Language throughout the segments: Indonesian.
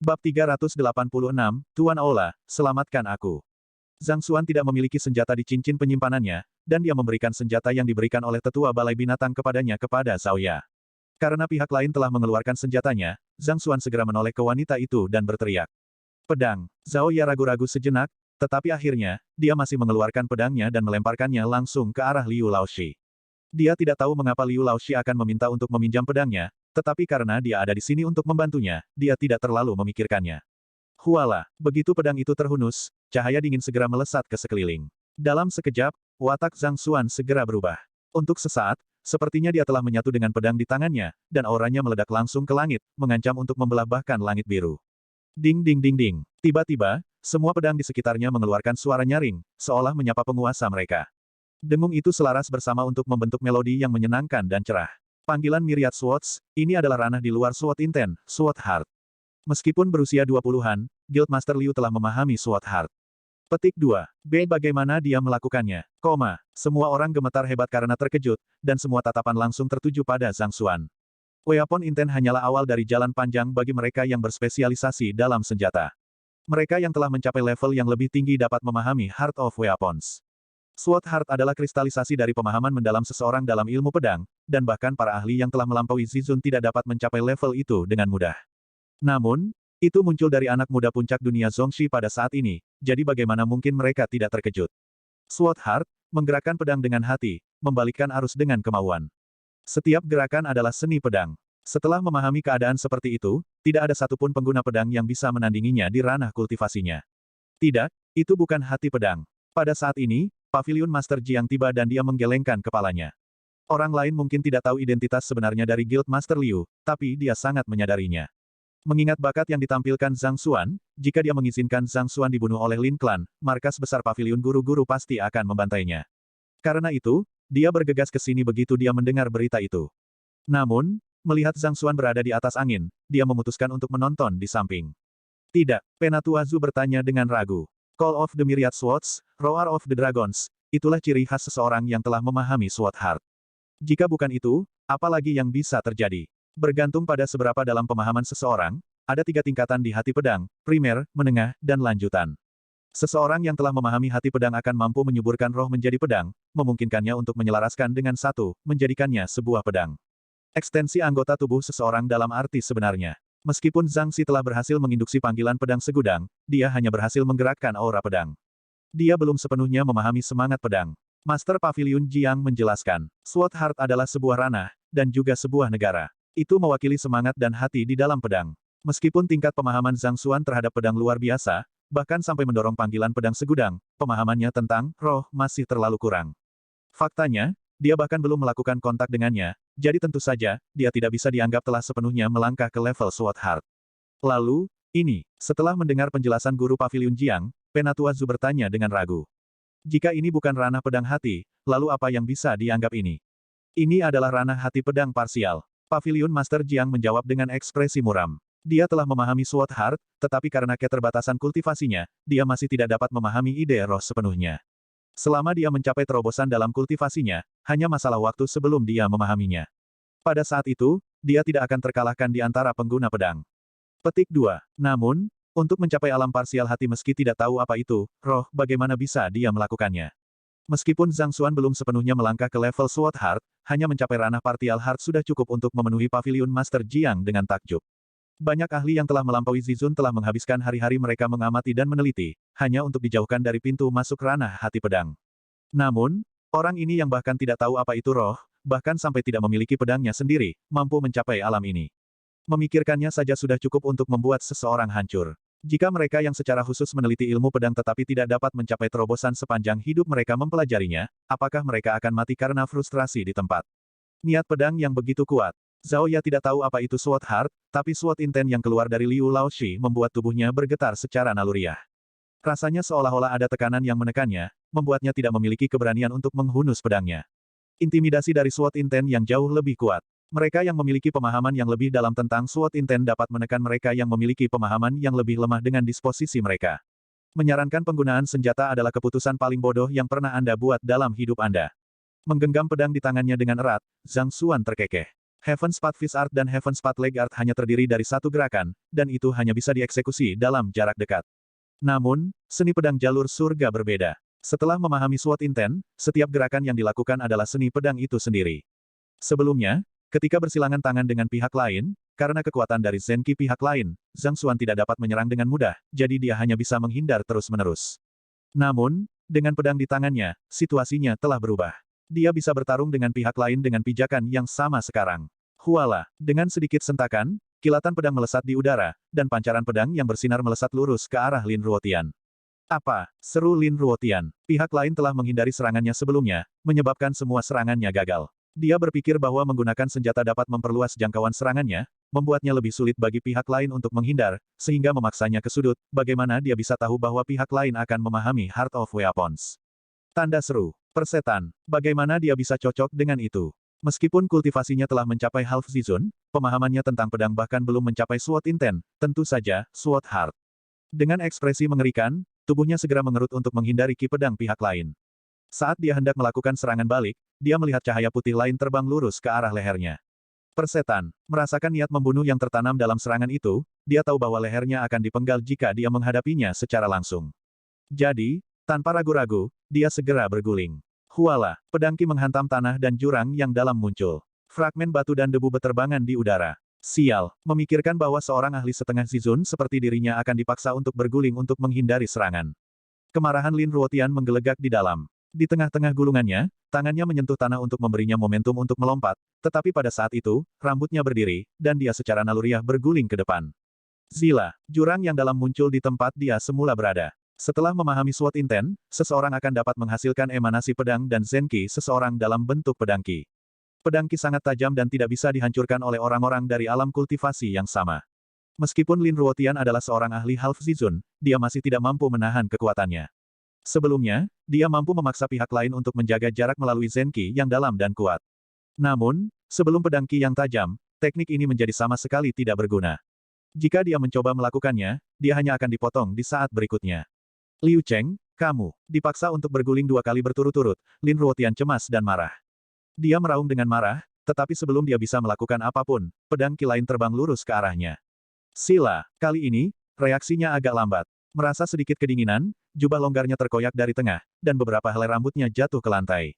Bab 386, Tuan Aula, selamatkan aku. Zhang Xuan tidak memiliki senjata di cincin penyimpanannya, dan dia memberikan senjata yang diberikan oleh tetua balai binatang kepadanya kepada Zhao Ya. Karena pihak lain telah mengeluarkan senjatanya, Zhang Xuan segera menoleh ke wanita itu dan berteriak. Pedang. Zhao Ya ragu-ragu sejenak, tetapi akhirnya, dia masih mengeluarkan pedangnya dan melemparkannya langsung ke arah Liu Laoshi. Dia tidak tahu mengapa Liu Laoshi akan meminta untuk meminjam pedangnya, tetapi karena dia ada di sini untuk membantunya, dia tidak terlalu memikirkannya. Huala, begitu pedang itu terhunus, cahaya dingin segera melesat ke sekeliling. Dalam sekejap, watak Zhang Xuan segera berubah. Untuk sesaat, sepertinya dia telah menyatu dengan pedang di tangannya, dan auranya meledak langsung ke langit, mengancam untuk membelah bahkan langit biru. Ding ding ding ding. Tiba-tiba, semua pedang di sekitarnya mengeluarkan suara nyaring, seolah menyapa penguasa mereka. Dengung itu selaras bersama untuk membentuk melodi yang menyenangkan dan cerah. Panggilan Myriad Swords, ini adalah ranah di luar Sword Intent, Sword Heart. Meskipun berusia 20-an, Guildmaster Liu telah memahami Sword Heart. Petik 2. Bagaimana dia melakukannya? Semua orang gemetar hebat karena terkejut, dan semua tatapan langsung tertuju pada Zhang Xuan. Weapon Intent hanyalah awal dari jalan panjang bagi mereka yang berspesialisasi dalam senjata. Mereka yang telah mencapai level yang lebih tinggi dapat memahami Heart of Weapons. Sword Heart adalah kristalisasi dari pemahaman mendalam seseorang dalam ilmu pedang, dan bahkan para ahli yang telah melampaui Zizun tidak dapat mencapai level itu dengan mudah. Namun, itu muncul dari anak muda puncak dunia Zongxi pada saat ini, jadi bagaimana mungkin mereka tidak terkejut. Sword Heart, menggerakkan pedang dengan hati, membalikkan arus dengan kemauan. Setiap gerakan adalah seni pedang. Setelah memahami keadaan seperti itu, tidak ada satupun pengguna pedang yang bisa menandinginya di ranah kultivasinya. Tidak, itu bukan hati pedang. Pada saat ini, Pavilion Master Jiang tiba dan dia menggelengkan kepalanya. Orang lain mungkin tidak tahu identitas sebenarnya dari Guild Master Liu, tapi dia sangat menyadarinya. Mengingat bakat yang ditampilkan Zhang Xuan, jika dia mengizinkan Zhang Xuan dibunuh oleh Lin Clan, markas besar Pavilion Guru-Guru pasti akan membantainya. Karena itu, dia bergegas ke sini begitu dia mendengar berita itu. Namun, melihat Zhang Xuan berada di atas angin, dia memutuskan untuk menonton di samping. Tidak, Penatua Zhu bertanya dengan ragu. Call of the Myriad Swords, Roar of the Dragons, itulah ciri khas seseorang yang telah memahami Sword Heart. Jika bukan itu, apa lagi yang bisa terjadi? Bergantung pada seberapa dalam pemahaman seseorang, ada 3 tingkatan di hati pedang, primer, menengah, dan lanjutan. Seseorang yang telah memahami hati pedang akan mampu menyuburkan roh menjadi pedang, memungkinkannya untuk menyelaraskan dengan satu, menjadikannya sebuah pedang. Ekstensi anggota tubuh seseorang dalam arti sebenarnya. Meskipun Zhang Xi telah berhasil menginduksi panggilan pedang segudang, dia hanya berhasil menggerakkan aura pedang. Dia belum sepenuhnya memahami semangat pedang. Master Pavilion Jiang menjelaskan, Sword Heart adalah sebuah ranah, dan juga sebuah negara. Itu mewakili semangat dan hati di dalam pedang. Meskipun tingkat pemahaman Zhang Xuan terhadap pedang luar biasa, bahkan sampai mendorong panggilan pedang segudang, pemahamannya tentang roh masih terlalu kurang. Faktanya, dia bahkan belum melakukan kontak dengannya, jadi tentu saja, dia tidak bisa dianggap telah sepenuhnya melangkah ke level Sword Heart. Lalu, setelah mendengar penjelasan guru Pavilion Jiang, Penatua Zhu bertanya dengan ragu. Jika ini bukan ranah pedang hati, lalu apa yang bisa dianggap ini? Ini adalah ranah hati pedang parsial. Pavilion Master Jiang menjawab dengan ekspresi muram. Dia telah memahami Sword Heart, tetapi karena keterbatasan kultivasinya, dia masih tidak dapat memahami ide roh sepenuhnya. Selama dia mencapai terobosan dalam kultivasinya, hanya masalah waktu sebelum dia memahaminya. Pada saat itu, dia tidak akan terkalahkan di antara pengguna pedang. Petik 2. Namun, untuk mencapai alam parsial hati meski tidak tahu apa itu, roh, bagaimana bisa dia melakukannya? Meskipun Zhang Xuan belum sepenuhnya melangkah ke level Sword Heart, hanya mencapai ranah partial heart sudah cukup untuk memenuhi Pavilion Master Jiang dengan takjub. Banyak ahli yang telah melampaui Zizun telah menghabiskan hari-hari mereka mengamati dan meneliti, hanya untuk dijauhkan dari pintu masuk ranah hati pedang. Namun, orang ini yang bahkan tidak tahu apa itu roh, bahkan sampai tidak memiliki pedangnya sendiri, mampu mencapai alam ini. Memikirkannya saja sudah cukup untuk membuat seseorang hancur. Jika mereka yang secara khusus meneliti ilmu pedang tetapi tidak dapat mencapai terobosan sepanjang hidup mereka mempelajarinya, apakah mereka akan mati karena frustrasi di tempat? Niat pedang yang begitu kuat. Zhao Ya tidak tahu apa itu Sword Heart, tapi Sword Intent yang keluar dari Liu Laoshi membuat tubuhnya bergetar secara naluriah. Rasanya seolah-olah ada tekanan yang menekannya, membuatnya tidak memiliki keberanian untuk menghunus pedangnya. Intimidasi dari Sword Intent yang jauh lebih kuat. Mereka yang memiliki pemahaman yang lebih dalam tentang Sword Intent dapat menekan mereka yang memiliki pemahaman yang lebih lemah dengan disposisi mereka. Menyarankan penggunaan senjata adalah keputusan paling bodoh yang pernah Anda buat dalam hidup Anda. Menggenggam pedang di tangannya dengan erat, Zhang Xuan terkekeh. Heaven's Path Fist Art dan Heaven's Path Leg Art hanya terdiri dari satu gerakan, dan itu hanya bisa dieksekusi dalam jarak dekat. Namun, seni pedang jalur surga berbeda. Setelah memahami SWOT Intent, setiap gerakan yang dilakukan adalah seni pedang itu sendiri. Sebelumnya, ketika bersilangan tangan dengan pihak lain, karena kekuatan dari Zenki pihak lain, Zhang Xuan tidak dapat menyerang dengan mudah, jadi dia hanya bisa menghindar terus-menerus. Namun, dengan pedang di tangannya, situasinya telah berubah. Dia bisa bertarung dengan pihak lain dengan pijakan yang sama sekarang. Huala, dengan sedikit sentakan, kilatan pedang melesat di udara, dan pancaran pedang yang bersinar melesat lurus ke arah Lin Ruotian. Apa? Seru Lin Ruotian. Pihak lain telah menghindari serangannya sebelumnya, menyebabkan semua serangannya gagal. Dia berpikir bahwa menggunakan senjata dapat memperluas jangkauan serangannya, membuatnya lebih sulit bagi pihak lain untuk menghindar, sehingga memaksanya ke sudut. Bagaimana dia bisa tahu bahwa pihak lain akan memahami Heart of Weapons? Tanda seru. Persetan. Bagaimana dia bisa cocok dengan itu? Meskipun kultivasinya telah mencapai Half Season, pemahamannya tentang pedang bahkan belum mencapai SWOT Intent, tentu saja, SWOT Heart. Dengan ekspresi mengerikan, tubuhnya segera mengerut untuk menghindari ki pedang pihak lain. Saat dia hendak melakukan serangan balik, dia melihat cahaya putih lain terbang lurus ke arah lehernya. Persetan, merasakan niat membunuh yang tertanam dalam serangan itu, dia tahu bahwa lehernya akan dipenggal jika dia menghadapinya secara langsung. Jadi, tanpa ragu-ragu, dia segera berguling. Huala, pedang ki menghantam tanah dan jurang yang dalam muncul. Fragmen batu dan debu beterbangan di udara. Sial, memikirkan bahwa seorang ahli setengah Zizun seperti dirinya akan dipaksa untuk berguling untuk menghindari serangan. Kemarahan Lin Ruotian menggelegak di dalam. Di tengah-tengah gulungannya, tangannya menyentuh tanah untuk memberinya momentum untuk melompat, tetapi pada saat itu, rambutnya berdiri, dan dia secara naluriah berguling ke depan. Zila, jurang yang dalam muncul di tempat dia semula berada. Setelah memahami SWOT Intent, seseorang akan dapat menghasilkan emanasi pedang dan Zenki seseorang dalam bentuk pedang ki. Pedang ki sangat tajam dan tidak bisa dihancurkan oleh orang-orang dari alam kultivasi yang sama. Meskipun Lin Ruotian adalah seorang ahli Half Zizun, dia masih tidak mampu menahan kekuatannya. Sebelumnya, dia mampu memaksa pihak lain untuk menjaga jarak melalui Zenki yang dalam dan kuat. Namun, sebelum pedang ki yang tajam, teknik ini menjadi sama sekali tidak berguna. Jika dia mencoba melakukannya, dia hanya akan dipotong di saat berikutnya. Liu Cheng, kamu dipaksa untuk berguling 2 kali berturut-turut. Lin Ruotian cemas dan marah. Dia meraung dengan marah, tetapi sebelum dia bisa melakukan apapun, pedang ki lain terbang lurus ke arahnya. Sila, kali ini, reaksinya agak lambat. Merasa sedikit kedinginan, jubah longgarnya terkoyak dari tengah, dan beberapa helai rambutnya jatuh ke lantai.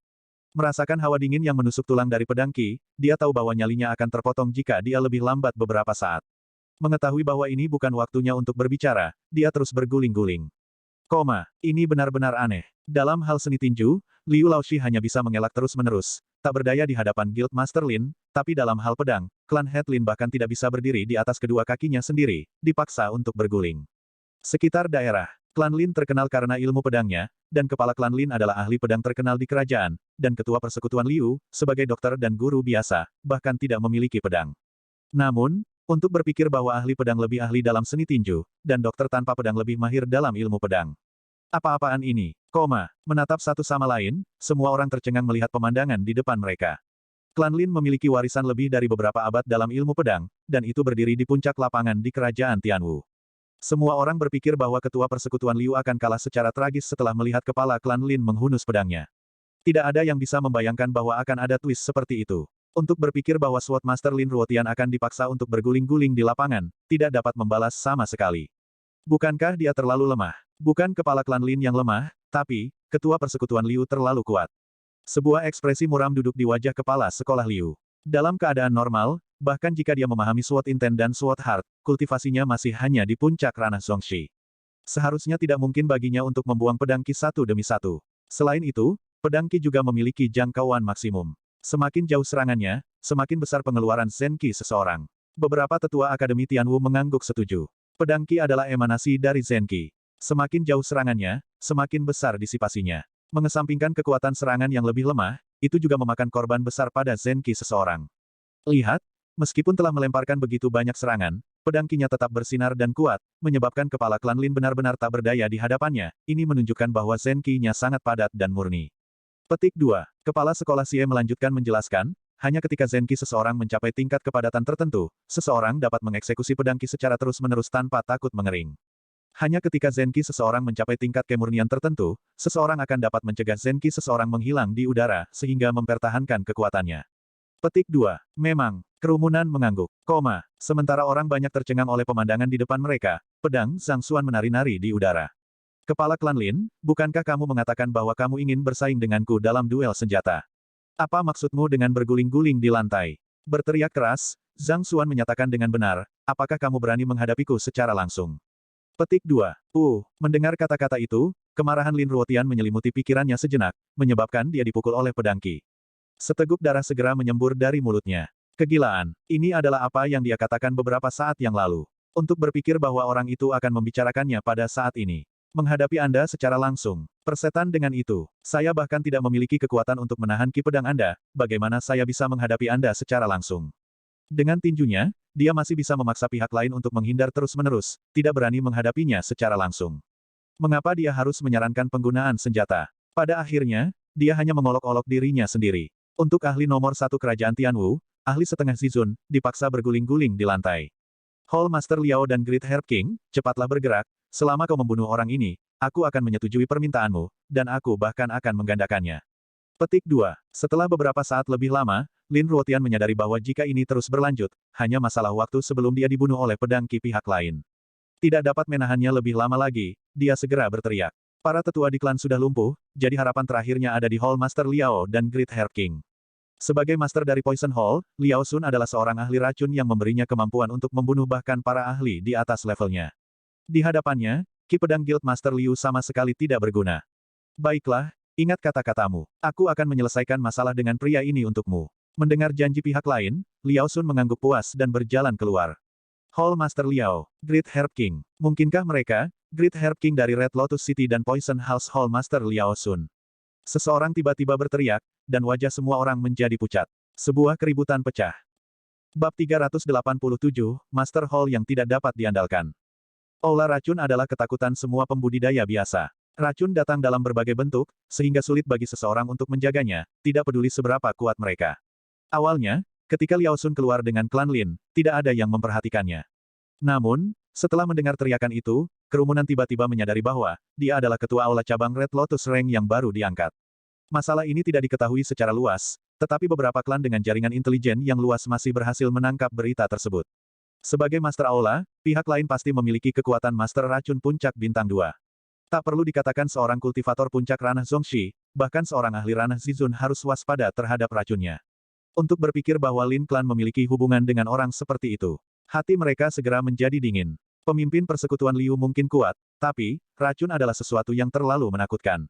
Merasakan hawa dingin yang menusuk tulang dari pedang ki, dia tahu bahwa nyalinya akan terpotong jika dia lebih lambat beberapa saat. Mengetahui bahwa ini bukan waktunya untuk berbicara, dia terus berguling-guling. Ini benar-benar aneh. Dalam hal seni tinju, Liu Laoshi hanya bisa mengelak terus-menerus, tak berdaya di hadapan Guild Master Lin, tapi dalam hal pedang, klan Het Lin bahkan tidak bisa berdiri di atas kedua kakinya sendiri, dipaksa untuk berguling. Sekitar daerah, klan Lin terkenal karena ilmu pedangnya, dan kepala klan Lin adalah ahli pedang terkenal di kerajaan, dan ketua persekutuan Liu, sebagai dokter dan guru biasa, bahkan tidak memiliki pedang. Namun, untuk berpikir bahwa ahli pedang lebih ahli dalam seni tinju, dan dokter tanpa pedang lebih mahir dalam ilmu pedang. Apa-apaan ini? Menatap satu sama lain, semua orang tercengang melihat pemandangan di depan mereka. Klan Lin memiliki warisan lebih dari beberapa abad dalam ilmu pedang, dan itu berdiri di puncak lapangan di kerajaan Tianwu. Semua orang berpikir bahwa ketua persekutuan Liu akan kalah secara tragis setelah melihat kepala klan Lin menghunus pedangnya. Tidak ada yang bisa membayangkan bahwa akan ada twist seperti itu. Untuk berpikir bahwa SWOT Master Lin Ruotian akan dipaksa untuk berguling-guling di lapangan, tidak dapat membalas sama sekali. Bukankah dia terlalu lemah? Bukan kepala klan Lin yang lemah, tapi, ketua persekutuan Liu terlalu kuat. Sebuah ekspresi muram duduk di wajah kepala sekolah Liu. Dalam keadaan normal, bahkan jika dia memahami SWOT Intent dan SWOT Heart, kultivasinya masih hanya di puncak ranah Zongxi. Seharusnya tidak mungkin baginya untuk membuang pedang ki satu demi satu. Selain itu, pedang ki juga memiliki jangkauan maksimum. Semakin jauh serangannya, semakin besar pengeluaran Zenki seseorang. Beberapa tetua Akademi Tianwu mengangguk setuju. Pedang ki adalah emanasi dari Zenki. Semakin jauh serangannya, semakin besar disipasinya. Mengesampingkan kekuatan serangan yang lebih lemah, itu juga memakan korban besar pada Zenki seseorang. Lihat, meskipun telah melemparkan begitu banyak serangan, pedang kinya tetap bersinar dan kuat, menyebabkan kepala klan Lin benar-benar tak berdaya di hadapannya. Ini menunjukkan bahwa Zenki-nya sangat padat dan murni. Petik 2. Kepala sekolah Xie melanjutkan menjelaskan, hanya ketika Zenki seseorang mencapai tingkat kepadatan tertentu, seseorang dapat mengeksekusi pedang ki secara terus-menerus tanpa takut mengering. Hanya ketika Zenki seseorang mencapai tingkat kemurnian tertentu, seseorang akan dapat mencegah Zenki seseorang menghilang di udara, sehingga mempertahankan kekuatannya. Petik 2. Memang, kerumunan mengangguk. Sementara orang banyak tercengang oleh pemandangan di depan mereka, pedang Zhang Xuan menari-nari di udara. Kepala klan Lin, bukankah kamu mengatakan bahwa kamu ingin bersaing denganku dalam duel senjata? Apa maksudmu dengan berguling-guling di lantai? Berteriak keras, Zhang Xuan menyatakan dengan benar, apakah kamu berani menghadapiku secara langsung? Petik 2. Mendengar kata-kata itu, kemarahan Lin Ruotian menyelimuti pikirannya sejenak, menyebabkan dia dipukul oleh pedang Qi. Seteguk darah segera menyembur dari mulutnya. Kegilaan. Ini adalah apa yang dia katakan beberapa saat yang lalu. Untuk berpikir bahwa orang itu akan membicarakannya pada saat ini. Menghadapi Anda secara langsung. Persetan dengan itu. Saya bahkan tidak memiliki kekuatan untuk menahan ki pedang Anda, bagaimana saya bisa menghadapi Anda secara langsung. Dengan tinjunya, dia masih bisa memaksa pihak lain untuk menghindar terus-menerus, tidak berani menghadapinya secara langsung. Mengapa dia harus menyarankan penggunaan senjata? Pada akhirnya, dia hanya mengolok-olok dirinya sendiri. Untuk ahli nomor 1 kerajaan Tianwu, ahli setengah Zizun, dipaksa berguling-guling di lantai. Hall Master Liao dan Great Herb King, cepatlah bergerak. Selama kau membunuh orang ini, aku akan menyetujui permintaanmu, dan aku bahkan akan menggandakannya. Petik 2. Setelah beberapa saat lebih lama, Lin Ruotian menyadari bahwa jika ini terus berlanjut, hanya masalah waktu sebelum dia dibunuh oleh pedang Qi pihak lain. Tidak dapat menahannya lebih lama lagi, dia segera berteriak. Para tetua di klan sudah lumpuh, jadi harapan terakhirnya ada di Hall Master Liao dan Great Herb King. Sebagai master dari Poison Hall, Liao Sun adalah seorang ahli racun yang memberinya kemampuan untuk membunuh bahkan para ahli di atas levelnya. Di hadapannya, ki pedang Guild Master Liu sama sekali tidak berguna. Baiklah, ingat kata-katamu. Aku akan menyelesaikan masalah dengan pria ini untukmu. Mendengar janji pihak lain, Liao Sun mengangguk puas dan berjalan keluar. Hall Master Liao, Great Herb King. Mungkinkah mereka, Great Herb King dari Red Lotus City dan Poison House Hall Master Liao Sun? Seseorang tiba-tiba berteriak, dan wajah semua orang menjadi pucat. Sebuah keributan pecah. Bab 387, Master Hall yang tidak dapat diandalkan. Aula racun adalah ketakutan semua pembudidaya biasa. Racun datang dalam berbagai bentuk, sehingga sulit bagi seseorang untuk menjaganya, tidak peduli seberapa kuat mereka. Awalnya, ketika Liao Sun keluar dengan klan Lin, tidak ada yang memperhatikannya. Namun, setelah mendengar teriakan itu, kerumunan tiba-tiba menyadari bahwa, dia adalah ketua aula cabang Red Lotus Rank yang baru diangkat. Masalah ini tidak diketahui secara luas, tetapi beberapa klan dengan jaringan intelijen yang luas masih berhasil menangkap berita tersebut. Sebagai Master Aula, pihak lain pasti memiliki kekuatan Master Racun Puncak Bintang 2. Tak perlu dikatakan seorang kultivator puncak ranah Zongxi, bahkan seorang ahli ranah Zizun harus waspada terhadap racunnya. Untuk berpikir bahwa Lin Clan memiliki hubungan dengan orang seperti itu, hati mereka segera menjadi dingin. Pemimpin persekutuan Liu mungkin kuat, tapi, racun adalah sesuatu yang terlalu menakutkan.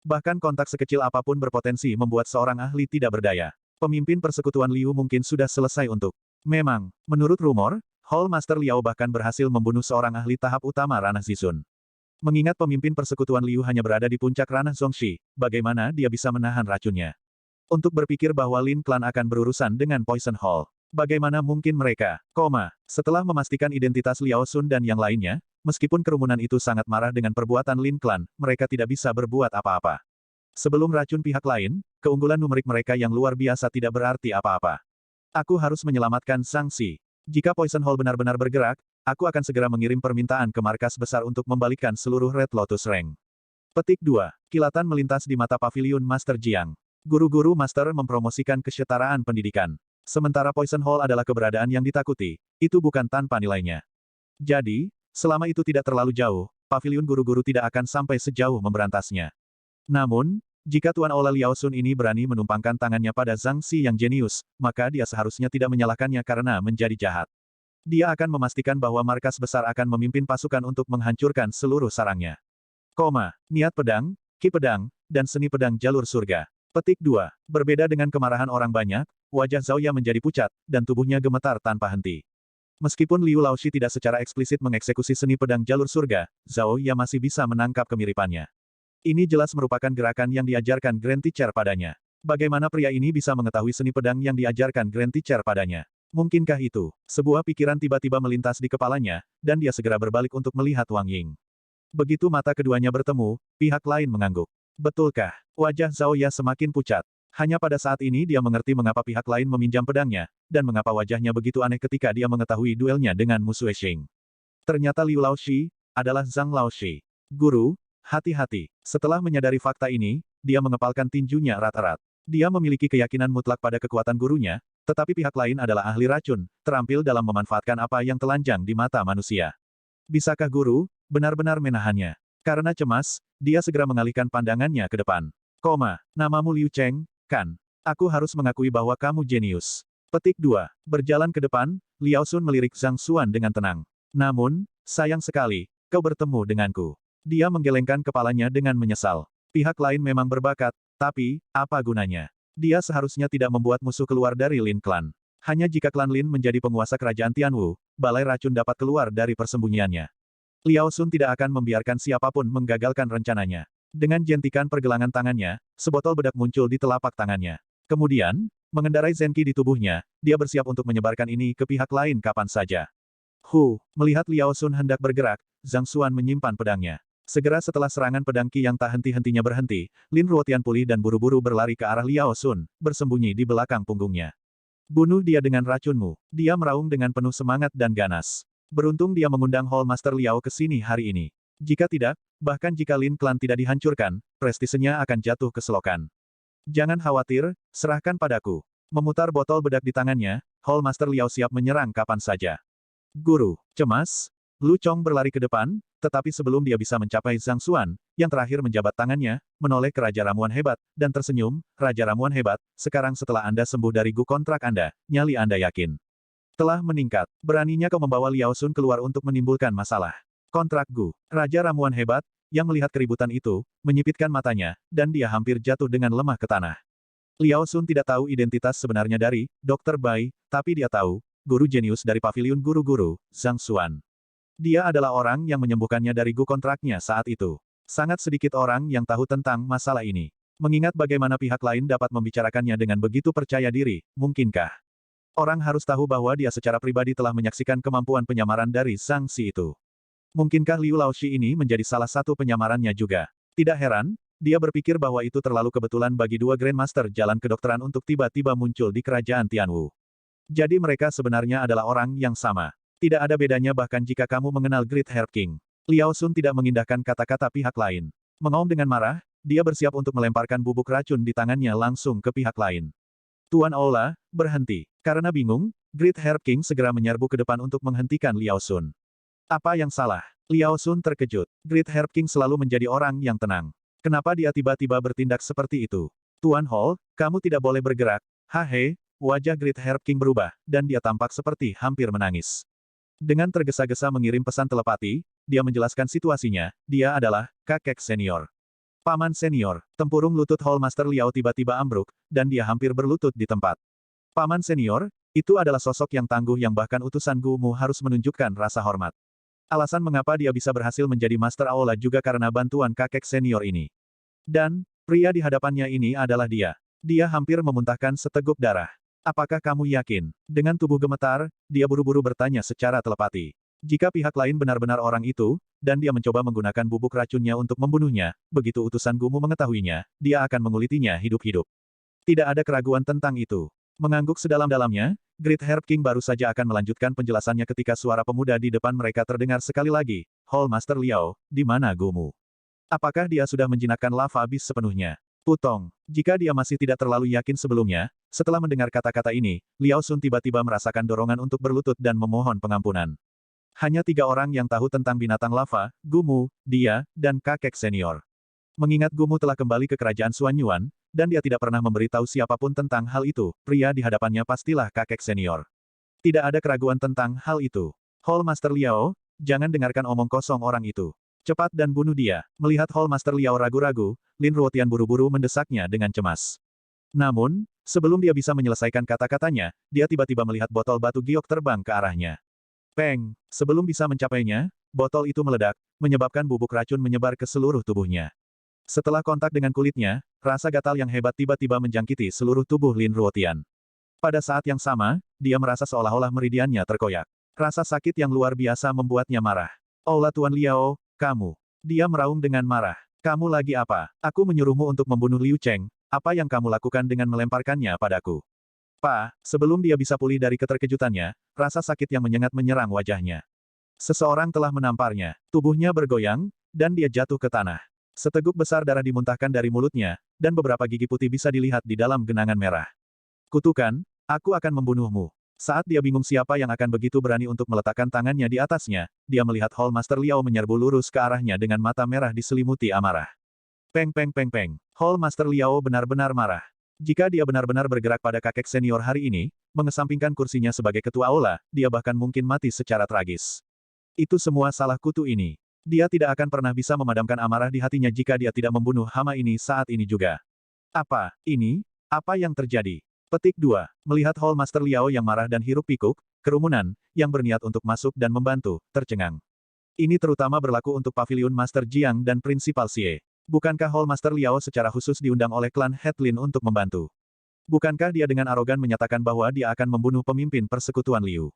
Bahkan kontak sekecil apapun berpotensi membuat seorang ahli tidak berdaya. Pemimpin persekutuan Liu mungkin sudah selesai untuk. Memang, menurut rumor, Hall Master Liao bahkan berhasil membunuh seorang ahli tahap utama ranah Zizun. Mengingat pemimpin persekutuan Liu hanya berada di puncak ranah Zongxi, bagaimana dia bisa menahan racunnya? Untuk berpikir bahwa Lin Clan akan berurusan dengan Poison Hall. Bagaimana mungkin mereka, setelah memastikan identitas Liao Sun dan yang lainnya, meskipun kerumunan itu sangat marah dengan perbuatan Lin Clan, mereka tidak bisa berbuat apa-apa. Sebelum racun pihak lain, keunggulan numerik mereka yang luar biasa tidak berarti apa-apa. Aku harus menyelamatkan Zhang Xi. Jika Poison Hall benar-benar bergerak, aku akan segera mengirim permintaan ke markas besar untuk membalikkan seluruh Red Lotus Rank. Petik 2. Kilatan melintas di mata paviliun Master Jiang. Guru-guru Master mempromosikan kesetaraan pendidikan. Sementara Poison Hall adalah keberadaan yang ditakuti, itu bukan tanpa nilainya. Jadi, selama itu tidak terlalu jauh, paviliun guru-guru tidak akan sampai sejauh memberantasnya. Namun, jika Tuan Aula Liao Sun ini berani menumpangkan tangannya pada Zhang Xi yang jenius, maka dia seharusnya tidak menyalahkannya karena menjadi jahat. Dia akan memastikan bahwa markas besar akan memimpin pasukan untuk menghancurkan seluruh sarangnya. Niat pedang, ki pedang, dan seni pedang jalur surga. Petik 2. Berbeda dengan kemarahan orang banyak, wajah Zhao Ya menjadi pucat, dan tubuhnya gemetar tanpa henti. Meskipun Liu Laoshi tidak secara eksplisit mengeksekusi seni pedang jalur surga, Zhao Ya masih bisa menangkap kemiripannya. Ini jelas merupakan gerakan yang diajarkan Grand Teacher padanya. Bagaimana pria ini bisa mengetahui seni pedang yang diajarkan Grand Teacher padanya? Mungkinkah itu? Sebuah pikiran tiba-tiba melintas di kepalanya, dan dia segera berbalik untuk melihat Wang Ying. Begitu mata keduanya bertemu, pihak lain mengangguk. Betulkah? Wajah Zhao Ya semakin pucat. Hanya pada saat ini dia mengerti mengapa pihak lain meminjam pedangnya, dan mengapa wajahnya begitu aneh ketika dia mengetahui duelnya dengan musuh Xing. Ternyata Liu Laoshi adalah Zhang Laoshi. Guru, hati-hati. Setelah menyadari fakta ini, dia mengepalkan tinjunya erat-erat. Dia memiliki keyakinan mutlak pada kekuatan gurunya, tetapi pihak lain adalah ahli racun, terampil dalam memanfaatkan apa yang telanjang di mata manusia. Bisakah guru benar-benar menahannya? Karena cemas, dia segera mengalihkan pandangannya ke depan. Namamu Liu Cheng, kan? Aku harus mengakui bahwa kamu jenius. Petik 2. Berjalan ke depan, Liao Sun melirik Zhang Xuan dengan tenang. Namun, sayang sekali, kau bertemu denganku. Dia menggelengkan kepalanya dengan menyesal. Pihak lain memang berbakat, tapi, apa gunanya? Dia seharusnya tidak membuat musuh keluar dari Lin Clan. Hanya jika klan Lin menjadi penguasa kerajaan Tianwu, balai racun dapat keluar dari persembunyiannya. Liao Sun tidak akan membiarkan siapapun menggagalkan rencananya. Dengan jentikan pergelangan tangannya, sebotol bedak muncul di telapak tangannya. Kemudian, mengendarai Zenki di tubuhnya, dia bersiap untuk menyebarkan ini ke pihak lain kapan saja. Melihat Liao Sun hendak bergerak, Zhang Xuan menyimpan pedangnya. Segera setelah serangan pedang Qi yang tak henti-hentinya berhenti, Lin Ruotian pulih dan buru-buru berlari ke arah Liao Sun, bersembunyi di belakang punggungnya. Bunuh dia dengan racunmu. Dia meraung dengan penuh semangat dan ganas. Beruntung dia mengundang Hall Master Liao ke sini hari ini. Jika tidak, bahkan jika Lin Clan tidak dihancurkan, prestisenya akan jatuh ke selokan. Jangan khawatir, serahkan padaku. Memutar botol bedak di tangannya, Hall Master Liao siap menyerang kapan saja. Guru, cemas? Lu Chong berlari ke depan, tetapi sebelum dia bisa mencapai Zhang Xuan, yang terakhir menjabat tangannya, menoleh ke Raja Ramuan Hebat, dan tersenyum, Raja Ramuan Hebat, sekarang setelah Anda sembuh dari gu kontrak Anda, nyali Anda yakin telah meningkat. Beraninya kau membawa Liao Sun keluar untuk menimbulkan masalah. Kontrak gu. Raja Ramuan Hebat, yang melihat keributan itu, menyipitkan matanya, dan dia hampir jatuh dengan lemah ke tanah. Liao Sun tidak tahu identitas sebenarnya dari Dr. Bai, tapi dia tahu, guru jenius dari paviliun guru-guru, Zhang Xuan. Dia adalah orang yang menyembuhkannya dari gu kontraknya saat itu. Sangat sedikit orang yang tahu tentang masalah ini. Mengingat bagaimana pihak lain dapat membicarakannya dengan begitu percaya diri, mungkinkah orang harus tahu bahwa dia secara pribadi telah menyaksikan kemampuan penyamaran dari Zhang Xi itu. Mungkinkah Liu Laoshi ini menjadi salah satu penyamarannya juga? Tidak heran, dia berpikir bahwa itu terlalu kebetulan bagi dua Grandmaster jalan kedokteran untuk tiba-tiba muncul di kerajaan Tianwu. Jadi mereka sebenarnya adalah orang yang sama. Tidak ada bedanya bahkan jika kamu mengenal Great Herb King. Liao Sun tidak mengindahkan kata-kata pihak lain. Mengaum dengan marah, dia bersiap untuk melemparkan bubuk racun di tangannya langsung ke pihak lain. Tuan Aula, berhenti. Karena bingung, Great Herb King segera menyerbu ke depan untuk menghentikan Liao Sun. Apa yang salah? Liao Sun terkejut. Great Herb King selalu menjadi orang yang tenang. Kenapa dia tiba-tiba bertindak seperti itu? Tuan Hall, kamu tidak boleh bergerak. Hahe, wajah Great Herb King berubah, dan dia tampak seperti hampir menangis. Dengan tergesa-gesa mengirim pesan telepati, dia menjelaskan situasinya, dia adalah kakek senior. Paman senior, tempurung lutut Hall Master Liao tiba-tiba ambruk, dan dia hampir berlutut di tempat. Paman senior, itu adalah sosok yang tangguh yang bahkan utusan Gumu harus menunjukkan rasa hormat. Alasan mengapa dia bisa berhasil menjadi Master Aula juga karena bantuan kakek senior ini. Dan, pria di hadapannya ini adalah dia. Dia hampir memuntahkan seteguk darah. Apakah kamu yakin? Dengan tubuh gemetar, dia buru-buru bertanya secara telepati. Jika pihak lain benar-benar orang itu, dan dia mencoba menggunakan bubuk racunnya untuk membunuhnya, begitu utusan Gumu mengetahuinya, dia akan mengulitinya hidup-hidup. Tidak ada keraguan tentang itu. Mengangguk sedalam-dalamnya, Great Herb King baru saja akan melanjutkan penjelasannya ketika suara pemuda di depan mereka terdengar sekali lagi. Hall Master Liao, di mana Gumu? Apakah dia sudah menjinakkan lava bis sepenuhnya? Putong. Jika dia masih tidak terlalu yakin sebelumnya, setelah mendengar kata-kata ini, Liao Sun tiba-tiba merasakan dorongan untuk berlutut dan memohon pengampunan. Hanya 3 orang yang tahu tentang binatang lava, Gumu, dia, dan kakek senior. Mengingat Gumu telah kembali ke kerajaan Xuanyuan, dan dia tidak pernah memberitahu siapapun tentang hal itu, pria di hadapannya pastilah kakek senior. Tidak ada keraguan tentang hal itu. Hall Master Liao, jangan dengarkan omong kosong orang itu. Cepat dan bunuh dia. Melihat Hall Master Liao ragu-ragu, Lin Ruotian buru-buru mendesaknya dengan cemas. Namun, sebelum dia bisa menyelesaikan kata-katanya, dia tiba-tiba melihat botol batu giok terbang ke arahnya. Peng! Sebelum bisa mencapainya, botol itu meledak, menyebabkan bubuk racun menyebar ke seluruh tubuhnya. Setelah kontak dengan kulitnya, rasa gatal yang hebat tiba-tiba menjangkiti seluruh tubuh Lin Ruotian. Pada saat yang sama, dia merasa seolah-olah meridiannya terkoyak. Rasa sakit yang luar biasa membuatnya marah. Aula Tuan Liao, kamu. Dia meraung dengan marah. Kamu lagi apa? Aku menyuruhmu untuk membunuh Liu Cheng. Apa yang kamu lakukan dengan melemparkannya padaku? Pak, sebelum dia bisa pulih dari keterkejutannya, rasa sakit yang menyengat menyerang wajahnya. Seseorang telah menamparnya. Tubuhnya bergoyang, dan dia jatuh ke tanah. Seteguk besar darah dimuntahkan dari mulutnya, dan beberapa gigi putih bisa dilihat di dalam genangan merah. Kutukan, aku akan membunuhmu. Saat dia bingung siapa yang akan begitu berani untuk meletakkan tangannya di atasnya, dia melihat Hall Master Liao menyerbu lurus ke arahnya dengan mata merah diselimuti amarah. Peng peng peng peng. Hall Master Liao benar-benar marah. Jika dia benar-benar bergerak pada kakek senior hari ini, mengesampingkan kursinya sebagai ketua aula, dia bahkan mungkin mati secara tragis. Itu semua salah kutu ini. Dia tidak akan pernah bisa memadamkan amarah di hatinya jika dia tidak membunuh hama ini saat ini juga. Apa, ini? Apa yang terjadi? Petik 2. Melihat Hall Master Liao yang marah dan hiruk-pikuk, kerumunan, yang berniat untuk masuk dan membantu, tercengang. Ini terutama berlaku untuk Paviliun Master Jiang dan Prinsipal Xie. Bukankah Hall Master Liao secara khusus diundang oleh klan Headlin untuk membantu? Bukankah dia dengan arogan menyatakan bahwa dia akan membunuh pemimpin persekutuan Liu?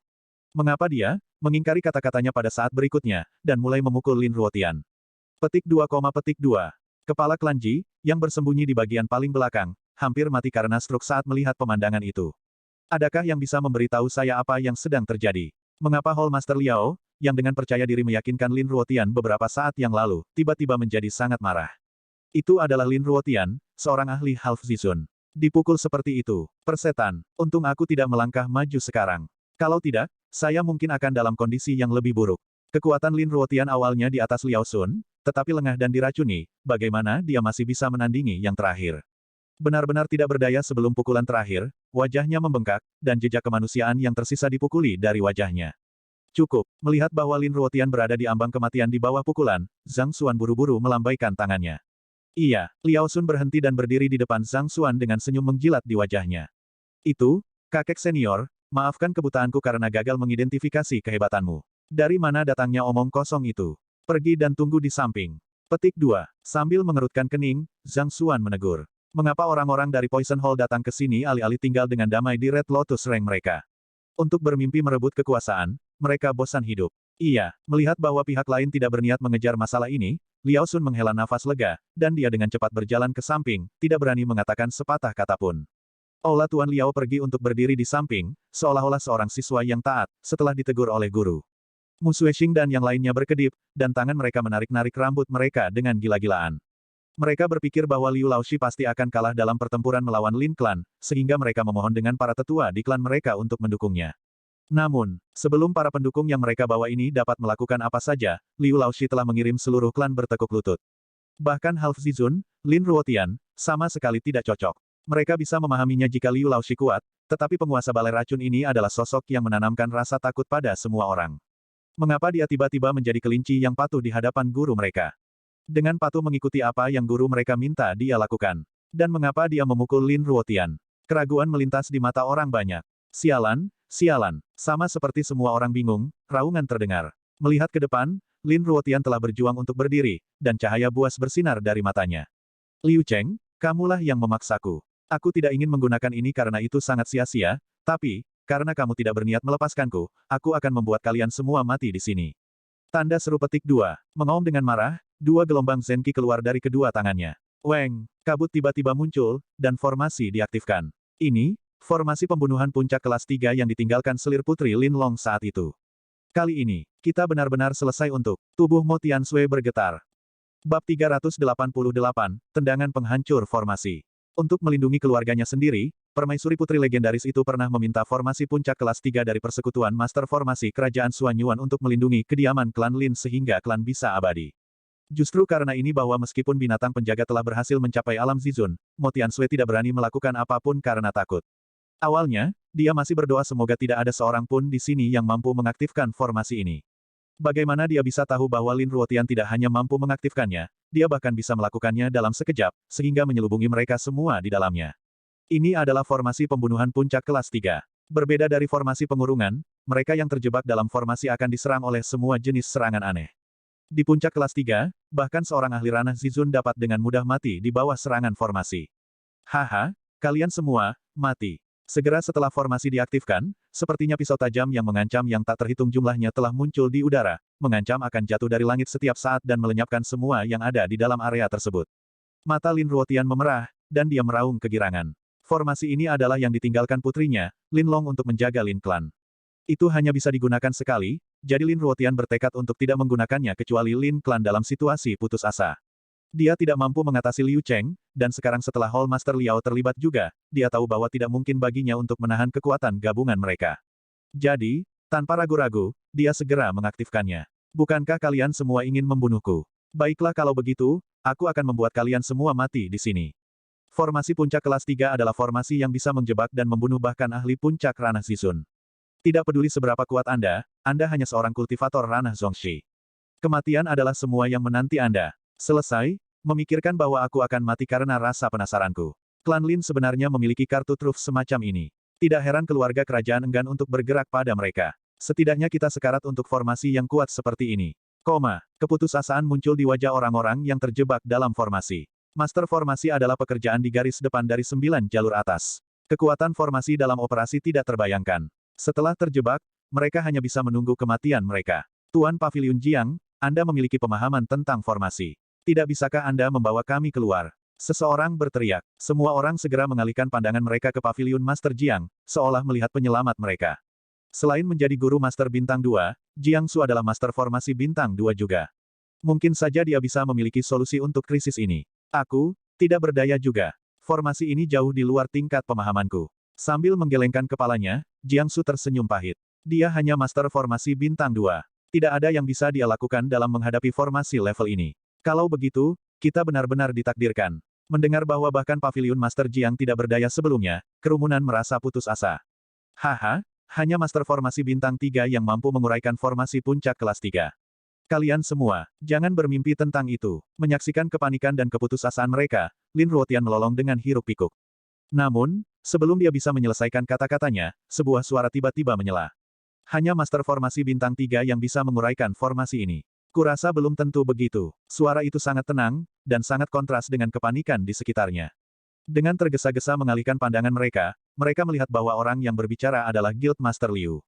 Mengapa dia mengingkari kata-katanya pada saat berikutnya, dan mulai memukul Lin Ruotian? Petik 2, petik 2. Kepala klan Ji, yang bersembunyi di bagian paling belakang, hampir mati karena stroke saat melihat pemandangan itu. Adakah yang bisa memberitahu saya apa yang sedang terjadi? Mengapa Hall Master Liao, yang dengan percaya diri meyakinkan Lin Ruotian beberapa saat yang lalu, tiba-tiba menjadi sangat marah? Itu adalah Lin Ruotian, seorang ahli Half Zizun. Dipukul seperti itu. Persetan, untung aku tidak melangkah maju sekarang. Kalau tidak, saya mungkin akan dalam kondisi yang lebih buruk. Kekuatan Lin Ruotian awalnya di atas Liao Sun, tetapi lengah dan diracuni, bagaimana dia masih bisa menandingi yang terakhir? Benar-benar tidak berdaya sebelum pukulan terakhir, wajahnya membengkak, dan jejak kemanusiaan yang tersisa dipukuli dari wajahnya. Cukup, melihat bahwa Lin Ruotian berada di ambang kematian di bawah pukulan, Zhang Xuan buru-buru melambaikan tangannya. Iya, Liao Sun berhenti dan berdiri di depan Zhang Xuan dengan senyum menjilat di wajahnya. Itu, kakek senior, maafkan kebutaanku karena gagal mengidentifikasi kehebatanmu. Dari mana datangnya omong kosong itu? Pergi dan tunggu di samping. Petik 2. Sambil mengerutkan kening, Zhang Xuan menegur. Mengapa orang-orang dari Poison Hall datang ke sini alih-alih tinggal dengan damai di Red Lotus Rank mereka? Untuk bermimpi merebut kekuasaan, mereka bosan hidup. Iya, melihat bahwa pihak lain tidak berniat mengejar masalah ini, Liao Sun menghela nafas lega, dan dia dengan cepat berjalan ke samping, tidak berani mengatakan sepatah kata pun. Aula Tuan Liao pergi untuk berdiri di samping, seolah-olah seorang siswa yang taat, setelah ditegur oleh guru. Mu Xuexing dan yang lainnya berkedip, dan tangan mereka menarik-narik rambut mereka dengan gila-gilaan. Mereka berpikir bahwa Liu Laoshi pasti akan kalah dalam pertempuran melawan Lin Clan, sehingga mereka memohon dengan para tetua di klan mereka untuk mendukungnya. Namun, sebelum para pendukung yang mereka bawa ini dapat melakukan apa saja, Liu Laoshi telah mengirim seluruh klan bertekuk lutut. Bahkan Half Zizun, Lin Ruotian, sama sekali tidak cocok. Mereka bisa memahaminya jika Liu Laoshi kuat, tetapi penguasa balai racun ini adalah sosok yang menanamkan rasa takut pada semua orang. Mengapa dia tiba-tiba menjadi kelinci yang patuh di hadapan guru mereka? Dengan patuh mengikuti apa yang guru mereka minta dia lakukan. Dan mengapa dia memukul Lin Ruotian? Keraguan melintas di mata orang banyak. Sialan, sialan. Sama seperti semua orang bingung, raungan terdengar. Melihat ke depan, Lin Ruotian telah berjuang untuk berdiri, dan cahaya buas bersinar dari matanya. Liu Cheng, kamulah yang memaksaku. Aku tidak ingin menggunakan ini karena itu sangat sia-sia, tapi, karena kamu tidak berniat melepaskanku, aku akan membuat kalian semua mati di sini. Tanda seru petik 2. Mengaum dengan marah, dua gelombang Zenki keluar dari kedua tangannya. Weng, kabut tiba-tiba muncul, dan formasi diaktifkan. Ini, formasi pembunuhan puncak kelas 3 yang ditinggalkan selir putri Lin Long saat itu. Kali ini, kita benar-benar selesai untuk tubuh Mo Tiansui bergetar. Bab 388, Tendangan Penghancur Formasi. Untuk melindungi keluarganya sendiri, permaisuri putri legendaris itu pernah meminta formasi puncak kelas 3 dari persekutuan Master Formasi Kerajaan Xuanyuan untuk melindungi kediaman klan Lin sehingga klan bisa abadi. Justru karena ini bahwa meskipun binatang penjaga telah berhasil mencapai alam Zizun, Mo Tiansui tidak berani melakukan apapun karena takut. Awalnya, dia masih berdoa semoga tidak ada seorang pun di sini yang mampu mengaktifkan formasi ini. Bagaimana dia bisa tahu bahwa Lin Ruotian tidak hanya mampu mengaktifkannya, dia bahkan bisa melakukannya dalam sekejap, sehingga menyelubungi mereka semua di dalamnya. Ini adalah formasi pembunuhan puncak kelas 3. Berbeda dari formasi pengurungan, mereka yang terjebak dalam formasi akan diserang oleh semua jenis serangan aneh. Di puncak kelas 3, bahkan seorang ahli ranah Zizun dapat dengan mudah mati di bawah serangan formasi. Haha, kalian semua, mati. Segera setelah formasi diaktifkan, sepertinya pisau tajam yang mengancam yang tak terhitung jumlahnya telah muncul di udara, mengancam akan jatuh dari langit setiap saat dan melenyapkan semua yang ada di dalam area tersebut. Mata Lin Ruotian memerah, dan dia meraung kegirangan. Formasi ini adalah yang ditinggalkan putrinya, Lin Long untuk menjaga Lin Clan. Itu hanya bisa digunakan sekali, jadi Lin Ruotian bertekad untuk tidak menggunakannya kecuali Lin Clan dalam situasi putus asa. Dia tidak mampu mengatasi Liu Cheng, dan sekarang setelah Hall Master Liao terlibat juga, dia tahu bahwa tidak mungkin baginya untuk menahan kekuatan gabungan mereka. Jadi, tanpa ragu-ragu, dia segera mengaktifkannya. Bukankah kalian semua ingin membunuhku? Baiklah kalau begitu, aku akan membuat kalian semua mati di sini. Formasi puncak kelas 3 adalah formasi yang bisa menjebak dan membunuh bahkan ahli puncak ranah Zizun. Tidak peduli seberapa kuat Anda hanya seorang kultivator ranah Zongxi. Kematian adalah semua yang menanti Anda. Selesai, memikirkan bahwa aku akan mati karena rasa penasaranku. Klan Lin sebenarnya memiliki kartu truf semacam ini. Tidak heran keluarga kerajaan enggan untuk bergerak pada mereka. Setidaknya kita sekarat untuk formasi yang kuat seperti ini. Keputusasaan muncul di wajah orang-orang yang terjebak dalam formasi. Master formasi adalah pekerjaan di garis depan dari 9 jalur atas. Kekuatan formasi dalam operasi tidak terbayangkan. Setelah terjebak, mereka hanya bisa menunggu kematian mereka. Tuan Paviliun Jiang, Anda memiliki pemahaman tentang formasi. Tidak bisakah Anda membawa kami keluar? Seseorang berteriak. Semua orang segera mengalihkan pandangan mereka ke Paviliun Master Jiang, seolah melihat penyelamat mereka. Selain menjadi guru Master Bintang 2, Jiang Su adalah Master Formasi Bintang 2 juga. Mungkin saja dia bisa memiliki solusi untuk krisis ini. Aku, tidak berdaya juga. Formasi ini jauh di luar tingkat pemahamanku. Sambil menggelengkan kepalanya, Jiang Su tersenyum pahit. Dia hanya Master Formasi Bintang 2. Tidak ada yang bisa dia lakukan dalam menghadapi formasi level ini. Kalau begitu, kita benar-benar ditakdirkan. Mendengar bahwa bahkan Paviliun Master Jiang tidak berdaya sebelumnya, kerumunan merasa putus asa. Haha, hanya Master Formasi Bintang 3 yang mampu menguraikan formasi puncak kelas 3. Kalian semua, jangan bermimpi tentang itu. Menyaksikan kepanikan dan keputusasaan mereka, Lin Ruotian melolong dengan hiruk-pikuk. Namun, sebelum dia bisa menyelesaikan kata-katanya, sebuah suara tiba-tiba menyela. Hanya Master Formasi Bintang 3 yang bisa menguraikan formasi ini. Kurasa belum tentu begitu. Suara itu sangat tenang, dan sangat kontras dengan kepanikan di sekitarnya. Dengan tergesa-gesa mengalihkan pandangan mereka melihat bahwa orang yang berbicara adalah Guild Master Liu.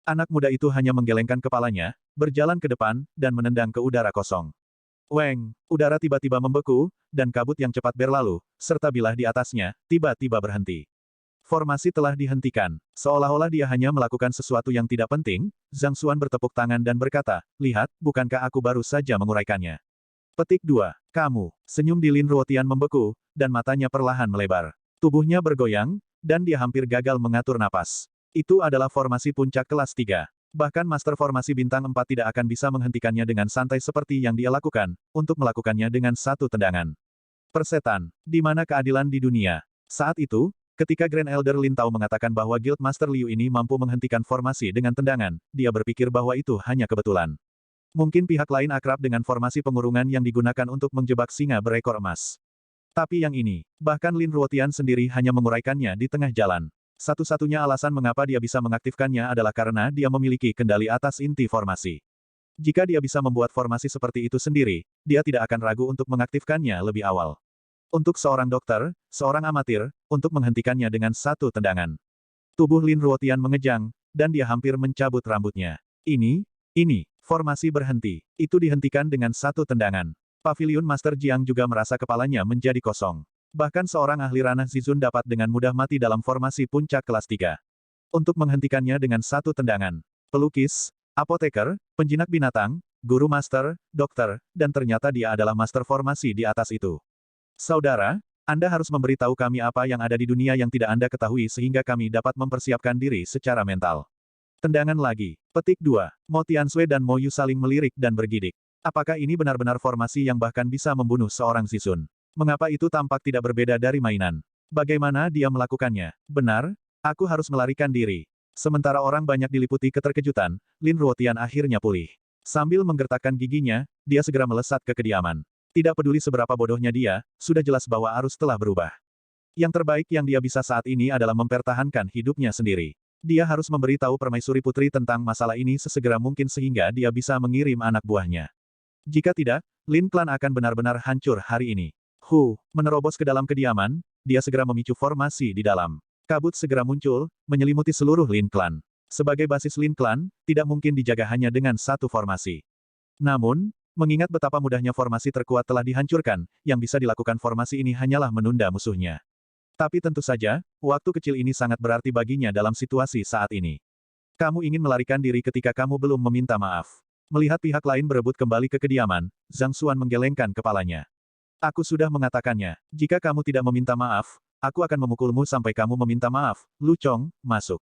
Anak muda itu hanya menggelengkan kepalanya, berjalan ke depan, dan menendang ke udara kosong. Weng, udara tiba-tiba membeku, dan kabut yang cepat berlalu, serta bilah di atasnya, tiba-tiba berhenti. Formasi telah dihentikan. Seolah-olah dia hanya melakukan sesuatu yang tidak penting, Zhang Xuan bertepuk tangan dan berkata, lihat, bukankah aku baru saja menguraikannya. Petik 2. Kamu. Senyum di Lin Ruotian membeku, dan matanya perlahan melebar. Tubuhnya bergoyang, dan dia hampir gagal mengatur napas. Itu adalah formasi puncak kelas 3. Bahkan Master Formasi Bintang 4 tidak akan bisa menghentikannya dengan santai seperti yang dia lakukan, untuk melakukannya dengan satu tendangan. Persetan, di mana keadilan di dunia? Saat itu, ketika Grand Elder Lin Tao mengatakan bahwa Guild Master Liu ini mampu menghentikan formasi dengan tendangan, dia berpikir bahwa itu hanya kebetulan. Mungkin pihak lain akrab dengan formasi pengurungan yang digunakan untuk menjebak singa berekor emas. Tapi yang ini, bahkan Lin Ruotian sendiri hanya menguraikannya di tengah jalan. Satu-satunya alasan mengapa dia bisa mengaktifkannya adalah karena dia memiliki kendali atas inti formasi. Jika dia bisa membuat formasi seperti itu sendiri, dia tidak akan ragu untuk mengaktifkannya lebih awal. Untuk seorang dokter, seorang amatir, untuk menghentikannya dengan satu tendangan. Tubuh Lin Ruotian mengejang, dan dia hampir mencabut rambutnya. Ini, formasi berhenti. Itu dihentikan dengan satu tendangan. Paviliun Master Jiang juga merasa kepalanya menjadi kosong. Bahkan seorang ahli ranah Zizun dapat dengan mudah mati dalam formasi puncak kelas 3. Untuk menghentikannya dengan satu tendangan. Pelukis, apoteker, penjinak binatang, guru master, dokter, dan ternyata dia adalah master formasi di atas itu. Saudara, Anda harus memberitahu kami apa yang ada di dunia yang tidak Anda ketahui sehingga kami dapat mempersiapkan diri secara mental. Tendangan lagi. Petik 2. Mo Tiansui dan Mo Yu saling melirik dan bergidik. Apakah ini benar-benar formasi yang bahkan bisa membunuh seorang Zizun? Mengapa itu tampak tidak berbeda dari mainan? Bagaimana dia melakukannya? Benar, aku harus melarikan diri. Sementara orang banyak diliputi keterkejutan, Lin Ruotian akhirnya pulih. Sambil menggertakkan giginya, dia segera melesat ke kediaman. Tidak peduli seberapa bodohnya dia, sudah jelas bahwa arus telah berubah. Yang terbaik yang dia bisa saat ini adalah mempertahankan hidupnya sendiri. Dia harus memberitahu Permaisuri Putri tentang masalah ini sesegera mungkin sehingga dia bisa mengirim anak buahnya. Jika tidak, Lin Clan akan benar-benar hancur hari ini. Menerobos ke dalam kediaman, dia segera memicu formasi di dalam. Kabut segera muncul, menyelimuti seluruh Lin Clan. Sebagai basis Lin Clan, tidak mungkin dijaga hanya dengan satu formasi. Namun, mengingat betapa mudahnya formasi terkuat telah dihancurkan, yang bisa dilakukan formasi ini hanyalah menunda musuhnya. Tapi tentu saja, waktu kecil ini sangat berarti baginya dalam situasi saat ini. Kamu ingin melarikan diri ketika kamu belum meminta maaf. Melihat pihak lain berebut kembali ke kediaman, Zhang Xuan menggelengkan kepalanya. Aku sudah mengatakannya, jika kamu tidak meminta maaf, aku akan memukulmu sampai kamu meminta maaf. Lu Chong, masuk.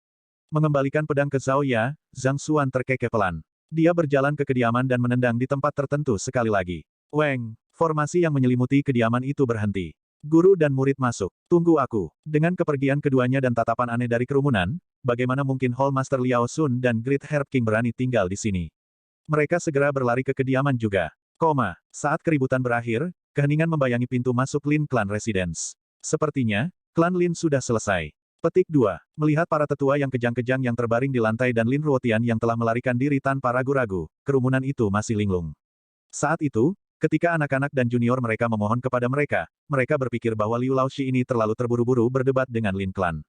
Mengembalikan pedang ke Zhao Ya, Zhang Xuan terkekeh pelan. Dia berjalan ke kediaman dan menendang di tempat tertentu sekali lagi. Weng, formasi yang menyelimuti kediaman itu berhenti. Guru dan murid masuk. Tunggu aku. Dengan kepergian keduanya dan tatapan aneh dari kerumunan, bagaimana mungkin Hall Master Liao Sun dan Great Herb King berani tinggal di sini? Mereka segera berlari ke kediaman juga. Saat keributan berakhir, keheningan membayangi pintu masuk Lin Clan Residence. Sepertinya, klan Lin sudah selesai. Petik 2. Melihat para tetua yang kejang-kejang yang terbaring di lantai dan Lin Ruotian yang telah melarikan diri tanpa ragu-ragu, kerumunan itu masih linglung. Saat itu, ketika anak-anak dan junior mereka memohon kepada mereka, mereka berpikir bahwa Liu Laoshi ini terlalu terburu-buru berdebat dengan Lin Clan.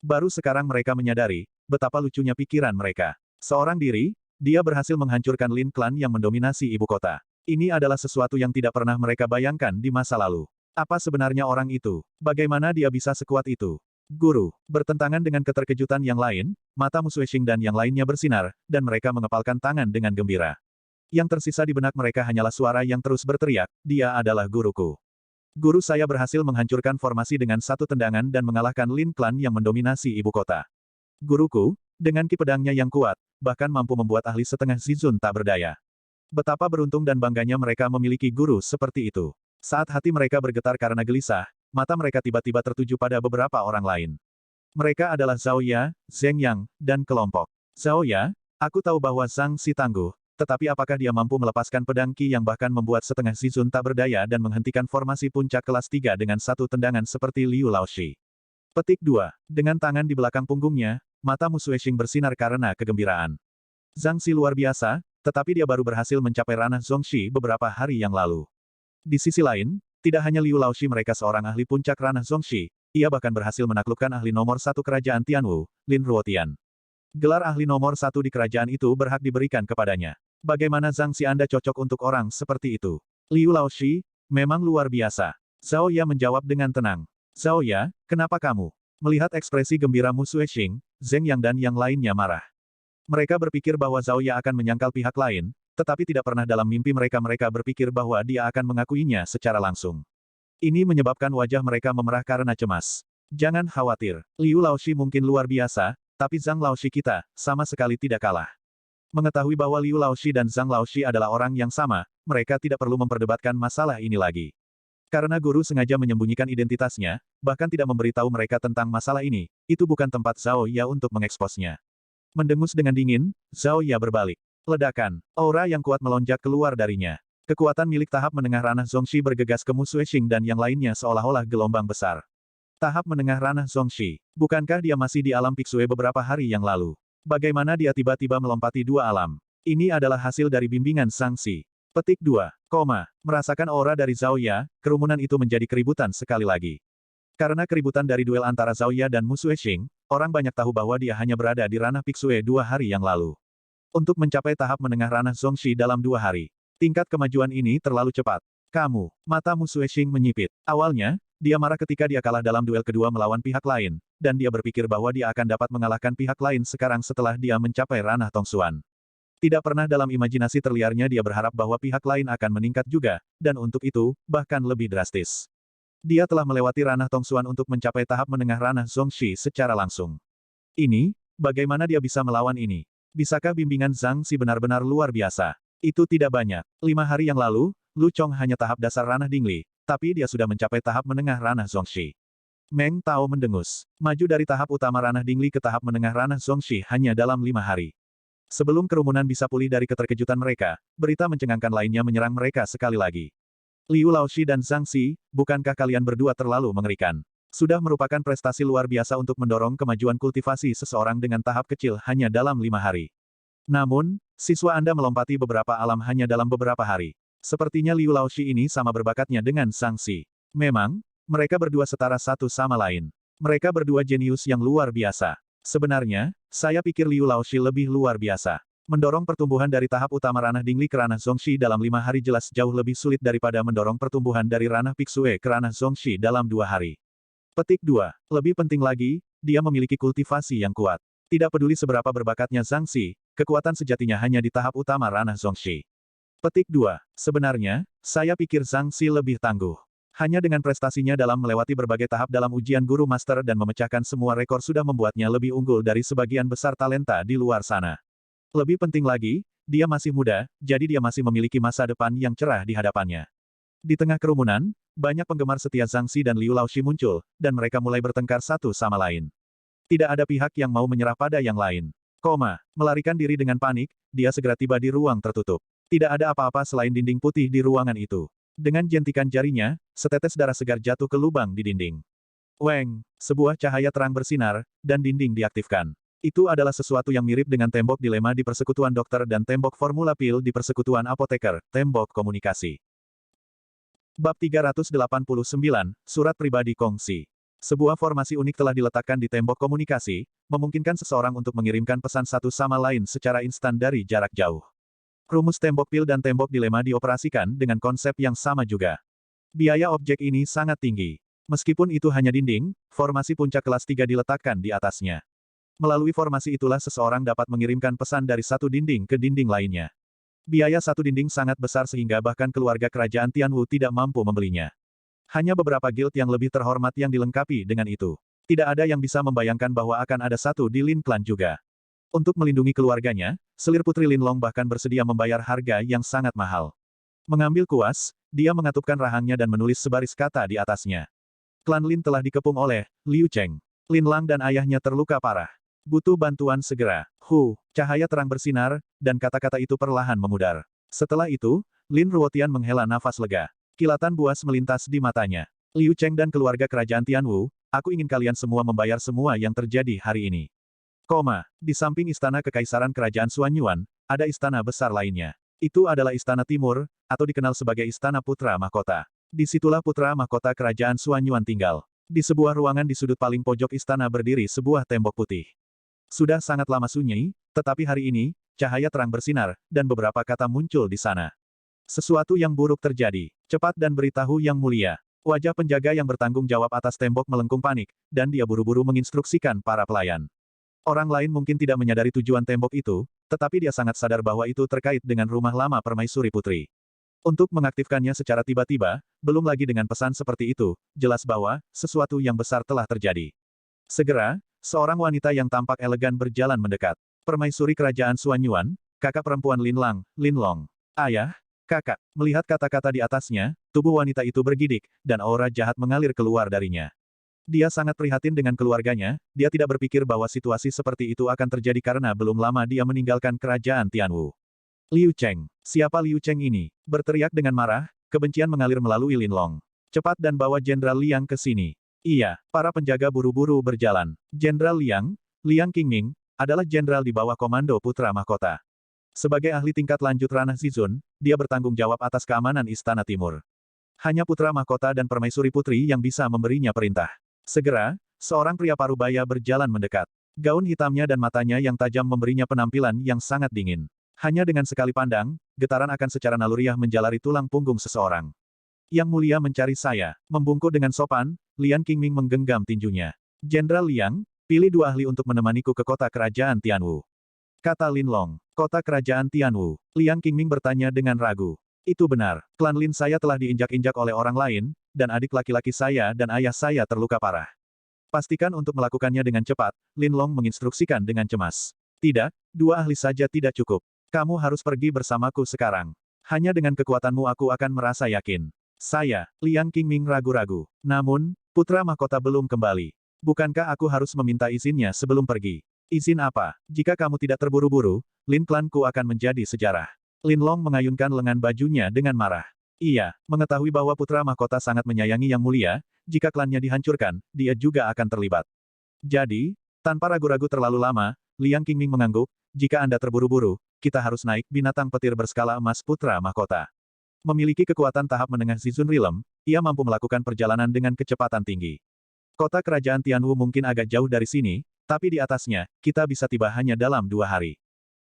Baru sekarang mereka menyadari, betapa lucunya pikiran mereka. Seorang diri, dia berhasil menghancurkan Lin Clan yang mendominasi ibu kota. Ini adalah sesuatu yang tidak pernah mereka bayangkan di masa lalu. Apa sebenarnya orang itu? Bagaimana dia bisa sekuat itu? Guru, bertentangan dengan keterkejutan yang lain, mata Mu Sueshing dan yang lainnya bersinar, dan mereka mengepalkan tangan dengan gembira. Yang tersisa di benak mereka hanyalah suara yang terus berteriak, dia adalah guruku. Guru saya berhasil menghancurkan formasi dengan satu tendangan dan mengalahkan Lin Clan yang mendominasi ibu kota. Guruku, dengan ki pedangnya yang kuat, bahkan mampu membuat ahli setengah Zizun tak berdaya. Betapa beruntung dan bangganya mereka memiliki guru seperti itu. Saat hati mereka bergetar karena gelisah, mata mereka tiba-tiba tertuju pada beberapa orang lain. Mereka adalah Zhao Ya, Zheng Yang, dan kelompok. Zhao Ya, aku tahu bahwa Zhang Si tangguh, tetapi apakah dia mampu melepaskan pedang Qi yang bahkan membuat setengah Zizun tak berdaya dan menghentikan formasi puncak kelas 3 dengan satu tendangan seperti Liu Laoshi? Petik 2. Dengan tangan di belakang punggungnya, mata Mu Sueshing bersinar karena kegembiraan. Zhang Si luar biasa, tetapi dia baru berhasil mencapai ranah Zhongxi beberapa hari yang lalu. Di sisi lain, tidak hanya Liu Laoshi mereka seorang ahli puncak ranah Zhongxi, ia bahkan berhasil menaklukkan ahli nomor 1 kerajaan Tianwu, Lin Ruotian. Gelar ahli nomor 1 di kerajaan itu berhak diberikan kepadanya. Bagaimana Zhang Si Anda cocok untuk orang seperti itu? Liu Laoshi, memang luar biasa. Zhao Ya menjawab dengan tenang. Zhao Ya, kenapa kamu? Melihat ekspresi gembira Mu Sueshing, Zheng Yang dan yang lainnya marah. Mereka berpikir bahwa Zhao Ya akan menyangkal pihak lain, tetapi tidak pernah dalam mimpi mereka berpikir bahwa dia akan mengakuinya secara langsung. Ini menyebabkan wajah mereka memerah karena cemas. Jangan khawatir, Liu Laoshi mungkin luar biasa, tapi Zhang Laoshi kita, sama sekali tidak kalah. Mengetahui bahwa Liu Laoshi dan Zhang Laoshi adalah orang yang sama, mereka tidak perlu memperdebatkan masalah ini lagi. Karena guru sengaja menyembunyikan identitasnya, bahkan tidak memberitahu mereka tentang masalah ini, itu bukan tempat Zhao Ya untuk mengeksposnya. Mendengus dengan dingin, Zhao Ya berbalik. Ledakan, aura yang kuat melonjak keluar darinya. Kekuatan milik tahap menengah ranah Zhongxi bergegas ke Mu Sueshing dan yang lainnya seolah-olah gelombang besar. Tahap menengah ranah Zhongxi, bukankah dia masih di alam Pixue beberapa hari yang lalu? Bagaimana dia tiba-tiba melompati dua alam? Ini adalah hasil dari bimbingan Sangsi. Petik 2, merasakan aura dari Zhao Ya, kerumunan itu menjadi keributan sekali lagi. Karena keributan dari duel antara Zhao Ya dan Mu Sueshing, orang banyak tahu bahwa dia hanya berada di ranah Pixue 2 hari yang lalu. Untuk mencapai tahap menengah ranah Zhongxi dalam 2 hari. Tingkat kemajuan ini terlalu cepat. Kamu, mata Mu Sueshing menyipit. Awalnya, dia marah ketika dia kalah dalam duel kedua melawan pihak lain, dan dia berpikir bahwa dia akan dapat mengalahkan pihak lain sekarang setelah dia mencapai ranah Tongsuan. Tidak pernah dalam imajinasi terliarnya dia berharap bahwa pihak lain akan meningkat juga, dan untuk itu, bahkan lebih drastis. Dia telah melewati ranah Tongsuan untuk mencapai tahap menengah ranah Zhongxi secara langsung. Ini, bagaimana dia bisa melawan ini? Bisakah bimbingan Zhang Si benar-benar luar biasa? Itu tidak banyak. 5 hari yang lalu, Lu Chong hanya tahap dasar ranah Dingli, tapi dia sudah mencapai tahap menengah ranah Zhongxi. Meng Tao mendengus. Maju dari tahap utama ranah Dingli ke tahap menengah ranah Zhongxi hanya dalam 5 hari. Sebelum kerumunan bisa pulih dari keterkejutan mereka, berita mencengangkan lainnya menyerang mereka sekali lagi. Liu Laoshi dan Zhang Si, bukankah kalian berdua terlalu mengerikan? Sudah merupakan prestasi luar biasa untuk mendorong kemajuan kultivasi seseorang dengan tahap kecil hanya dalam 5 hari. Namun, siswa Anda melompati beberapa alam hanya dalam beberapa hari. Sepertinya Liu Laoshi ini sama berbakatnya dengan Zhang Si. Memang, mereka berdua setara satu sama lain. Mereka berdua jenius yang luar biasa. Sebenarnya, saya pikir Liu Laoshi lebih luar biasa. Mendorong pertumbuhan dari tahap utama ranah Dingli ke ranah Zhongxi dalam 5 hari jelas jauh lebih sulit daripada mendorong pertumbuhan dari ranah Pixue ke ranah Zhongxi dalam 2 hari. Petik 2. Lebih penting lagi, dia memiliki kultivasi yang kuat. Tidak peduli seberapa berbakatnya Zhang Si, kekuatan sejatinya hanya di tahap utama ranah Zhongxi. Petik 2. Sebenarnya, saya pikir Zhang Xi lebih tangguh. Hanya dengan prestasinya dalam melewati berbagai tahap dalam ujian guru master dan memecahkan semua rekor sudah membuatnya lebih unggul dari sebagian besar talenta di luar sana. Lebih penting lagi, dia masih muda, jadi dia masih memiliki masa depan yang cerah di hadapannya. Di tengah kerumunan, banyak penggemar setia Zhang Xi dan Liu Laoxi muncul, dan mereka mulai bertengkar satu sama lain. Tidak ada pihak yang mau menyerah pada yang lain. Melarikan diri dengan panik, dia segera tiba di ruang tertutup. Tidak ada apa-apa selain dinding putih di ruangan itu. Dengan jentikan jarinya, setetes darah segar jatuh ke lubang di dinding. Weng, sebuah cahaya terang bersinar, dan dinding diaktifkan. Itu adalah sesuatu yang mirip dengan tembok dilema di persekutuan dokter dan tembok formula pil di persekutuan apoteker, tembok komunikasi. Bab 389, Surat Pribadi Kongsi. Sebuah formasi unik telah diletakkan di tembok komunikasi, memungkinkan seseorang untuk mengirimkan pesan satu sama lain secara instan dari jarak jauh. Rumus tembok pil dan tembok dilema dioperasikan dengan konsep yang sama juga. Biaya objek ini sangat tinggi. Meskipun itu hanya dinding, formasi puncak kelas 3 diletakkan di atasnya. Melalui formasi itulah seseorang dapat mengirimkan pesan dari satu dinding ke dinding lainnya. Biaya satu dinding sangat besar sehingga bahkan keluarga kerajaan Tianwu tidak mampu membelinya. Hanya beberapa guild yang lebih terhormat yang dilengkapi dengan itu. Tidak ada yang bisa membayangkan bahwa akan ada satu di Lin Clan juga. Untuk melindungi keluarganya, selir Putri Linlong bahkan bersedia membayar harga yang sangat mahal. Mengambil kuas, dia mengatupkan rahangnya dan menulis sebaris kata di atasnya. Klan Lin telah dikepung oleh Liu Cheng. Linlang dan ayahnya terluka parah. Butuh bantuan segera. Cahaya terang bersinar, dan kata-kata itu perlahan memudar. Setelah itu, Lin Ruotian menghela nafas lega. Kilatan buas melintas di matanya. Liu Cheng dan keluarga kerajaan Tianwu, aku ingin kalian semua membayar semua yang terjadi hari ini. Di samping istana kekaisaran kerajaan Xuanyuan, ada istana besar lainnya. Itu adalah istana timur, atau dikenal sebagai istana putra mahkota. Disitulah putra mahkota kerajaan Xuanyuan tinggal. Di sebuah ruangan di sudut paling pojok istana berdiri sebuah tembok putih. Sudah sangat lama sunyi, tetapi hari ini, cahaya terang bersinar, dan beberapa kata muncul di sana. Sesuatu yang buruk terjadi. Cepat dan beritahu yang mulia. Wajah penjaga yang bertanggung jawab atas tembok melengkung panik, dan dia buru-buru menginstruksikan para pelayan. Orang lain mungkin tidak menyadari tujuan tembok itu, tetapi dia sangat sadar bahwa itu terkait dengan rumah lama permaisuri putri. Untuk mengaktifkannya secara tiba-tiba, belum lagi dengan pesan seperti itu, jelas bahwa sesuatu yang besar telah terjadi. Segera, seorang wanita yang tampak elegan berjalan mendekat. Permaisuri kerajaan Xuanyuan, kakak perempuan Linlong. Ayah, kakak. Melihat kata-kata di atasnya, tubuh wanita itu bergidik, dan aura jahat mengalir keluar darinya. Dia sangat prihatin dengan keluarganya, dia tidak berpikir bahwa situasi seperti itu akan terjadi karena belum lama dia meninggalkan kerajaan Tianwu. Liu Cheng. Siapa Liu Cheng ini? Berteriak dengan marah, kebencian mengalir melalui Linlong. Cepat dan bawa Jenderal Liang ke sini. Iya, para penjaga buru-buru berjalan. Jenderal Liang Qingming, adalah jenderal di bawah komando putra mahkota. Sebagai ahli tingkat lanjut ranah Zizun, dia bertanggung jawab atas keamanan Istana Timur. Hanya putra mahkota dan permaisuri putri yang bisa memberinya perintah. Segera, seorang pria parubaya berjalan mendekat. Gaun hitamnya dan matanya yang tajam memberinya penampilan yang sangat dingin. Hanya dengan sekali pandang, getaran akan secara naluriah menjalari tulang punggung seseorang. Yang mulia mencari saya. Membungkuk dengan sopan, Liang Qingming menggenggam tinjunya. Jenderal Liang, pilih 2 ahli untuk menemaniku ke kota kerajaan Tianwu. Kata Linlong. Kota kerajaan Tianwu. Liang Qingming bertanya dengan ragu. Itu benar, klan Lin saya telah diinjak-injak oleh orang lain, dan adik laki-laki saya dan ayah saya terluka parah. Pastikan untuk melakukannya dengan cepat, Linlong menginstruksikan dengan cemas. Tidak, 2 ahli saja tidak cukup. Kamu harus pergi bersamaku sekarang. Hanya dengan kekuatanmu aku akan merasa yakin. Saya, Liang Qingming ragu-ragu. Namun, putra mahkota belum kembali. Bukankah aku harus meminta izinnya sebelum pergi? Izin apa? Jika kamu tidak terburu-buru, Lin klanku akan menjadi sejarah. Linlong mengayunkan lengan bajunya dengan marah. Iya, mengetahui bahwa putra mahkota sangat menyayangi yang mulia, jika klannya dihancurkan, dia juga akan terlibat. Jadi, tanpa ragu-ragu terlalu lama, Liang Qingming mengangguk, jika Anda terburu-buru, kita harus naik binatang petir berskala emas putra mahkota. Memiliki kekuatan tahap menengah Zizun Realm, ia mampu melakukan perjalanan dengan kecepatan tinggi. Kota kerajaan Tianwu mungkin agak jauh dari sini, tapi di atasnya, kita bisa tiba hanya dalam 2 hari.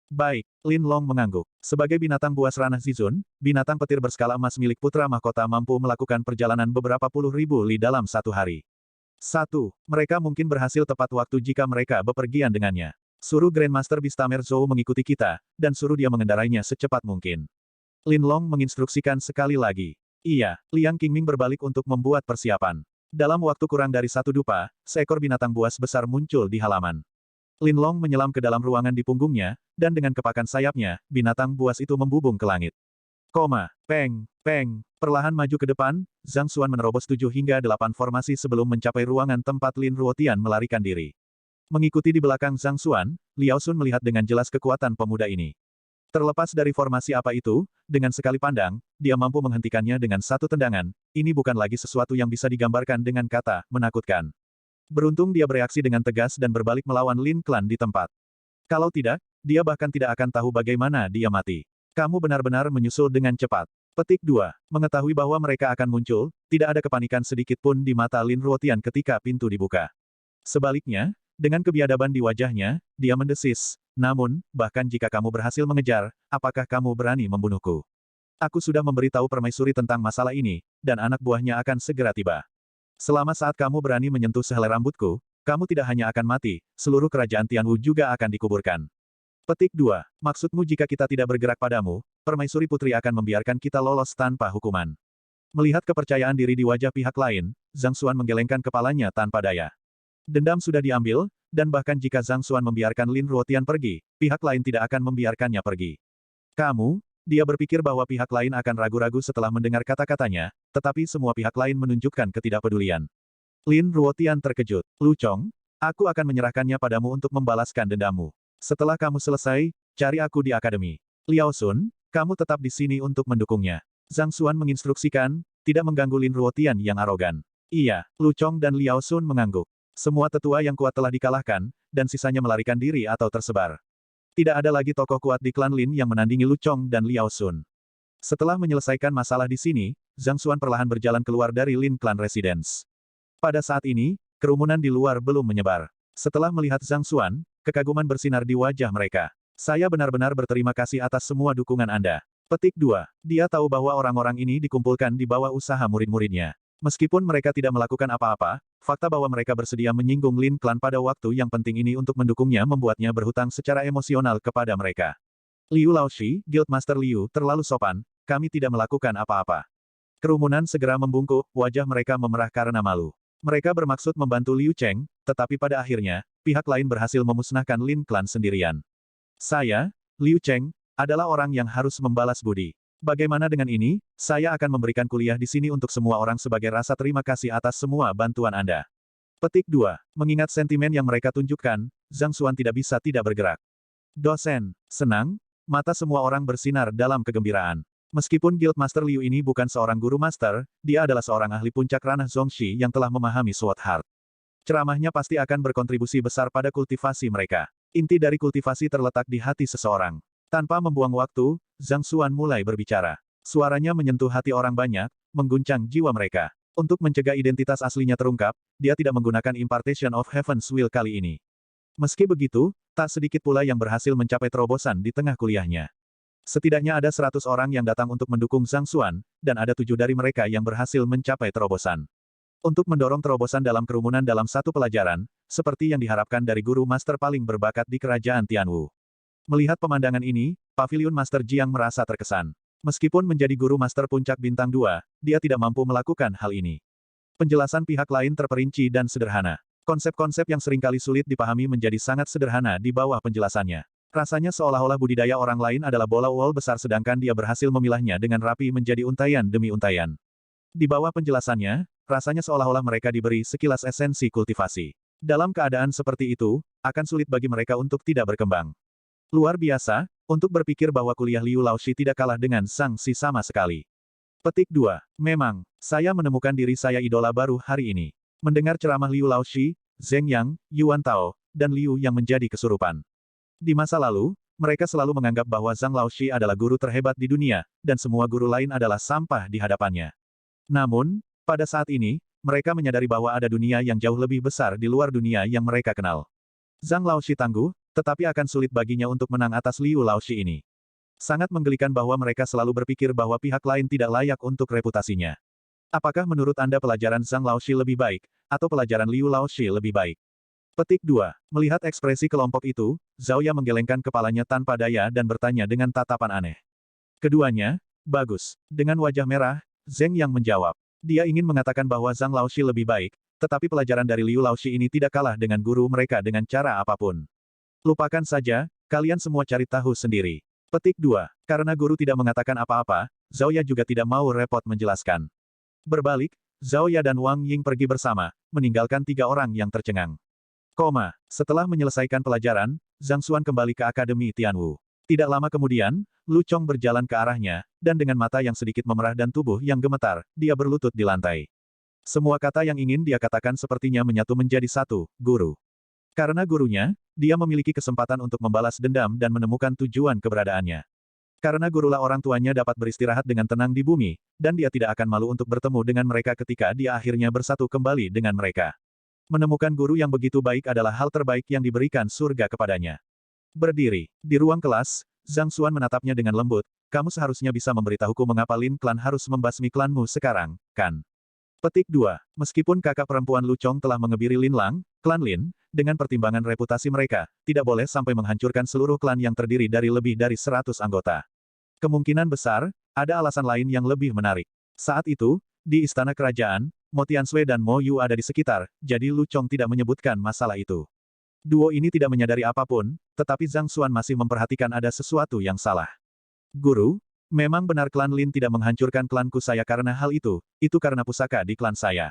Baik, Linlong mengangguk. Sebagai binatang buas ranah Zizun, binatang petir berskala emas milik putra mahkota mampu melakukan perjalanan beberapa puluh ribu li dalam 1 hari. 1. Mereka mungkin berhasil tepat waktu jika mereka bepergian dengannya. Suruh Grandmaster Bistamer Zhou mengikuti kita, dan suruh dia mengendarainya secepat mungkin. Lin Long menginstruksikan sekali lagi. Iya, Liang Qingming berbalik untuk membuat persiapan. Dalam waktu kurang dari 1 dupa, seekor binatang buas besar muncul di halaman. Lin Long menyelam ke dalam ruangan di punggungnya, dan dengan kepakan sayapnya, binatang buas itu membubung ke langit. Peng, peng, perlahan maju ke depan, Zhang Xuan menerobos 7 hingga 8 formasi sebelum mencapai ruangan tempat Lin Ruotian melarikan diri. Mengikuti di belakang Zhang Xuan, Liao Sun melihat dengan jelas kekuatan pemuda ini. Terlepas dari formasi apa itu, dengan sekali pandang, dia mampu menghentikannya dengan satu tendangan. Ini bukan lagi sesuatu yang bisa digambarkan dengan kata menakutkan. Beruntung dia bereaksi dengan tegas dan berbalik melawan Lin Klan di tempat. Kalau tidak, dia bahkan tidak akan tahu bagaimana dia mati. Kamu benar-benar menyusul dengan cepat. Petik 2. Mengetahui bahwa mereka akan muncul, tidak ada kepanikan sedikit pun di mata Lin Ruotian ketika pintu dibuka. Sebaliknya, dengan kebiadaban di wajahnya, dia mendesis, namun, bahkan jika kamu berhasil mengejar, apakah kamu berani membunuhku? Aku sudah memberitahu permaisuri tentang masalah ini, dan anak buahnya akan segera tiba. Selama saat kamu berani menyentuh sehelai rambutku, kamu tidak hanya akan mati, seluruh kerajaan Tianwu juga akan dikuburkan. Petik 2. Maksudmu jika kita tidak bergerak padamu, permaisuri putri akan membiarkan kita lolos tanpa hukuman. Melihat kepercayaan diri di wajah pihak lain, Zhang Xuan menggelengkan kepalanya tanpa daya. Dendam sudah diambil, dan bahkan jika Zhang Xuan membiarkan Lin Ruotian pergi, pihak lain tidak akan membiarkannya pergi. Dia berpikir bahwa pihak lain akan ragu-ragu setelah mendengar kata-katanya, tetapi semua pihak lain menunjukkan ketidakpedulian. Lin Ruotian terkejut. Lu Chong, aku akan menyerahkannya padamu untuk membalaskan dendammu. Setelah kamu selesai, cari aku di akademi. Liao Sun, kamu tetap di sini untuk mendukungnya. Zhang Xuan menginstruksikan, tidak mengganggu Lin Ruotian yang arogan. Iya, Lu Chong dan Liao Sun mengangguk. Semua tetua yang kuat telah dikalahkan, dan sisanya melarikan diri atau tersebar. Tidak ada lagi tokoh kuat di klan Lin yang menandingi Lu Chong dan Liao Sun. Setelah menyelesaikan masalah di sini, Zhang Xuan perlahan berjalan keluar dari Lin Clan Residence. Pada saat ini, kerumunan di luar belum menyebar. Setelah melihat Zhang Xuan, kekaguman bersinar di wajah mereka. Saya benar-benar berterima kasih atas semua dukungan Anda. Petik 2. Dia tahu bahwa orang-orang ini dikumpulkan di bawah usaha murid-muridnya. Meskipun mereka tidak melakukan apa-apa, fakta bahwa mereka bersedia menyinggung Lin Clan pada waktu yang penting ini untuk mendukungnya membuatnya berhutang secara emosional kepada mereka. Liu Laoshi, Guildmaster Liu, terlalu sopan, kami tidak melakukan apa-apa. Kerumunan segera membungkuk, wajah mereka memerah karena malu. Mereka bermaksud membantu Liu Cheng, tetapi pada akhirnya, pihak lain berhasil memusnahkan Lin Clan sendirian. Saya, Liu Cheng, adalah orang yang harus membalas budi. Bagaimana dengan ini, saya akan memberikan kuliah di sini untuk semua orang sebagai rasa terima kasih atas semua bantuan Anda. Petik 2. Mengingat sentimen yang mereka tunjukkan, Zhang Xuan tidak bisa tidak bergerak. Dosen, senang, mata semua orang bersinar dalam kegembiraan. Meskipun Guildmaster Liu ini bukan seorang guru master, dia adalah seorang ahli puncak ranah Zongxi yang telah memahami Sword Heart. Ceramahnya pasti akan berkontribusi besar pada kultivasi mereka. Inti dari kultivasi terletak di hati seseorang. Tanpa membuang waktu, Zhang Xuan mulai berbicara. Suaranya menyentuh hati orang banyak, mengguncang jiwa mereka. Untuk mencegah identitas aslinya terungkap, dia tidak menggunakan Impartation of Heaven's Will kali ini. Meski begitu, tak sedikit pula yang berhasil mencapai terobosan di tengah kuliahnya. Setidaknya ada 100 orang yang datang untuk mendukung Zhang Xuan, dan ada 7 dari mereka yang berhasil mencapai terobosan. Untuk mendorong terobosan dalam kerumunan dalam satu pelajaran, seperti yang diharapkan dari guru master paling berbakat di kerajaan Tianwu. Melihat pemandangan ini, Paviliun Master Jiang merasa terkesan. Meskipun menjadi guru master puncak bintang 2, dia tidak mampu melakukan hal ini. Penjelasan pihak lain terperinci dan sederhana. Konsep-konsep yang seringkali sulit dipahami menjadi sangat sederhana di bawah penjelasannya. Rasanya seolah-olah budidaya orang lain adalah bola wol besar sedangkan dia berhasil memilahnya dengan rapi menjadi untayan demi untayan. Di bawah penjelasannya, rasanya seolah-olah mereka diberi sekilas esensi kultivasi. Dalam keadaan seperti itu, akan sulit bagi mereka untuk tidak berkembang. Luar biasa, untuk berpikir bahwa kuliah Liu Laoshi tidak kalah dengan Sang Si sama sekali. Petik 2. Memang, saya menemukan diri saya idola baru hari ini. Mendengar ceramah Liu Laoshi, Zheng Yang, Yuan Tao, dan Liu yang menjadi kesurupan. Di masa lalu, mereka selalu menganggap bahwa Zhang Laoshi adalah guru terhebat di dunia, dan semua guru lain adalah sampah di hadapannya. Namun, pada saat ini, mereka menyadari bahwa ada dunia yang jauh lebih besar di luar dunia yang mereka kenal. Zhang Laoshi tangguh, tetapi akan sulit baginya untuk menang atas Liu Laoshi ini. Sangat menggelikan bahwa mereka selalu berpikir bahwa pihak lain tidak layak untuk reputasinya. Apakah menurut Anda pelajaran Zhang Laoshi lebih baik, atau pelajaran Liu Laoshi lebih baik? Petik 2. Melihat ekspresi kelompok itu, Zhao Ya menggelengkan kepalanya tanpa daya dan bertanya dengan tatapan aneh. Keduanya, Bagus. Dengan wajah merah, Zheng Yang menjawab. Dia ingin mengatakan bahwa Zhang Laoshi lebih baik, tetapi pelajaran dari Liu Laoshi ini tidak kalah dengan guru mereka dengan cara apapun. Lupakan saja, kalian semua cari tahu sendiri. Petik 2. Karena guru tidak mengatakan apa-apa, Zhao Ya juga tidak mau repot menjelaskan. Berbalik, Zhao Ya dan Wang Ying pergi bersama, meninggalkan 3 orang yang tercengang. Setelah menyelesaikan pelajaran, Zhang Xuan kembali ke Akademi Tianwu. Tidak lama kemudian, Lu Chong berjalan ke arahnya, dan dengan mata yang sedikit memerah dan tubuh yang gemetar, dia berlutut di lantai. Semua kata yang ingin dia katakan sepertinya menyatu menjadi satu, guru. Karena gurunya, dia memiliki kesempatan untuk membalas dendam dan menemukan tujuan keberadaannya. Karena gurulah orang tuanya dapat beristirahat dengan tenang di bumi, dan dia tidak akan malu untuk bertemu dengan mereka ketika dia akhirnya bersatu kembali dengan mereka. Menemukan guru yang begitu baik adalah hal terbaik yang diberikan surga kepadanya. Berdiri, di ruang kelas, Zhang Xuan menatapnya dengan lembut, kamu seharusnya bisa memberitahuku mengapa Lin Klan harus membasmi klanmu sekarang, kan? Petik 2. Meskipun kakak perempuan Lu Chong telah mengebiri Lin Lang, klan Lin, dengan pertimbangan reputasi mereka, tidak boleh sampai menghancurkan seluruh klan yang terdiri dari lebih dari 100 anggota. Kemungkinan besar, ada alasan lain yang lebih menarik. Saat itu, di istana kerajaan, Mo Tiansui dan Mo Yu ada di sekitar, jadi Lu Chong tidak menyebutkan masalah itu. Duo ini tidak menyadari apapun, tetapi Zhang Xuan masih memperhatikan ada sesuatu yang salah. Guru, memang benar klan Lin tidak menghancurkan klanku saya karena hal itu karena pusaka di klan saya.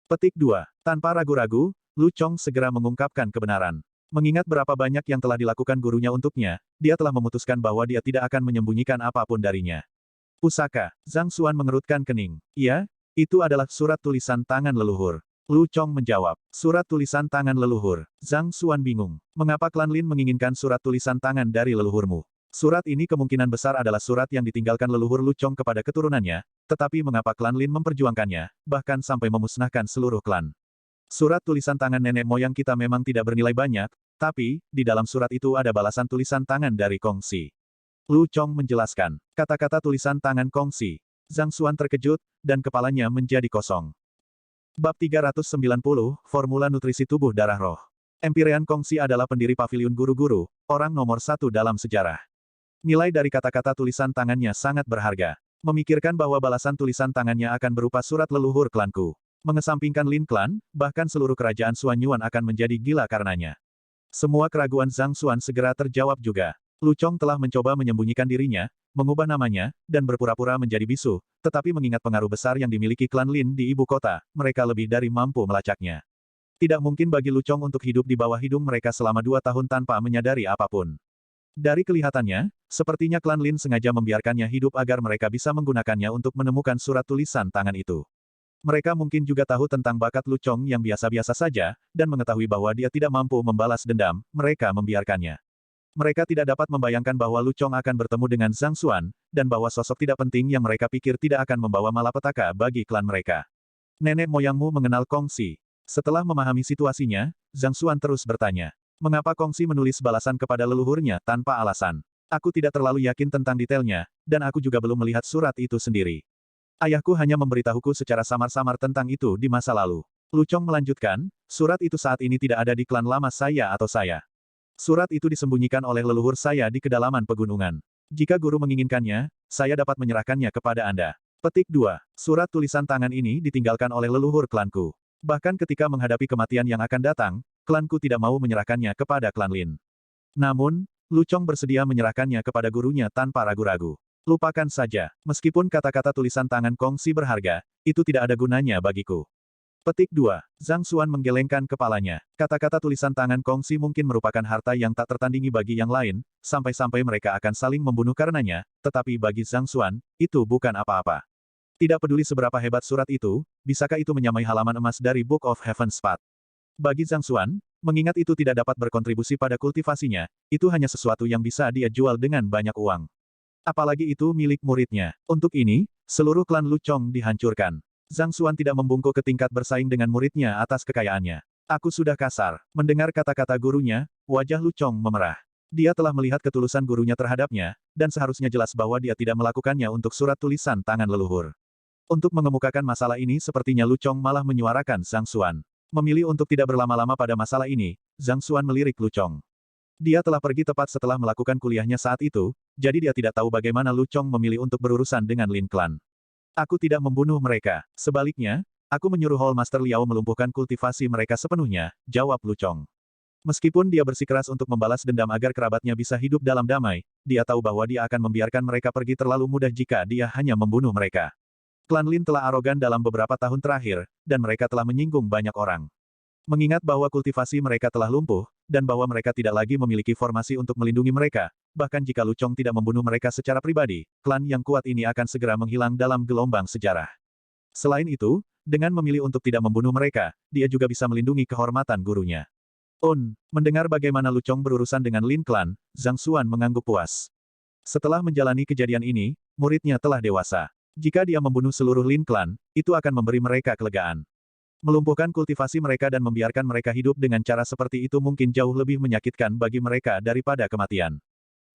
Petik 2. Tanpa ragu-ragu, Lu Chong segera mengungkapkan kebenaran. Mengingat berapa banyak yang telah dilakukan gurunya untuknya, dia telah memutuskan bahwa dia tidak akan menyembunyikan apapun darinya. Pusaka, Zhang Xuan mengerutkan kening. Iya, itu adalah surat tulisan tangan leluhur. Lu Chong menjawab. Surat tulisan tangan leluhur. Zhang Xuan bingung. Mengapa klan Lin menginginkan surat tulisan tangan dari leluhurmu? Surat ini kemungkinan besar adalah surat yang ditinggalkan leluhur Lu Chong kepada keturunannya, tetapi mengapa klan Lin memperjuangkannya, bahkan sampai memusnahkan seluruh klan? Surat tulisan tangan nenek moyang kita memang tidak bernilai banyak, tapi, di dalam surat itu ada balasan tulisan tangan dari Kong Si. Lu Chong menjelaskan. Kata-kata tulisan tangan Kong Si. Zhang Xuan terkejut, dan kepalanya menjadi kosong. Bab 390, Formula Nutrisi Tubuh Darah Roh. Empyrean Kong Si adalah pendiri paviliun guru-guru, orang nomor 1 dalam sejarah. Nilai dari kata-kata tulisan tangannya sangat berharga. Memikirkan bahwa balasan tulisan tangannya akan berupa surat leluhur klanku. Mengesampingkan Lin Klan, bahkan seluruh kerajaan Xuanyuan akan menjadi gila karenanya. Semua keraguan Zhang Xuan segera terjawab juga. Lu Chong telah mencoba menyembunyikan dirinya, mengubah namanya, dan berpura-pura menjadi bisu, tetapi mengingat pengaruh besar yang dimiliki klan Lin di ibu kota, mereka lebih dari mampu melacaknya. Tidak mungkin bagi Lu Chong untuk hidup di bawah hidung mereka selama 2 tahun tanpa menyadari apapun. Dari kelihatannya, sepertinya klan Lin sengaja membiarkannya hidup agar mereka bisa menggunakannya untuk menemukan surat tulisan tangan itu. Mereka mungkin juga tahu tentang bakat Lu Chong yang biasa-biasa saja, dan mengetahui bahwa dia tidak mampu membalas dendam, mereka membiarkannya. Mereka tidak dapat membayangkan bahwa Lu Chong akan bertemu dengan Zhang Xuan, dan bahwa sosok tidak penting yang mereka pikir tidak akan membawa malapetaka bagi klan mereka. Nenek moyangmu mengenal Kong Si. Setelah memahami situasinya, Zhang Xuan terus bertanya. Mengapa Kong Si menulis balasan kepada leluhurnya tanpa alasan? Aku tidak terlalu yakin tentang detailnya, dan aku juga belum melihat surat itu sendiri. Ayahku hanya memberitahuku secara samar-samar tentang itu di masa lalu. Lu Chong melanjutkan, surat itu saat ini tidak ada di klan lama saya atau saya. Surat itu disembunyikan oleh leluhur saya di kedalaman pegunungan. Jika guru menginginkannya, saya dapat menyerahkannya kepada Anda. Petik 2. Surat tulisan tangan ini ditinggalkan oleh leluhur klanku. Bahkan ketika menghadapi kematian yang akan datang, klanku tidak mau menyerahkannya kepada klan Lin. Namun, Lu Chong bersedia menyerahkannya kepada gurunya tanpa ragu-ragu. Lupakan saja, meskipun kata-kata tulisan tangan Kong Si berharga, itu tidak ada gunanya bagiku. Petik 2. Zhang Xuan menggelengkan kepalanya. Kata-kata tulisan tangan Kong Si mungkin merupakan harta yang tak tertandingi bagi yang lain, sampai-sampai mereka akan saling membunuh karenanya, tetapi bagi Zhang Xuan, itu bukan apa-apa. Tidak peduli seberapa hebat surat itu, bisakah itu menyamai halaman emas dari Book of Heaven's Path? Bagi Zhang Xuan, mengingat itu tidak dapat berkontribusi pada kultivasinya, itu hanya sesuatu yang bisa dia jual dengan banyak uang. Apalagi itu milik muridnya. Untuk ini, seluruh klan Lu Chong dihancurkan. Zhang Xuan tidak membungkuk ke tingkat bersaing dengan muridnya atas kekayaannya. Aku sudah kasar. Mendengar kata-kata gurunya, wajah Lu Chong memerah. Dia telah melihat ketulusan gurunya terhadapnya, dan seharusnya jelas bahwa dia tidak melakukannya untuk surat tulisan tangan leluhur. Untuk mengemukakan masalah ini sepertinya Lu Chong malah menyuarakan Zhang Xuan. Memilih untuk tidak berlama-lama pada masalah ini, Zhang Xuan melirik Lu Chong. Dia telah pergi tepat setelah melakukan kuliahnya saat itu, jadi dia tidak tahu bagaimana Lu Chong memilih untuk berurusan dengan Lin Clan. Aku tidak membunuh mereka. Sebaliknya, aku menyuruh Hall Master Liao melumpuhkan kultivasi mereka sepenuhnya, jawab Lu Chong. Meskipun dia bersikeras untuk membalas dendam agar kerabatnya bisa hidup dalam damai, dia tahu bahwa dia akan membiarkan mereka pergi terlalu mudah jika dia hanya membunuh mereka. Klan Lin telah arogan dalam beberapa tahun terakhir, dan mereka telah menyinggung banyak orang. Mengingat bahwa kultivasi mereka telah lumpuh, dan bahwa mereka tidak lagi memiliki formasi untuk melindungi mereka, bahkan jika Lu Chong tidak membunuh mereka secara pribadi, klan yang kuat ini akan segera menghilang dalam gelombang sejarah. Selain itu, dengan memilih untuk tidak membunuh mereka, dia juga bisa melindungi kehormatan gurunya. Mendengar bagaimana Lu Chong berurusan dengan Lin Clan, Zhang Xuan mengangguk puas. Setelah menjalani kejadian ini, muridnya telah dewasa. Jika dia membunuh seluruh Lin Clan, itu akan memberi mereka kelegaan. Melumpuhkan kultivasi mereka dan membiarkan mereka hidup dengan cara seperti itu mungkin jauh lebih menyakitkan bagi mereka daripada kematian.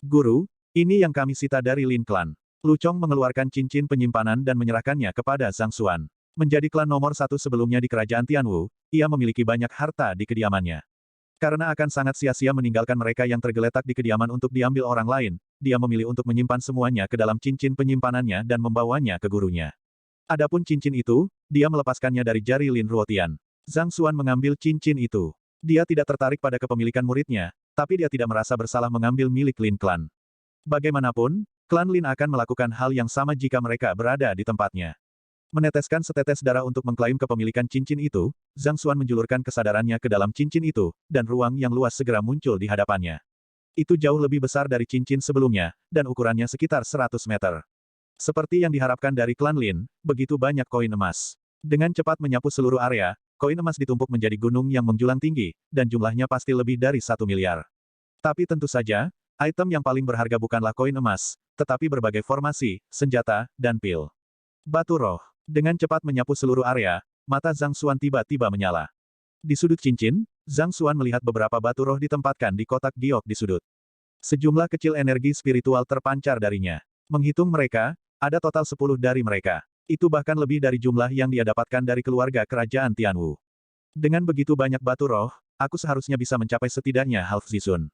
Guru, ini yang kami sita dari Lin Clan. Lu Chong mengeluarkan cincin penyimpanan dan menyerahkannya kepada Zhang Xuan. Menjadi klan nomor 1 sebelumnya di kerajaan Tianwu, ia memiliki banyak harta di kediamannya. Karena akan sangat sia-sia meninggalkan mereka yang tergeletak di kediaman untuk diambil orang lain, dia memilih untuk menyimpan semuanya ke dalam cincin penyimpanannya dan membawanya ke gurunya. Adapun cincin itu, dia melepaskannya dari jari Lin Ruotian. Zhang Xuan mengambil cincin itu. Dia tidak tertarik pada kepemilikan muridnya, tapi dia tidak merasa bersalah mengambil milik Lin Clan. Bagaimanapun, klan Lin akan melakukan hal yang sama jika mereka berada di tempatnya. Meneteskan setetes darah untuk mengklaim kepemilikan cincin itu, Zhang Xuan menjulurkan kesadarannya ke dalam cincin itu, dan ruang yang luas segera muncul di hadapannya. Itu jauh lebih besar dari cincin sebelumnya, dan ukurannya sekitar 100 meter. Seperti yang diharapkan dari klan Lin, begitu banyak koin emas. Dengan cepat menyapu seluruh area, koin emas ditumpuk menjadi gunung yang menjulang tinggi, dan jumlahnya pasti lebih dari 1 miliar. Tapi tentu saja, item yang paling berharga bukanlah koin emas, tetapi berbagai formasi, senjata, dan pil. Batu roh. Dengan cepat menyapu seluruh area, mata Zhang Xuan tiba-tiba menyala. Di sudut cincin, Zhang Xuan melihat beberapa batu roh ditempatkan di kotak giok di sudut. Sejumlah kecil energi spiritual terpancar darinya. Menghitung mereka, ada total 10 dari mereka. Itu bahkan lebih dari jumlah yang dia dapatkan dari keluarga kerajaan Tianwu. Dengan begitu banyak batu roh, aku seharusnya bisa mencapai setidaknya half Zizun.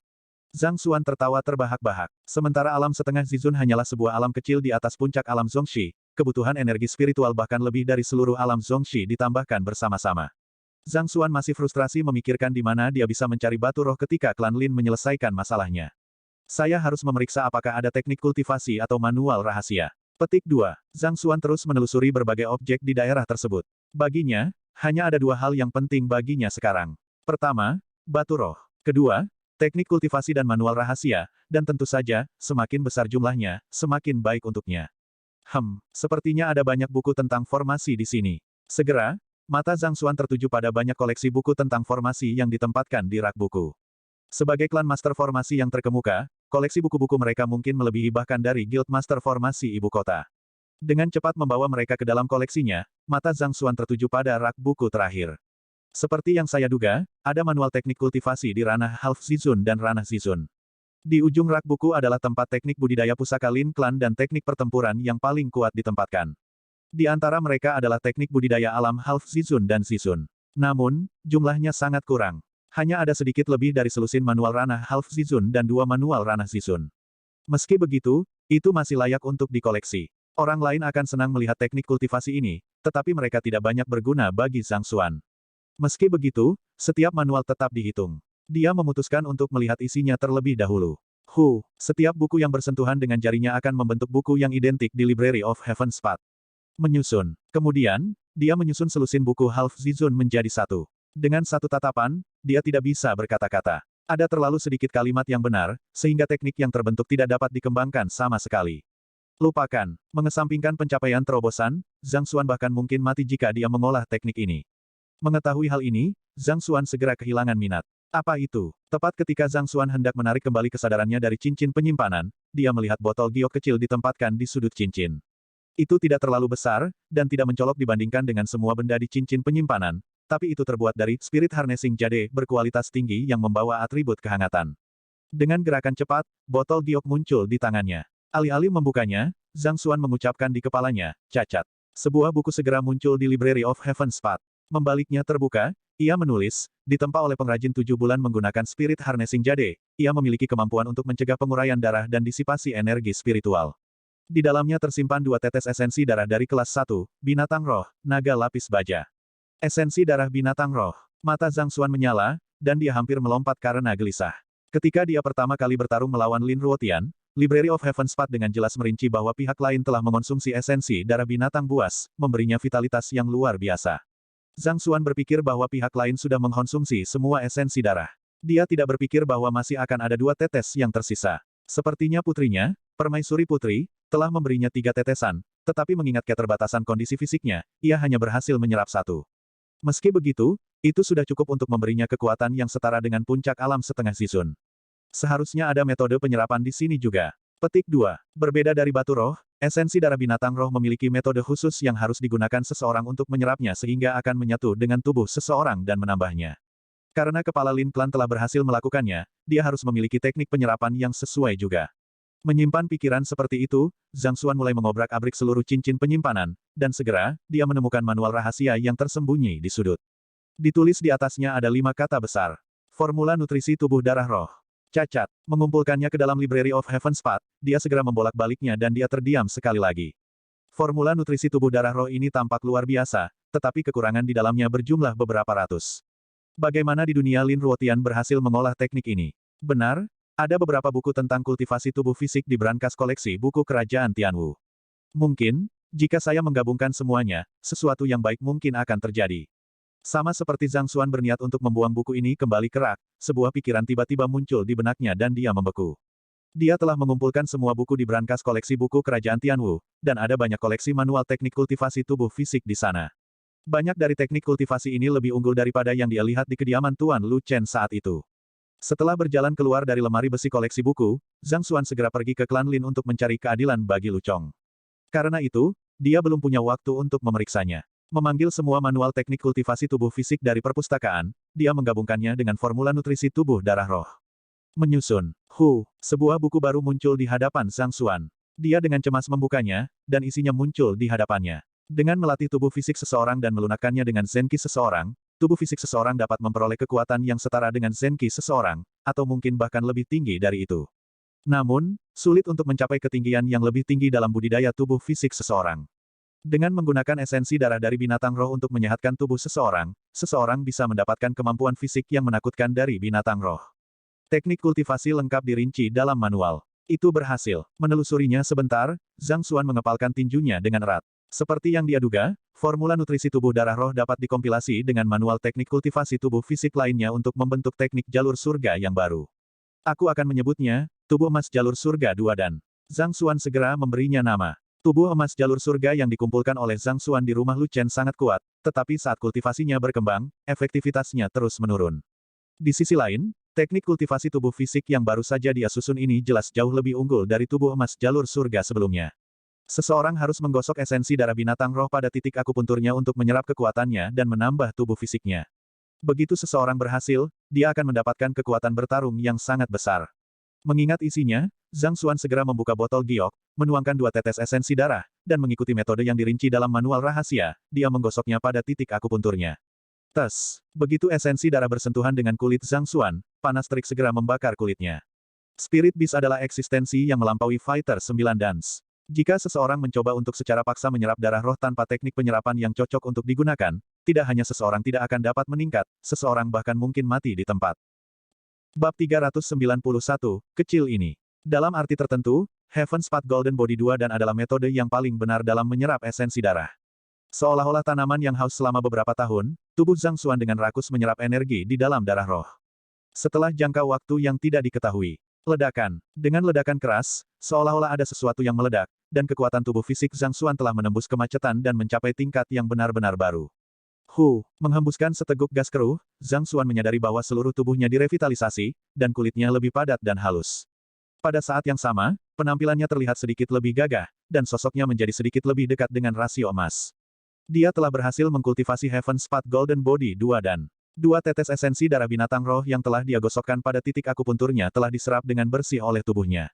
Zhang Xuan tertawa terbahak-bahak. Sementara alam setengah Zizun hanyalah sebuah alam kecil di atas puncak alam Zongxi, kebutuhan energi spiritual bahkan lebih dari seluruh alam Zongxi ditambahkan bersama-sama. Zhang Xuan masih frustrasi memikirkan di mana dia bisa mencari batu roh ketika klan Lin menyelesaikan masalahnya. Saya harus memeriksa apakah ada teknik kultivasi atau manual rahasia. Petik 2. Zhang Xuan terus menelusuri berbagai objek di daerah tersebut. Baginya, hanya ada 2 hal yang penting baginya sekarang. Pertama, batu roh. Kedua, teknik kultivasi dan manual rahasia, dan tentu saja, semakin besar jumlahnya, semakin baik untuknya. Sepertinya ada banyak buku tentang formasi di sini. Segera, mata Zhang Xuan tertuju pada banyak koleksi buku tentang formasi yang ditempatkan di rak buku. Sebagai klan master formasi yang terkemuka, koleksi buku-buku mereka mungkin melebihi bahkan dari Guild Master Formasi ibu kota. Dengan cepat membawa mereka ke dalam koleksinya, mata Zhang Xuan tertuju pada rak buku terakhir. Seperti yang saya duga, ada manual teknik kultivasi di ranah Half Zizun dan ranah Zizun. Di ujung rak buku adalah tempat teknik budidaya pusaka Lin Clan dan teknik pertempuran yang paling kuat ditempatkan. Di antara mereka adalah teknik budidaya alam Half Zizun dan Zizun. Namun, jumlahnya sangat kurang. Hanya ada sedikit lebih dari selusin manual ranah Half Zizun dan 2 manual ranah Zizun. Meski begitu, itu masih layak untuk dikoleksi. Orang lain akan senang melihat teknik kultivasi ini, tetapi mereka tidak banyak berguna bagi Zhang Xuan. Meski begitu, setiap manual tetap dihitung. Dia memutuskan untuk melihat isinya terlebih dahulu. Setiap buku yang bersentuhan dengan jarinya akan membentuk buku yang identik di Library of Heaven's Path. Menyusun. Kemudian, dia menyusun selusin buku Half Zizun menjadi satu. Dengan satu tatapan, dia tidak bisa berkata-kata. Ada terlalu sedikit kalimat yang benar, sehingga teknik yang terbentuk tidak dapat dikembangkan sama sekali. Lupakan. Mengesampingkan pencapaian terobosan, Zhang Xuan bahkan mungkin mati jika dia mengolah teknik ini. Mengetahui hal ini, Zhang Xuan segera kehilangan minat. Apa itu? Tepat ketika Zhang Xuan hendak menarik kembali kesadarannya dari cincin penyimpanan, dia melihat botol giok kecil ditempatkan di sudut cincin. Itu tidak terlalu besar, dan tidak mencolok dibandingkan dengan semua benda di cincin penyimpanan, tapi itu terbuat dari Spirit Harnessing Jade berkualitas tinggi yang membawa atribut kehangatan. Dengan gerakan cepat, botol giok muncul di tangannya. Alih-alih membukanya, Zhang Xuan mengucapkan di kepalanya, cacat. Sebuah buku segera muncul di Library of Heaven's Path. Membaliknya terbuka, Ia menulis, ditempa oleh pengrajin 7 bulan menggunakan Spirit Harnessing Jade, ia memiliki kemampuan untuk mencegah penguraian darah dan disipasi energi spiritual. Di dalamnya tersimpan 2 tetes esensi darah dari kelas 1, binatang roh, naga lapis baja. Esensi darah binatang roh. Mata Zhang Xuan menyala, dan dia hampir melompat karena gelisah. Ketika dia pertama kali bertarung melawan Lin Ruotian, Library of Heaven's Path dengan jelas merinci bahwa pihak lain telah mengonsumsi esensi darah binatang buas, memberinya vitalitas yang luar biasa. Zhang Xuan berpikir bahwa pihak lain sudah mengkonsumsi semua esensi darah. Dia tidak berpikir bahwa masih akan ada 2 tetes yang tersisa. Sepertinya putrinya, Permaisuri Putri, telah memberinya 3 tetesan, tetapi mengingat keterbatasan kondisi fisiknya, ia hanya berhasil menyerap 1. Meski begitu, itu sudah cukup untuk memberinya kekuatan yang setara dengan puncak alam setengah Zizun. Seharusnya ada metode penyerapan di sini juga. Petik 2. Berbeda dari batu roh, esensi darah binatang roh memiliki metode khusus yang harus digunakan seseorang untuk menyerapnya sehingga akan menyatu dengan tubuh seseorang dan menambahnya. Karena kepala Lin Klan telah berhasil melakukannya, dia harus memiliki teknik penyerapan yang sesuai juga. Menyimpan pikiran seperti itu, Zhang Xuan mulai mengobrak-abrik seluruh cincin penyimpanan, dan segera, dia menemukan manual rahasia yang tersembunyi di sudut. Ditulis di atasnya ada 5 kata besar. Formula nutrisi tubuh darah roh. Cacat. Mengumpulkannya ke dalam Library of Heaven's Path, dia segera membolak-baliknya dan dia terdiam sekali lagi. Formula nutrisi tubuh darah roh ini tampak luar biasa, tetapi kekurangan di dalamnya berjumlah beberapa ratus. Bagaimana di dunia Lin Ruotian berhasil mengolah teknik ini? Benar, ada beberapa buku tentang kultivasi tubuh fisik di brankas koleksi buku kerajaan Tianwu. Mungkin, jika saya menggabungkan semuanya, sesuatu yang baik mungkin akan terjadi. Sama seperti Zhang Xuan berniat untuk membuang buku ini kembali ke rak, sebuah pikiran tiba-tiba muncul di benaknya dan dia membeku. Dia telah mengumpulkan semua buku di brankas koleksi buku kerajaan Tianwu, dan ada banyak koleksi manual teknik kultivasi tubuh fisik di sana. Banyak dari teknik kultivasi ini lebih unggul daripada yang dia lihat di kediaman Tuan Lu Chen saat itu. Setelah berjalan keluar dari lemari besi koleksi buku, Zhang Xuan segera pergi ke klan Lin untuk mencari keadilan bagi Lu Chong. Karena itu, dia belum punya waktu untuk memeriksanya. Memanggil semua manual teknik kultivasi tubuh fisik dari perpustakaan, dia menggabungkannya dengan formula nutrisi tubuh darah roh. Menyusun. Sebuah buku baru muncul di hadapan Zhang Xuan. Dia dengan cemas membukanya, dan isinya muncul di hadapannya. Dengan melatih tubuh fisik seseorang dan melunakkannya dengan Zenki seseorang, tubuh fisik seseorang dapat memperoleh kekuatan yang setara dengan Zenki seseorang, atau mungkin bahkan lebih tinggi dari itu. Namun, sulit untuk mencapai ketinggian yang lebih tinggi dalam budidaya tubuh fisik seseorang. Dengan menggunakan esensi darah dari binatang roh untuk menyehatkan tubuh seseorang, seseorang bisa mendapatkan kemampuan fisik yang menakutkan dari binatang roh. Teknik kultivasi lengkap dirinci dalam manual. Itu berhasil. Menelusurinya sebentar, Zhang Xuan mengepalkan tinjunya dengan erat. Seperti yang dia duga, formula nutrisi tubuh darah roh dapat dikompilasi dengan manual teknik kultivasi tubuh fisik lainnya untuk membentuk teknik jalur surga yang baru. Aku akan menyebutnya, tubuh emas jalur surga 2 dan. Zhang Xuan segera memberinya nama. Tubuh emas jalur surga yang dikumpulkan oleh Zhang Xuan di rumah Lu Chen sangat kuat, tetapi saat kultivasinya berkembang, efektivitasnya terus menurun. Di sisi lain, teknik kultivasi tubuh fisik yang baru saja dia susun ini jelas jauh lebih unggul dari tubuh emas jalur surga sebelumnya. Seseorang harus menggosok esensi darah binatang roh pada titik akupunturnya untuk menyerap kekuatannya dan menambah tubuh fisiknya. Begitu seseorang berhasil, dia akan mendapatkan kekuatan bertarung yang sangat besar. Mengingat isinya, Zhang Xuan segera membuka botol giok, menuangkan 2 tetes esensi darah, dan mengikuti metode yang dirinci dalam manual rahasia, dia menggosoknya pada titik akupunturnya. Tes. Begitu esensi darah bersentuhan dengan kulit Zhang Xuan, panas terik segera membakar kulitnya. Spirit Beast adalah eksistensi yang melampaui Fighter 9 Dance. Jika seseorang mencoba untuk secara paksa menyerap darah roh tanpa teknik penyerapan yang cocok untuk digunakan, tidak hanya seseorang tidak akan dapat meningkat, seseorang bahkan mungkin mati di tempat. Bab 391, kecil ini. Dalam arti tertentu, Heaven's Path Golden Body 2 dan adalah metode yang paling benar dalam menyerap esensi darah. Seolah-olah tanaman yang haus selama beberapa tahun, tubuh Zhang Xuan dengan rakus menyerap energi di dalam darah roh. Setelah jangka waktu yang tidak diketahui, ledakan. Dengan ledakan keras, seolah-olah ada sesuatu yang meledak, dan kekuatan tubuh fisik Zhang Xuan telah menembus kemacetan dan mencapai tingkat yang benar-benar baru. Menghembuskan seteguk gas keruh, Zhang Xuan menyadari bahwa seluruh tubuhnya direvitalisasi, dan kulitnya lebih padat dan halus. Pada saat yang sama, penampilannya terlihat sedikit lebih gagah, dan sosoknya menjadi sedikit lebih dekat dengan rasio emas. Dia telah berhasil mengkultivasi Heaven's Path Golden Body 2 dan 2 tetes esensi darah binatang roh yang telah dia gosokkan pada titik akupunturnya telah diserap dengan bersih oleh tubuhnya.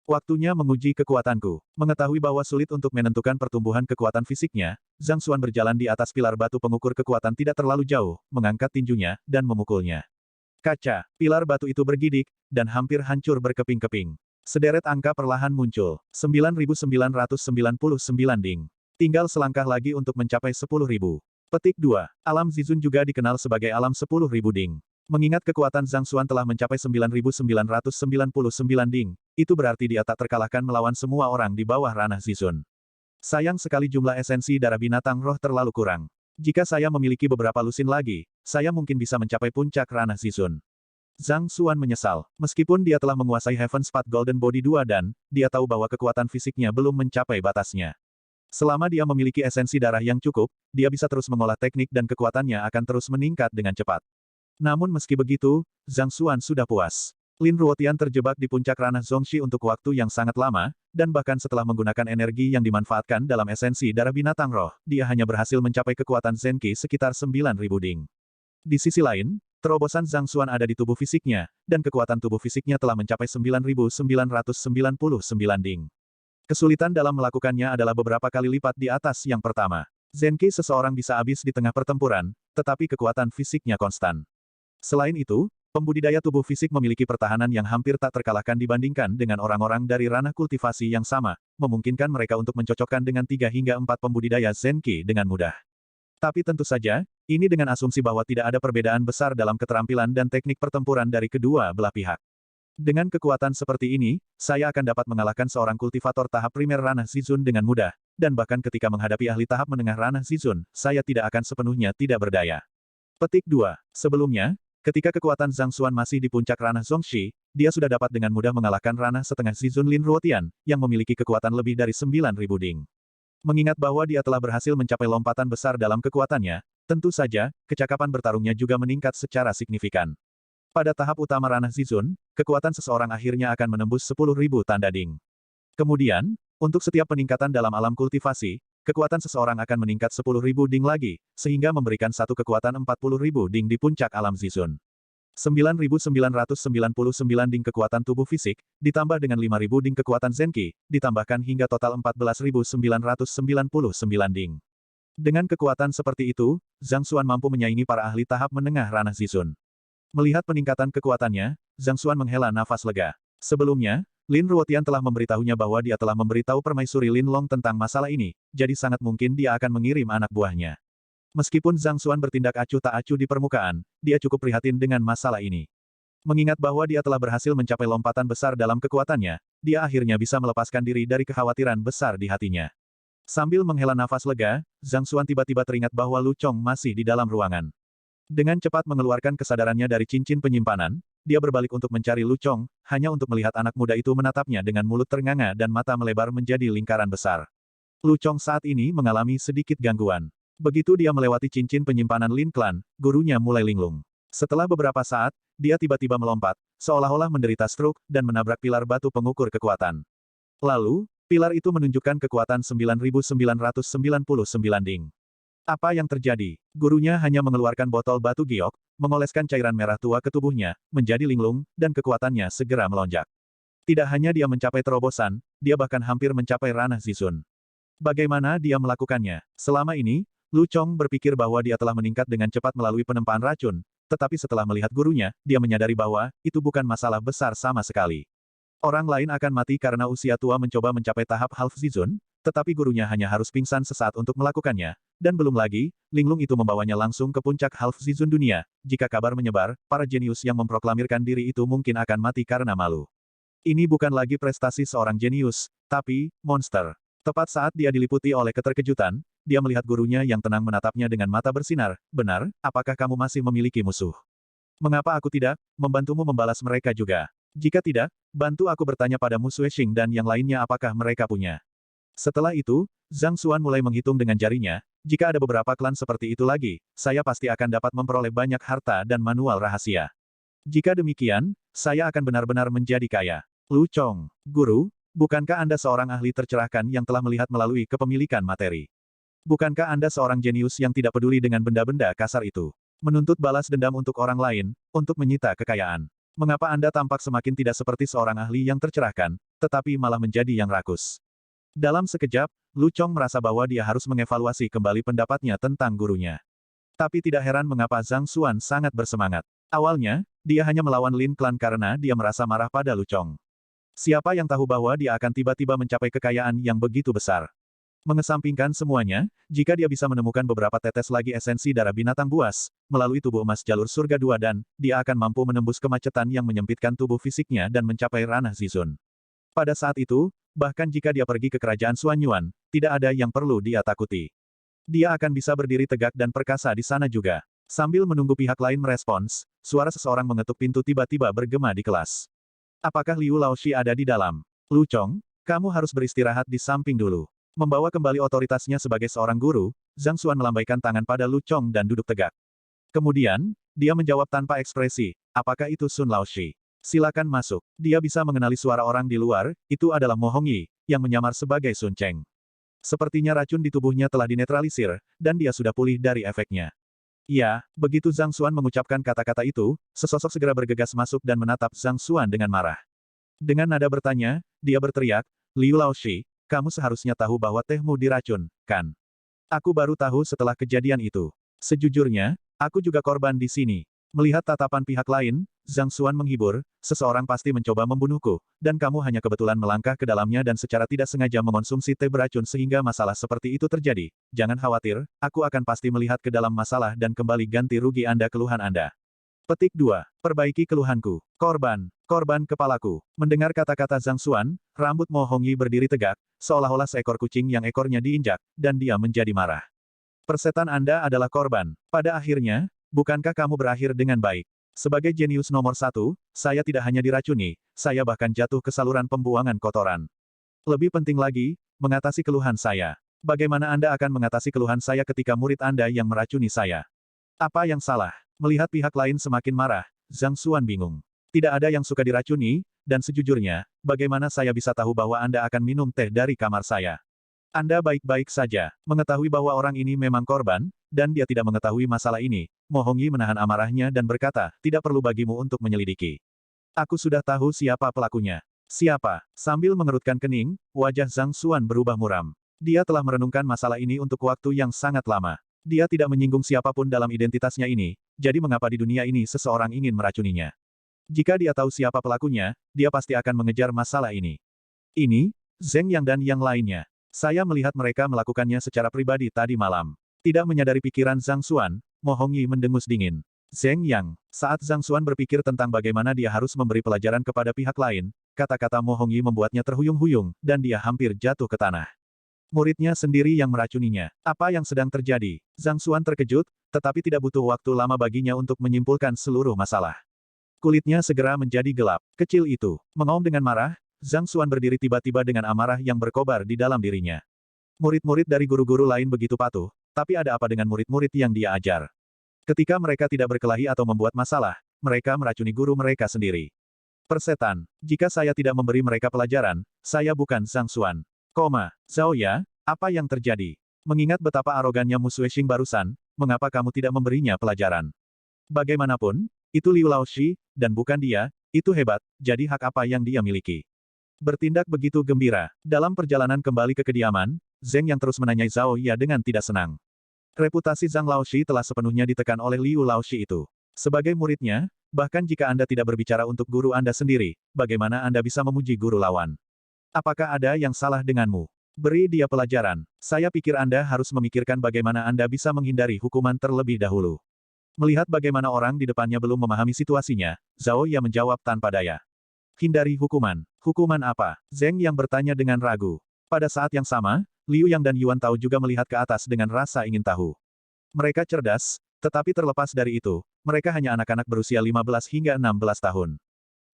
Waktunya menguji kekuatanku. Mengetahui bahwa sulit untuk menentukan pertumbuhan kekuatan fisiknya, Zhang Xuan berjalan di atas pilar batu pengukur kekuatan tidak terlalu jauh, mengangkat tinjunya, dan memukulnya. Kaca, pilar batu itu bergidik, dan hampir hancur berkeping-keping. Sederet angka perlahan muncul. 9.999 ding. Tinggal selangkah lagi untuk mencapai 10.000. Petik 2. Alam Zizun juga dikenal sebagai alam 10.000 ding. Mengingat kekuatan Zhang Xuan telah mencapai 9.999 ding, itu berarti dia tak terkalahkan melawan semua orang di bawah ranah Zizun. Sayang sekali jumlah esensi darah binatang roh terlalu kurang. Jika saya memiliki beberapa lusin lagi, saya mungkin bisa mencapai puncak ranah Zizun. Zhang Xuan menyesal, meskipun dia telah menguasai Heaven's Path Golden Body 2 dan, dia tahu bahwa kekuatan fisiknya belum mencapai batasnya. Selama dia memiliki esensi darah yang cukup, dia bisa terus mengolah teknik dan kekuatannya akan terus meningkat dengan cepat. Namun meski begitu, Zhang Xuan sudah puas. Lin Ruotian terjebak di puncak ranah Zhongxi untuk waktu yang sangat lama, dan bahkan setelah menggunakan energi yang dimanfaatkan dalam esensi darah binatang roh, dia hanya berhasil mencapai kekuatan Zenqi sekitar 9.000 ding. Di sisi lain, terobosan Zhang Xuan ada di tubuh fisiknya, dan kekuatan tubuh fisiknya telah mencapai 9.999 ding. Kesulitan dalam melakukannya adalah beberapa kali lipat di atas yang pertama. Zenqi seseorang bisa habis di tengah pertempuran, tetapi kekuatan fisiknya konstan. Selain itu, pembudidaya tubuh fisik memiliki pertahanan yang hampir tak terkalahkan dibandingkan dengan orang-orang dari ranah kultivasi yang sama, memungkinkan mereka untuk mencocokkan dengan 3 hingga 4 pembudidaya Zenqi dengan mudah. Tapi tentu saja, ini dengan asumsi bahwa tidak ada perbedaan besar dalam keterampilan dan teknik pertempuran dari kedua belah pihak. Dengan kekuatan seperti ini, saya akan dapat mengalahkan seorang kultivator tahap primer ranah Zizun dengan mudah, dan bahkan ketika menghadapi ahli tahap menengah ranah Zizun, saya tidak akan sepenuhnya tidak berdaya. Petik 2. Sebelumnya, ketika kekuatan Zhang Xuan masih di puncak ranah Zhongxi, dia sudah dapat dengan mudah mengalahkan ranah setengah Zizun Lin Ruotian, yang memiliki kekuatan lebih dari 9.000 ding. Mengingat bahwa dia telah berhasil mencapai lompatan besar dalam kekuatannya, tentu saja, kecakapan bertarungnya juga meningkat secara signifikan. Pada tahap utama ranah Zizun, kekuatan seseorang akhirnya akan menembus 10.000 tanda ding. Kemudian, untuk setiap peningkatan dalam alam kultivasi, kekuatan seseorang akan meningkat 10.000 ding lagi, sehingga memberikan satu kekuatan 40.000 ding di puncak alam Zizun. 9.999 ding kekuatan tubuh fisik, ditambah dengan 5.000 ding kekuatan Zenqi, ditambahkan hingga total 14.999 ding. Dengan kekuatan seperti itu, Zhang Xuan mampu menyaingi para ahli tahap menengah ranah Zizun. Melihat peningkatan kekuatannya, Zhang Xuan menghela nafas lega. Sebelumnya, Lin Ruotian telah memberitahunya bahwa dia telah memberitahu permaisuri Lin Long tentang masalah ini, jadi sangat mungkin dia akan mengirim anak buahnya. Meskipun Zhang Xuan bertindak acuh tak acuh di permukaan, dia cukup prihatin dengan masalah ini. Mengingat bahwa dia telah berhasil mencapai lompatan besar dalam kekuatannya, dia akhirnya bisa melepaskan diri dari kekhawatiran besar di hatinya. Sambil menghela nafas lega, Zhang Xuan tiba-tiba teringat bahwa Lu Chong masih di dalam ruangan. Dengan cepat mengeluarkan kesadarannya dari cincin penyimpanan, dia berbalik untuk mencari Lu Chong, hanya untuk melihat anak muda itu menatapnya dengan mulut ternganga dan mata melebar menjadi lingkaran besar. Lu Chong saat ini mengalami sedikit gangguan. Begitu dia melewati cincin penyimpanan Lin Clan, gurunya mulai linglung. Setelah beberapa saat, dia tiba-tiba melompat, seolah-olah menderita stroke, dan menabrak pilar batu pengukur kekuatan. Lalu, pilar itu menunjukkan kekuatan 9.999 ding. Apa yang terjadi? Gurunya hanya mengeluarkan botol batu giok, mengoleskan cairan merah tua ke tubuhnya, menjadi linglung, dan kekuatannya segera melonjak. Tidak hanya dia mencapai terobosan, dia bahkan hampir mencapai ranah Zizun. Bagaimana dia melakukannya? Selama ini, Lu Chong berpikir bahwa dia telah meningkat dengan cepat melalui penempaan racun, tetapi setelah melihat gurunya, dia menyadari bahwa itu bukan masalah besar sama sekali. Orang lain akan mati karena usia tua mencoba mencapai tahap Half Zizun, tetapi gurunya hanya harus pingsan sesaat untuk melakukannya, dan belum lagi, linglung itu membawanya langsung ke puncak Half Zizun dunia. Jika kabar menyebar, para jenius yang memproklamirkan diri itu mungkin akan mati karena malu. Ini bukan lagi prestasi seorang jenius, tapi monster. Tepat saat dia diliputi oleh keterkejutan, dia melihat gurunya yang tenang menatapnya dengan mata bersinar. Benar, apakah kamu masih memiliki musuh? Mengapa aku tidak membantumu membalas mereka juga? Jika tidak, bantu aku bertanya pada Mu Sueshing dan yang lainnya apakah mereka punya. Setelah itu, Zhang Xuan mulai menghitung dengan jarinya, jika ada beberapa klan seperti itu lagi, saya pasti akan dapat memperoleh banyak harta dan manual rahasia. Jika demikian, saya akan benar-benar menjadi kaya. Lu Chong, guru, bukankah Anda seorang ahli tercerahkan yang telah melihat melalui kepemilikan materi? Bukankah Anda seorang jenius yang tidak peduli dengan benda-benda kasar itu? Menuntut balas dendam untuk orang lain, untuk menyita kekayaan. Mengapa Anda tampak semakin tidak seperti seorang ahli yang tercerahkan, tetapi malah menjadi yang rakus? Dalam sekejap, Lu Chong merasa bahwa dia harus mengevaluasi kembali pendapatnya tentang gurunya. Tapi tidak heran mengapa Zhang Xuan sangat bersemangat. Awalnya, dia hanya melawan Lin Klan karena dia merasa marah pada Lu Chong. Siapa yang tahu bahwa dia akan tiba-tiba mencapai kekayaan yang begitu besar? Mengesampingkan semuanya, jika dia bisa menemukan beberapa tetes lagi esensi darah binatang buas, melalui tubuh emas jalur surga 2 dan, dia akan mampu menembus kemacetan yang menyempitkan tubuh fisiknya dan mencapai ranah Zizun. Pada saat itu, bahkan jika dia pergi ke kerajaan Xuanyuan, tidak ada yang perlu dia takuti. Dia akan bisa berdiri tegak dan perkasa di sana juga. Sambil menunggu pihak lain merespons, suara seseorang mengetuk pintu tiba-tiba bergema di kelas. Apakah Liu Laoshi ada di dalam? Lu Chong, kamu harus beristirahat di samping dulu. Membawa kembali otoritasnya sebagai seorang guru, Zhang Xuan melambaikan tangan pada Lu Chong dan duduk tegak. Kemudian, dia menjawab tanpa ekspresi, apakah itu Sun Laoshi? Silakan masuk. Dia bisa mengenali suara orang di luar, itu adalah Mo Hongyi, yang menyamar sebagai Sun Cheng. Sepertinya racun di tubuhnya telah dinetralisir, dan dia sudah pulih dari efeknya. Ya, begitu Zhang Xuan mengucapkan kata-kata itu, sesosok segera bergegas masuk dan menatap Zhang Xuan dengan marah. Dengan nada bertanya, dia berteriak, Liu Laoshi, kamu seharusnya tahu bahwa tehmu diracun, kan? Aku baru tahu setelah kejadian itu. Sejujurnya, aku juga korban di sini. Melihat tatapan pihak lain, Zhang Xuan menghibur, seseorang pasti mencoba membunuhku, dan kamu hanya kebetulan melangkah ke dalamnya dan secara tidak sengaja mengonsumsi teh beracun sehingga masalah seperti itu terjadi. Jangan khawatir, aku akan pasti melihat ke dalam masalah dan kembali ganti rugi Anda keluhan Anda. Petik 2. Perbaiki keluhanku. Korban. Korban kepalaku. Mendengar kata-kata Zhang Xuan, rambut Mo Hongyi berdiri tegak, seolah-olah seekor kucing yang ekornya diinjak, dan dia menjadi marah. Persetan Anda adalah korban. Pada akhirnya, bukankah kamu berakhir dengan baik? Sebagai jenius nomor 1, saya tidak hanya diracuni, saya bahkan jatuh ke saluran pembuangan kotoran. Lebih penting lagi, mengatasi keluhan saya. Bagaimana Anda akan mengatasi keluhan saya ketika murid Anda yang meracuni saya? Apa yang salah? Melihat pihak lain semakin marah, Zhang Xuan bingung. Tidak ada yang suka diracuni, dan sejujurnya, bagaimana saya bisa tahu bahwa Anda akan minum teh dari kamar saya? Anda baik-baik saja, mengetahui bahwa orang ini memang korban, dan dia tidak mengetahui masalah ini. Mo Hongyi menahan amarahnya dan berkata, tidak perlu bagimu untuk menyelidiki. Aku sudah tahu siapa pelakunya. Siapa? Sambil mengerutkan kening, wajah Zhang Xuan berubah muram. Dia telah merenungkan masalah ini untuk waktu yang sangat lama. Dia tidak menyinggung siapapun dalam identitasnya ini, jadi mengapa di dunia ini seseorang ingin meracuninya? Jika dia tahu siapa pelakunya, dia pasti akan mengejar masalah ini. Ini, Zheng Yang dan yang lainnya. Saya melihat mereka melakukannya secara pribadi tadi malam. Tidak menyadari pikiran Zhang Xuan, Mo Hongyi mendengus dingin. Zheng Yang, saat Zhang Xuan berpikir tentang bagaimana dia harus memberi pelajaran kepada pihak lain, kata-kata Mo Hongyi membuatnya terhuyung-huyung, dan dia hampir jatuh ke tanah. Muridnya sendiri yang meracuninya. Apa yang sedang terjadi? Zhang Xuan terkejut, tetapi tidak butuh waktu lama baginya untuk menyimpulkan seluruh masalah. Kulitnya segera menjadi gelap. Kecil itu. Mengaum dengan marah, Zhang Xuan berdiri tiba-tiba dengan amarah yang berkobar di dalam dirinya. Murid-murid dari guru-guru lain begitu patuh, tapi ada apa dengan murid-murid yang dia ajar? Ketika mereka tidak berkelahi atau membuat masalah, mereka meracuni guru mereka sendiri. Persetan, jika saya tidak memberi mereka pelajaran, saya bukan Zhang Xuan. Zhao Ya, apa yang terjadi? Mengingat betapa arogannya Mu Sueshing barusan, mengapa kamu tidak memberinya pelajaran? Bagaimanapun, itu Liu Laoshi, dan bukan dia, itu hebat, jadi hak apa yang dia miliki? Bertindak begitu gembira. Dalam perjalanan kembali ke kediaman, Zheng yang terus menanyai Zhao Ya dengan tidak senang. Reputasi Zhang Laoshi telah sepenuhnya ditekan oleh Liu Laoshi itu. Sebagai muridnya, bahkan jika Anda tidak berbicara untuk guru Anda sendiri, bagaimana Anda bisa memuji guru lawan? Apakah ada yang salah denganmu? Beri dia pelajaran. Saya pikir Anda harus memikirkan bagaimana Anda bisa menghindari hukuman terlebih dahulu. Melihat bagaimana orang di depannya belum memahami situasinya, Zhao Ya menjawab tanpa daya. Hindari hukuman. Hukuman apa? Zheng yang bertanya dengan ragu. Pada saat yang sama, Liu Yang dan Yuan Tao juga melihat ke atas dengan rasa ingin tahu. Mereka cerdas, tetapi terlepas dari itu, mereka hanya anak-anak berusia 15 hingga 16 tahun.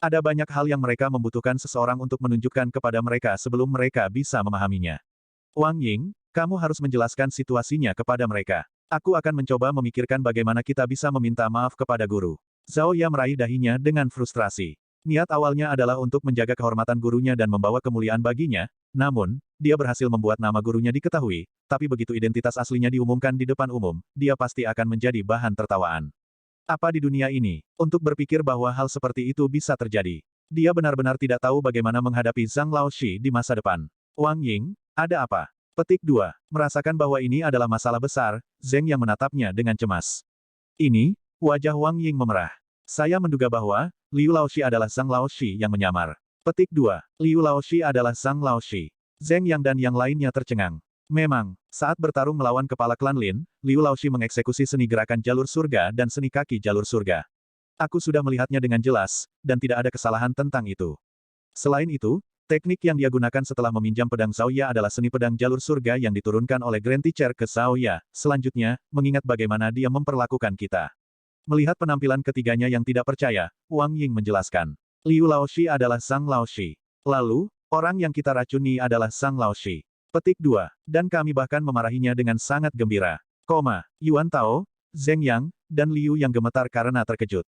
Ada banyak hal yang mereka membutuhkan seseorang untuk menunjukkan kepada mereka sebelum mereka bisa memahaminya. Wang Ying, kamu harus menjelaskan situasinya kepada mereka. Aku akan mencoba memikirkan bagaimana kita bisa meminta maaf kepada guru. Zhao Ya meraih dahinya dengan frustrasi. Niat awalnya adalah untuk menjaga kehormatan gurunya dan membawa kemuliaan baginya, namun, dia berhasil membuat nama gurunya diketahui, tapi begitu identitas aslinya diumumkan di depan umum, dia pasti akan menjadi bahan tertawaan. Apa di dunia ini, untuk berpikir bahwa hal seperti itu bisa terjadi? Dia benar-benar tidak tahu bagaimana menghadapi Zhang Laoshi di masa depan. Wang Ying, ada apa? Petik 2. Merasakan bahwa ini adalah masalah besar, Zheng yang menatapnya dengan cemas. Ini, wajah Wang Ying memerah. Saya menduga bahwa, Liu Laoshi adalah Zhang Laoshi yang menyamar. Petik 2. Liu Laoshi adalah Zhang Laoshi. Zheng Yang dan yang lainnya tercengang. Memang, saat bertarung melawan kepala klan Lin, Liu Laoshi mengeksekusi seni gerakan jalur surga dan seni kaki jalur surga. Aku sudah melihatnya dengan jelas, dan tidak ada kesalahan tentang itu. Selain itu, teknik yang dia gunakan setelah meminjam pedang Xiaoya adalah seni pedang jalur surga yang diturunkan oleh Grand Teacher ke Xiaoya. Selanjutnya, mengingat bagaimana dia memperlakukan kita. Melihat penampilan ketiganya yang tidak percaya, Wang Ying menjelaskan. Liu Laoshi adalah Zhang Laoshi. Lalu, orang yang kita racuni adalah Zhang Laoshi. Petik 2. Dan kami bahkan memarahinya dengan sangat gembira. Yuan Tao, Zheng Yang, dan Liu yang gemetar karena terkejut.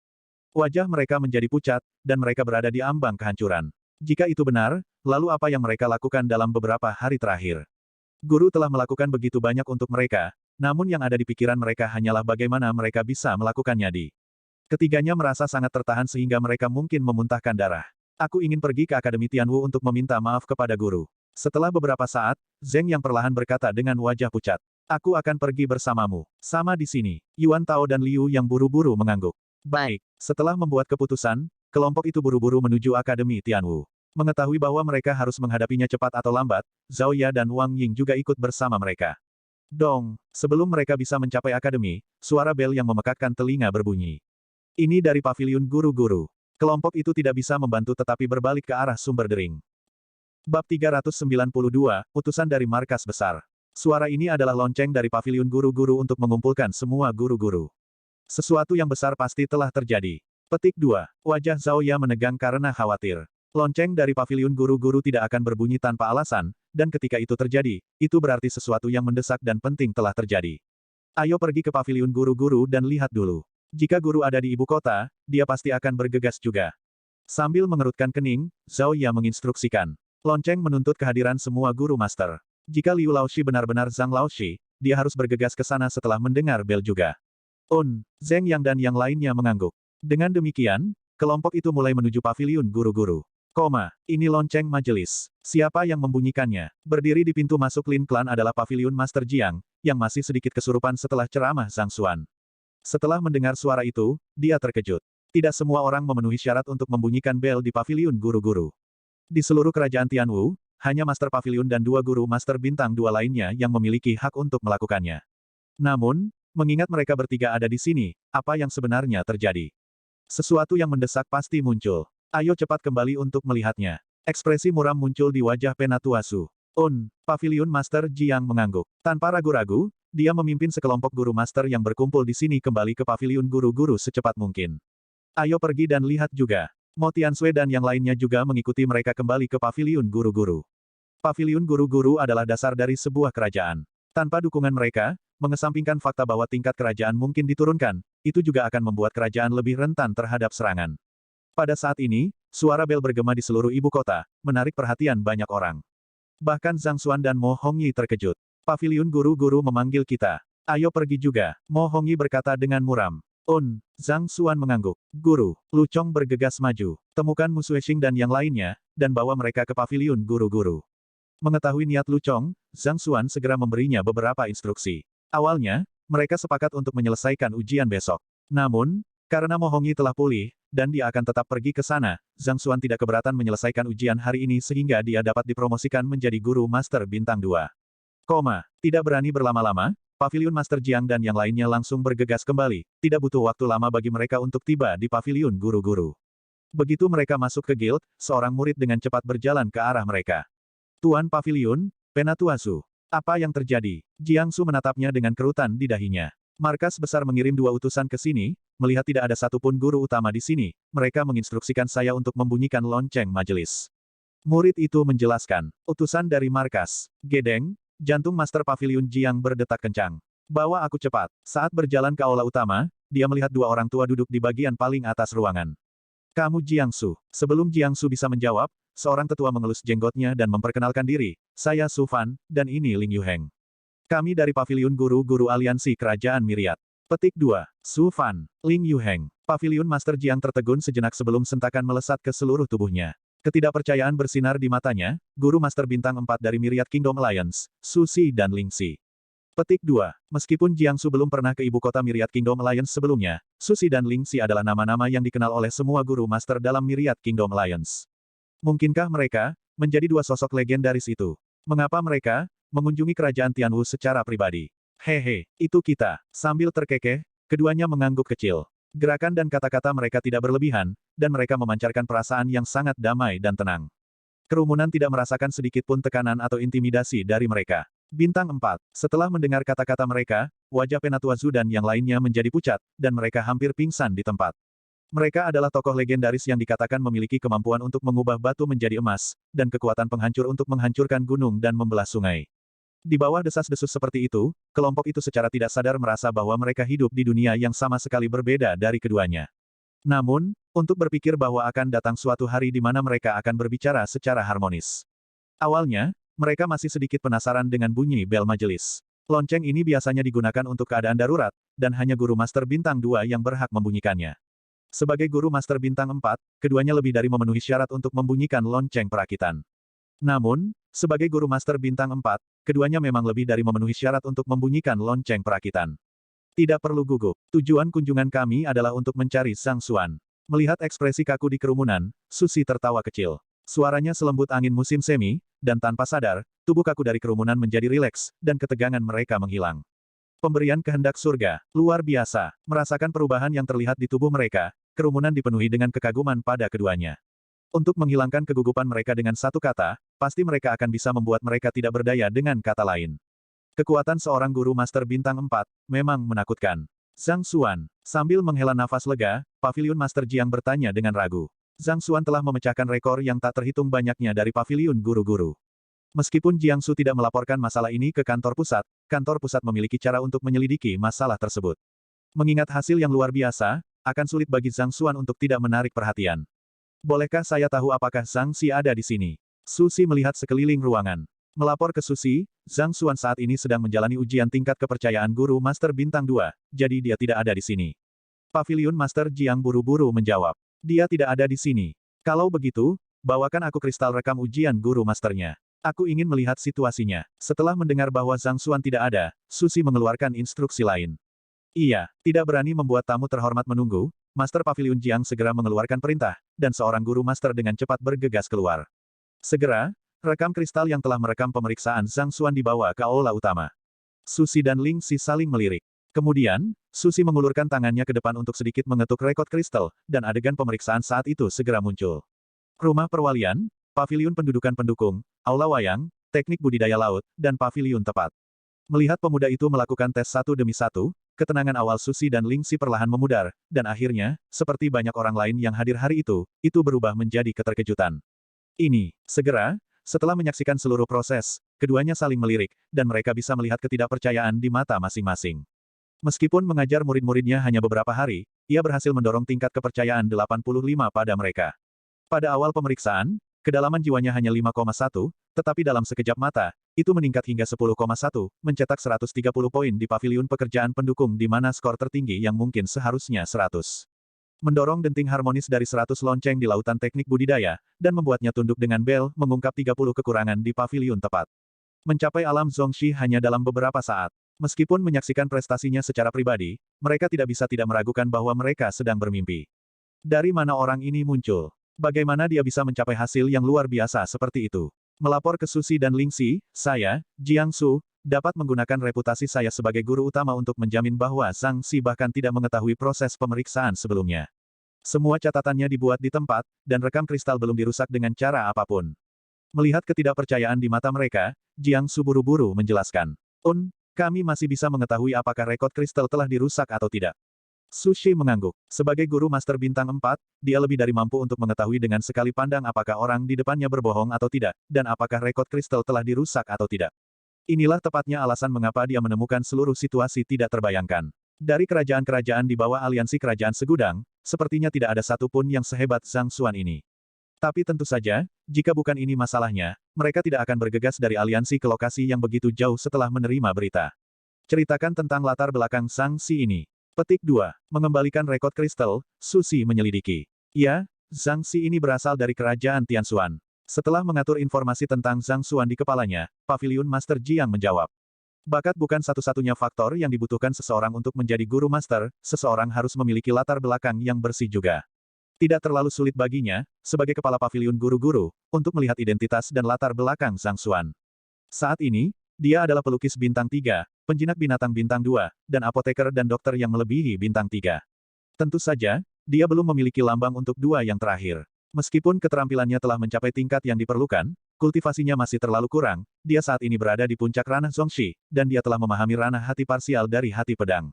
Wajah mereka menjadi pucat, dan mereka berada di ambang kehancuran. Jika itu benar, lalu apa yang mereka lakukan dalam beberapa hari terakhir? Guru telah melakukan begitu banyak untuk mereka, namun yang ada di pikiran mereka hanyalah bagaimana mereka bisa melakukannya di. Ketiganya merasa sangat tertahan sehingga mereka mungkin memuntahkan darah. Aku ingin pergi ke Akademi Tianwu untuk meminta maaf kepada guru. Setelah beberapa saat, Zheng yang perlahan berkata dengan wajah pucat. Aku akan pergi bersamamu. Sama di sini. Yuan Tao dan Liu yang buru-buru mengangguk. Baik. Setelah membuat keputusan, kelompok itu buru-buru menuju Akademi Tianwu. Mengetahui bahwa mereka harus menghadapinya cepat atau lambat, Zhao Ya dan Wang Ying juga ikut bersama mereka. Dong, sebelum mereka bisa mencapai akademi, suara bel yang memekakkan telinga berbunyi. Ini dari paviliun guru-guru. Kelompok itu tidak bisa membantu tetapi berbalik ke arah sumber dering. Bab 392, Utusan dari Markas Besar. Suara ini adalah lonceng dari paviliun guru-guru untuk mengumpulkan semua guru-guru. Sesuatu yang besar pasti telah terjadi. Petik 2. Wajah Zhao Ya menegang karena khawatir. Lonceng dari paviliun guru-guru tidak akan berbunyi tanpa alasan, dan ketika itu terjadi, itu berarti sesuatu yang mendesak dan penting telah terjadi. Ayo pergi ke paviliun guru-guru dan lihat dulu. Jika guru ada di ibu kota, dia pasti akan bergegas juga. Sambil mengerutkan kening, Zhao Ya menginstruksikan. Lonceng menuntut kehadiran semua guru master. Jika Liu Laoshi benar-benar Zhang Laoshi, dia harus bergegas ke sana setelah mendengar bel juga. Zheng Yang dan yang lainnya mengangguk. Dengan demikian, kelompok itu mulai menuju paviliun guru-guru. Ini lonceng majelis. Siapa yang membunyikannya? Berdiri di pintu masuk Lin Clan adalah paviliun Master Jiang, yang masih sedikit kesurupan setelah ceramah Zhang Xuan. Setelah mendengar suara itu, dia terkejut. Tidak semua orang memenuhi syarat untuk membunyikan bel di paviliun guru-guru. Di seluruh kerajaan Tianwu, hanya Master Paviliun dan dua guru Master Bintang 2 lainnya yang memiliki hak untuk melakukannya. Namun, mengingat mereka bertiga ada di sini, apa yang sebenarnya terjadi? Sesuatu yang mendesak pasti muncul. Ayo cepat kembali untuk melihatnya. Ekspresi muram muncul di wajah Penatuasu. Paviliun Master Jiang mengangguk. Tanpa ragu-ragu, dia memimpin sekelompok guru master yang berkumpul di sini kembali ke paviliun guru-guru secepat mungkin. Ayo pergi dan lihat juga. Mo Tianxue dan yang lainnya juga mengikuti mereka kembali ke paviliun guru-guru. Paviliun guru-guru adalah dasar dari sebuah kerajaan. Tanpa dukungan mereka, mengesampingkan fakta bahwa tingkat kerajaan mungkin diturunkan, itu juga akan membuat kerajaan lebih rentan terhadap serangan. Pada saat ini, suara bel bergema di seluruh ibu kota, menarik perhatian banyak orang. Bahkan Zhang Xuan dan Mo Hongyi terkejut. Paviliun guru-guru memanggil kita. Ayo pergi juga, Mo Hongyi berkata dengan muram. Zhang Xuan mengangguk. Guru, Lu Chong bergegas maju. Temukan Mu Xuexing dan yang lainnya, dan bawa mereka ke paviliun guru-guru. Mengetahui niat Lu Chong, Zhang Xuan segera memberinya beberapa instruksi. Awalnya, mereka sepakat untuk menyelesaikan ujian besok. Namun, karena Mo Hongyi telah pulih, dan dia akan tetap pergi ke sana, Zhang Xuan tidak keberatan menyelesaikan ujian hari ini sehingga dia dapat dipromosikan menjadi guru Master Bintang 2. Tidak berani berlama-lama, paviliun Master Jiang dan yang lainnya langsung bergegas kembali, tidak butuh waktu lama bagi mereka untuk tiba di paviliun guru-guru. Begitu mereka masuk ke guild, seorang murid dengan cepat berjalan ke arah mereka. Tuan Paviliun, Penatuasu. Apa yang terjadi? Jiangsu menatapnya dengan kerutan di dahinya. Markas besar mengirim 2 utusan ke sini, melihat tidak ada satupun guru utama di sini, mereka menginstruksikan saya untuk membunyikan lonceng majelis. Murid itu menjelaskan, utusan dari markas. Gedeng, jantung Master Paviliun Jiang berdetak kencang. Bawa aku cepat. Saat berjalan ke aula utama, dia melihat 2 orang tua duduk di bagian paling atas ruangan. Kamu Jiangsu. Sebelum Jiangsu bisa menjawab, seorang tetua mengelus jenggotnya dan memperkenalkan diri. Saya Su Fan, dan ini Ling Yuheng. Kami dari Paviliun Guru-Guru Aliansi Kerajaan Myriad. Petik 2. Su Fan, Ling Yuheng. Paviliun Master Jiang tertegun sejenak sebelum sentakan melesat ke seluruh tubuhnya. Ketidakpercayaan bersinar di matanya, guru Master Bintang 4 dari Myriad Kingdom Alliance, Su Si dan Ling Si. Petik 2. Meskipun Jiangsu belum pernah ke ibu kota Myriad Kingdom Alliance sebelumnya, Su Si dan Ling Si adalah nama-nama yang dikenal oleh semua guru Master dalam Myriad Kingdom Alliance. Mungkinkah mereka menjadi dua sosok legendaris itu? Mengapa mereka mengunjungi kerajaan Tianwu secara pribadi? Hehe, itu kita. Sambil terkekeh, keduanya mengangguk kecil. Gerakan dan kata-kata mereka tidak berlebihan, dan mereka memancarkan perasaan yang sangat damai dan tenang. Kerumunan tidak merasakan sedikit pun tekanan atau intimidasi dari mereka. Bintang 4. Setelah mendengar kata-kata mereka, wajah Penatua Zhu dan yang lainnya menjadi pucat, dan mereka hampir pingsan di tempat. Mereka adalah tokoh legendaris yang dikatakan memiliki kemampuan untuk mengubah batu menjadi emas, dan kekuatan penghancur untuk menghancurkan gunung dan membelah sungai. Di bawah desas-desus seperti itu, kelompok itu secara tidak sadar merasa bahwa mereka hidup di dunia yang sama sekali berbeda dari keduanya. Namun, untuk berpikir bahwa akan datang suatu hari di mana mereka akan berbicara secara harmonis. Awalnya, mereka masih sedikit penasaran dengan bunyi bel majelis. Lonceng ini biasanya digunakan untuk keadaan darurat, dan hanya guru Master Bintang 2 yang berhak membunyikannya. Sebagai guru Master Bintang 4, keduanya lebih dari memenuhi syarat untuk membunyikan lonceng perakitan. Namun, sebagai guru Master Bintang 4, keduanya memang lebih dari memenuhi syarat untuk membunyikan lonceng perakitan. Tidak perlu gugup. Tujuan kunjungan kami adalah untuk mencari Zhang Xuan. Melihat ekspresi kaku di kerumunan, Su Si tertawa kecil. Suaranya selembut angin musim semi, dan tanpa sadar, tubuh kaku dari kerumunan menjadi rileks, dan ketegangan mereka menghilang. Pemberian kehendak surga, luar biasa. Merasakan perubahan yang terlihat di tubuh mereka, kerumunan dipenuhi dengan kekaguman pada keduanya. Untuk menghilangkan kegugupan mereka dengan satu kata, pasti mereka akan bisa membuat mereka tidak berdaya dengan kata lain. Kekuatan seorang guru Master Bintang 4 memang menakutkan. Zhang Xuan, sambil menghela nafas lega, Paviliun Master Jiang bertanya dengan ragu. Zhang Xuan telah memecahkan rekor yang tak terhitung banyaknya dari paviliun guru-guru. Meskipun Jiangsu tidak melaporkan masalah ini ke kantor pusat memiliki cara untuk menyelidiki masalah tersebut. Mengingat hasil yang luar biasa, akan sulit bagi Zhang Xuan untuk tidak menarik perhatian. Bolehkah saya tahu apakah Zhang Si ada di sini? Su Si melihat sekeliling ruangan. Melapor ke Su Si, Zhang Xuan saat ini sedang menjalani ujian tingkat kepercayaan guru Master Bintang 2, jadi dia tidak ada di sini. Paviliun Master Jiang buru-buru menjawab. Dia tidak ada di sini. Kalau begitu, bawakan aku kristal rekam ujian guru masternya. Aku ingin melihat situasinya. Setelah mendengar bahwa Zhang Xuan tidak ada, Su Si mengeluarkan instruksi lain. Iya, tidak berani membuat tamu terhormat menunggu, Master Paviliun Jiang segera mengeluarkan perintah, dan seorang guru master dengan cepat bergegas keluar. Segera, rekam kristal yang telah merekam pemeriksaan Zhang Xuan dibawa ke aula utama. Su Si dan Ling Si saling melirik. Kemudian, Su Si mengulurkan tangannya ke depan untuk sedikit mengetuk rekod kristal, dan adegan pemeriksaan saat itu segera muncul. Rumah perwalian, paviliun pendudukan pendukung, aula wayang, teknik budidaya laut, dan paviliun tepat. Melihat pemuda itu melakukan tes satu demi satu, ketenangan awal Su Si dan Ling Si perlahan memudar, dan akhirnya, seperti banyak orang lain yang hadir hari itu berubah menjadi keterkejutan. Segera, setelah menyaksikan seluruh proses, keduanya saling melirik, dan mereka bisa melihat ketidakpercayaan di mata masing-masing. Meskipun mengajar murid-muridnya hanya beberapa hari, ia berhasil mendorong tingkat kepercayaan 85 pada mereka. Pada awal pemeriksaan, kedalaman jiwanya hanya 5,1, tetapi dalam sekejap mata, itu meningkat hingga 10,1, mencetak 130 poin di paviliun pekerjaan pendukung di mana skor tertinggi yang mungkin seharusnya 100. Mendorong denting harmonis dari 100 lonceng di lautan teknik budidaya, dan membuatnya tunduk dengan bel, mengungkap 30 kekurangan di paviliun tepat. Mencapai alam Zongxi hanya dalam beberapa saat. Meskipun menyaksikan prestasinya secara pribadi, mereka tidak bisa tidak meragukan bahwa mereka sedang bermimpi. Dari mana orang ini muncul? Bagaimana dia bisa mencapai hasil yang luar biasa seperti itu? Melapor ke Su Si dan Ling Si, saya, Jiangsu, dapat menggunakan reputasi saya sebagai guru utama untuk menjamin bahwa Zhang Si bahkan tidak mengetahui proses pemeriksaan sebelumnya. Semua catatannya dibuat di tempat, dan rekam kristal belum dirusak dengan cara apapun. Melihat ketidakpercayaan di mata mereka, Jiangsu buru-buru menjelaskan. Kami masih bisa mengetahui apakah rekod kristal telah dirusak atau tidak. Su Shi mengangguk. Sebagai guru Master Bintang 4, dia lebih dari mampu untuk mengetahui dengan sekali pandang apakah orang di depannya berbohong atau tidak, dan apakah rekod kristal telah dirusak atau tidak. Inilah tepatnya alasan mengapa dia menemukan seluruh situasi tidak terbayangkan. Dari kerajaan-kerajaan di bawah aliansi kerajaan segudang, sepertinya tidak ada satupun yang sehebat Zhang Xuan ini. Tapi tentu saja, jika bukan ini masalahnya, mereka tidak akan bergegas dari aliansi ke lokasi yang begitu jauh setelah menerima berita. Ceritakan tentang latar belakang Zhang Si ini. Petik 2. Mengembalikan rekod kristal, Susi menyelidiki. Ya, Zhang Xi ini berasal dari kerajaan Tianxuan. Setelah mengatur informasi tentang Zhang Xuan di kepalanya, Paviliun Master Jiang menjawab. Bakat bukan satu-satunya faktor yang dibutuhkan seseorang untuk menjadi guru master, seseorang harus memiliki latar belakang yang bersih juga. Tidak terlalu sulit baginya, sebagai kepala paviliun guru-guru, untuk melihat identitas dan latar belakang Zhang Xuan. Saat ini, dia adalah pelukis bintang 3, penjinak binatang bintang 2, dan apoteker dan dokter yang melebihi bintang 3. Tentu saja, dia belum memiliki lambang untuk dua yang terakhir. Meskipun keterampilannya telah mencapai tingkat yang diperlukan, kultivasinya masih terlalu kurang, dia saat ini berada di puncak ranah Zongxi, dan dia telah memahami ranah hati parsial dari hati pedang.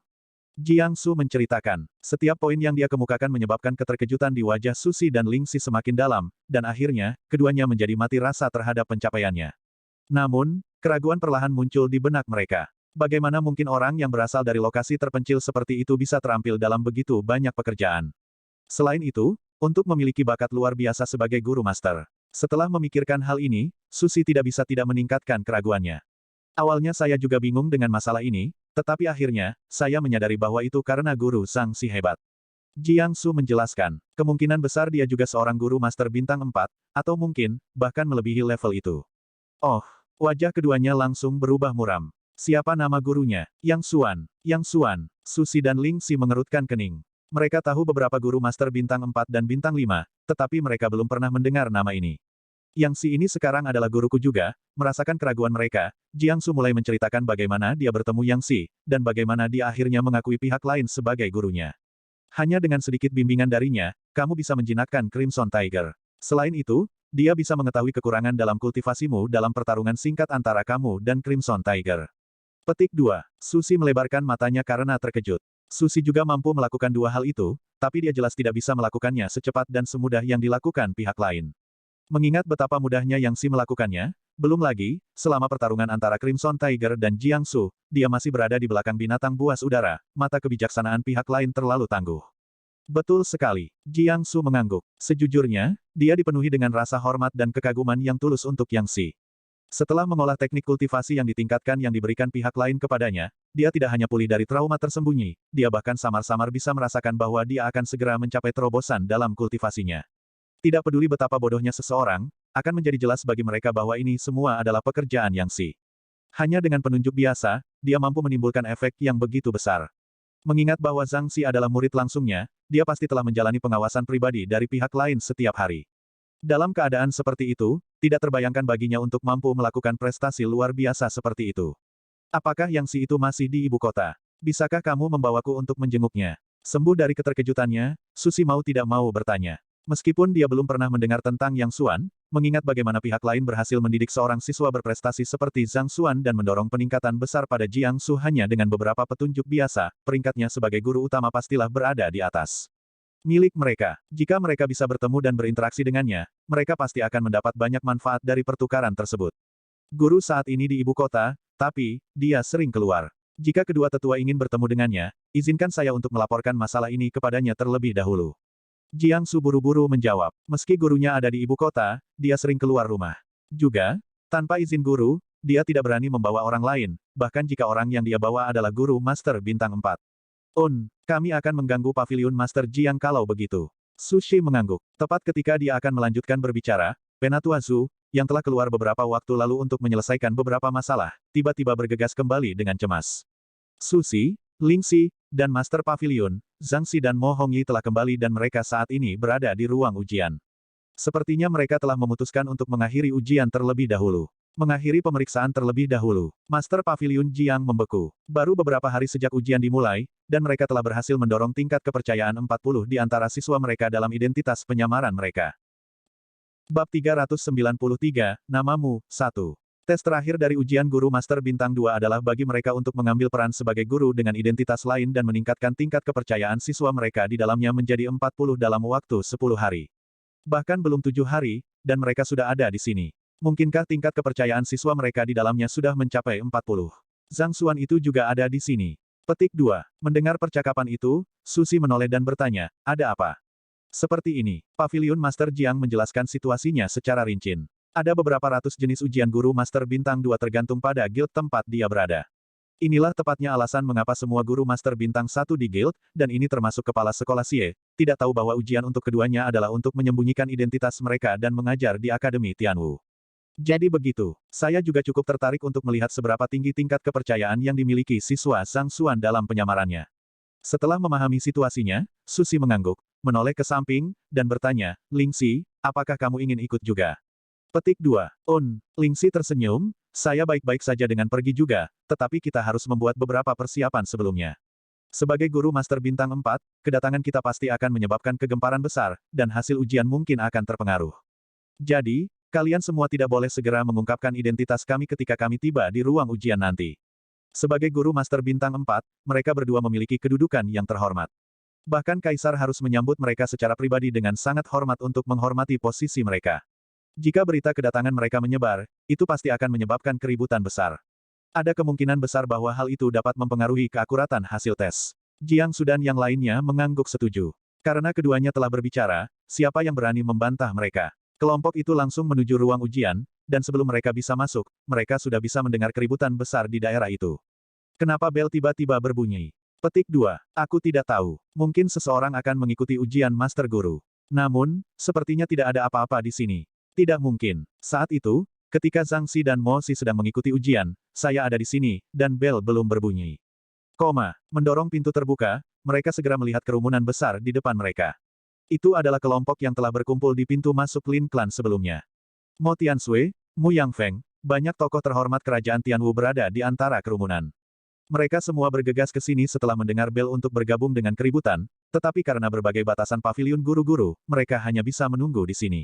Jiang Su menceritakan, setiap poin yang dia kemukakan menyebabkan keterkejutan di wajah Susi dan Ling Si semakin dalam, dan akhirnya, keduanya menjadi mati rasa terhadap pencapaiannya. Namun, keraguan perlahan muncul di benak mereka. Bagaimana mungkin orang yang berasal dari lokasi terpencil seperti itu bisa terampil dalam begitu banyak pekerjaan? Selain itu, untuk memiliki bakat luar biasa sebagai guru master. Setelah memikirkan hal ini, Susi tidak bisa tidak meningkatkan keraguannya. Awalnya saya juga bingung dengan masalah ini, tetapi akhirnya, saya menyadari bahwa itu karena guru Zhang Xi hebat. Jiang Su menjelaskan, kemungkinan besar dia juga seorang guru master bintang 4, atau mungkin, bahkan melebihi level itu. Oh, wajah keduanya langsung berubah muram. Siapa nama gurunya? Yang Xuan. Yang Xuan. Susi dan Ling Si mengerutkan kening. Mereka tahu beberapa guru master bintang 4 dan bintang 5, tetapi mereka belum pernah mendengar nama ini. Yang Si ini sekarang adalah guruku juga. Merasakan keraguan mereka, Jiang Su mulai menceritakan bagaimana dia bertemu Yang Si, dan bagaimana dia akhirnya mengakui pihak lain sebagai gurunya. Hanya dengan sedikit bimbingan darinya, kamu bisa menjinakkan Crimson Tiger. Selain itu, dia bisa mengetahui kekurangan dalam kultivasimu dalam pertarungan singkat antara kamu dan Crimson Tiger. Petik 2. Susi melebarkan matanya karena terkejut. Susi juga mampu melakukan dua hal itu, tapi dia jelas tidak bisa melakukannya secepat dan semudah yang dilakukan pihak lain. Mengingat betapa mudahnya Yang Si melakukannya, belum lagi, selama pertarungan antara Crimson Tiger dan Jiang Su, dia masih berada di belakang binatang buas udara, mata kebijaksanaan pihak lain terlalu tangguh. Betul sekali, Jiang Su mengangguk. Sejujurnya, dia dipenuhi dengan rasa hormat dan kekaguman yang tulus untuk Yang Si. Setelah mengolah teknik kultivasi yang ditingkatkan yang diberikan pihak lain kepadanya, dia tidak hanya pulih dari trauma tersembunyi, dia bahkan samar-samar bisa merasakan bahwa dia akan segera mencapai terobosan dalam kultivasinya. Tidak peduli betapa bodohnya seseorang, akan menjadi jelas bagi mereka bahwa ini semua adalah pekerjaan Yang Si. Hanya dengan penunjuk biasa, dia mampu menimbulkan efek yang begitu besar. Mengingat bahwa Zhang Xi adalah murid langsungnya, dia pasti telah menjalani pengawasan pribadi dari pihak lain setiap hari. Dalam keadaan seperti itu, tidak terbayangkan baginya untuk mampu melakukan prestasi luar biasa seperti itu. Apakah Yang Si itu masih di ibu kota? Bisakah kamu membawaku untuk menjenguknya? Sembuh dari keterkejutannya, Susi mau tidak mau bertanya. Meskipun dia belum pernah mendengar tentang Yang Xuan, mengingat bagaimana pihak lain berhasil mendidik seorang siswa berprestasi seperti Zhang Xuan dan mendorong peningkatan besar pada Jiang Su hanya dengan beberapa petunjuk biasa, peringkatnya sebagai guru utama pastilah berada di atas. Milik mereka. Jika mereka bisa bertemu dan berinteraksi dengannya, mereka pasti akan mendapat banyak manfaat dari pertukaran tersebut. Guru saat ini di ibu kota, tapi, dia sering keluar. Jika kedua tetua ingin bertemu dengannya, izinkan saya untuk melaporkan masalah ini kepadanya terlebih dahulu. Jiang Su buru-buru menjawab, meski gurunya ada di ibu kota, dia sering keluar rumah. Juga, tanpa izin guru, dia tidak berani membawa orang lain, bahkan jika orang yang dia bawa adalah guru Master Bintang 4. Kami akan mengganggu Paviliun Master Jiang kalau begitu. Sushi mengangguk. Tepat ketika dia akan melanjutkan berbicara, Penatua Zhu, yang telah keluar beberapa waktu lalu untuk menyelesaikan beberapa masalah, tiba-tiba bergegas kembali dengan cemas. Sushi, Ling Si, dan Master Paviliun, Zhang Xi dan Mo Hongyi telah kembali dan mereka saat ini berada di ruang ujian. Sepertinya mereka telah memutuskan untuk mengakhiri ujian terlebih dahulu. Mengakhiri pemeriksaan terlebih dahulu. Master Paviliun Jiang membeku. Baru beberapa hari sejak ujian dimulai, dan mereka telah berhasil mendorong tingkat kepercayaan 40 di antara siswa mereka dalam identitas penyamaran mereka. Bab 393, Namamu, 1. Tes terakhir dari ujian guru Master Bintang 2 adalah bagi mereka untuk mengambil peran sebagai guru dengan identitas lain dan meningkatkan tingkat kepercayaan siswa mereka di dalamnya menjadi 40 dalam waktu 10 hari. Bahkan belum 7 hari, dan mereka sudah ada di sini. Mungkinkah tingkat kepercayaan siswa mereka di dalamnya sudah mencapai 40? Zhang Xuan itu juga ada di sini. Petik 2. Mendengar percakapan itu, Susi menoleh dan bertanya, ada apa? Seperti ini, Paviliun Master Jiang menjelaskan situasinya secara rinci. Ada beberapa ratus jenis ujian guru Master Bintang 2 tergantung pada guild tempat dia berada. Inilah tepatnya alasan mengapa semua guru master bintang 1 di guild, dan ini termasuk kepala sekolah Xie, tidak tahu bahwa ujian untuk keduanya adalah untuk menyembunyikan identitas mereka dan mengajar di Akademi Tianwu. Jadi begitu, saya juga cukup tertarik untuk melihat seberapa tinggi tingkat kepercayaan yang dimiliki siswa Zhang Xuan dalam penyamarannya. Setelah memahami situasinya, Susi mengangguk, menoleh ke samping, dan bertanya, Lingxi, apakah kamu ingin ikut juga? Petik 2. Lingxi tersenyum, saya baik-baik saja dengan pergi juga, tetapi kita harus membuat beberapa persiapan sebelumnya. Sebagai guru master bintang 4, kedatangan kita pasti akan menyebabkan kegemparan besar, dan hasil ujian mungkin akan terpengaruh. Jadi, kalian semua tidak boleh segera mengungkapkan identitas kami ketika kami tiba di ruang ujian nanti. Sebagai guru master bintang 4, mereka berdua memiliki kedudukan yang terhormat. Bahkan Kaisar harus menyambut mereka secara pribadi dengan sangat hormat untuk menghormati posisi mereka. Jika berita kedatangan mereka menyebar, itu pasti akan menyebabkan keributan besar. Ada kemungkinan besar bahwa hal itu dapat mempengaruhi keakuratan hasil tes. Jiang Su dan yang lainnya mengangguk setuju. Karena keduanya telah berbicara, siapa yang berani membantah mereka? Kelompok itu langsung menuju ruang ujian, dan sebelum mereka bisa masuk, mereka sudah bisa mendengar keributan besar di daerah itu. Kenapa bel tiba-tiba berbunyi? Petik 2. Aku tidak tahu. Mungkin seseorang akan mengikuti ujian Master Guru. Namun, sepertinya tidak ada apa-apa di sini. Tidak mungkin. Saat itu, ketika Zhang Xi dan Mo Xi sedang mengikuti ujian, saya ada di sini, dan bel belum berbunyi. Mendorong pintu terbuka, mereka segera melihat kerumunan besar di depan mereka. Itu adalah kelompok yang telah berkumpul di pintu masuk Lin Clan sebelumnya. Mo Tiansui, Mu Yangfeng, banyak tokoh terhormat kerajaan Tianwu berada di antara kerumunan. Mereka semua bergegas ke sini setelah mendengar bel untuk bergabung dengan keributan, tetapi karena berbagai batasan paviliun guru-guru, mereka hanya bisa menunggu di sini.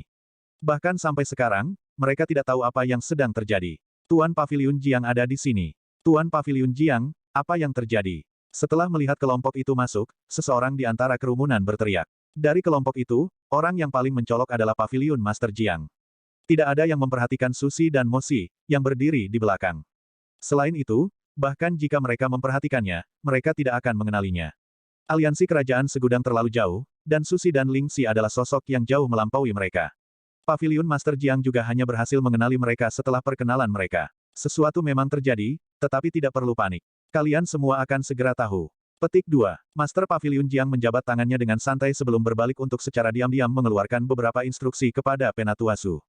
Bahkan sampai sekarang, mereka tidak tahu apa yang sedang terjadi. Tuan Paviliun Jiang ada di sini. Tuan Paviliun Jiang, apa yang terjadi? Setelah melihat kelompok itu masuk, seseorang di antara kerumunan berteriak. Dari kelompok itu, orang yang paling mencolok adalah Paviliun Master Jiang. Tidak ada yang memperhatikan Susi dan Mo Xi, yang berdiri di belakang. Selain itu, bahkan jika mereka memperhatikannya, mereka tidak akan mengenalinya. Aliansi kerajaan segudang terlalu jauh, dan Susi dan Lingxi adalah sosok yang jauh melampaui mereka. Paviliun Master Jiang juga hanya berhasil mengenali mereka setelah perkenalan mereka. Sesuatu memang terjadi, tetapi tidak perlu panik. Kalian semua akan segera tahu. Petik 2. Master Paviliun Jiang menjabat tangannya dengan santai sebelum berbalik untuk secara diam-diam mengeluarkan beberapa instruksi kepada Penatua Su.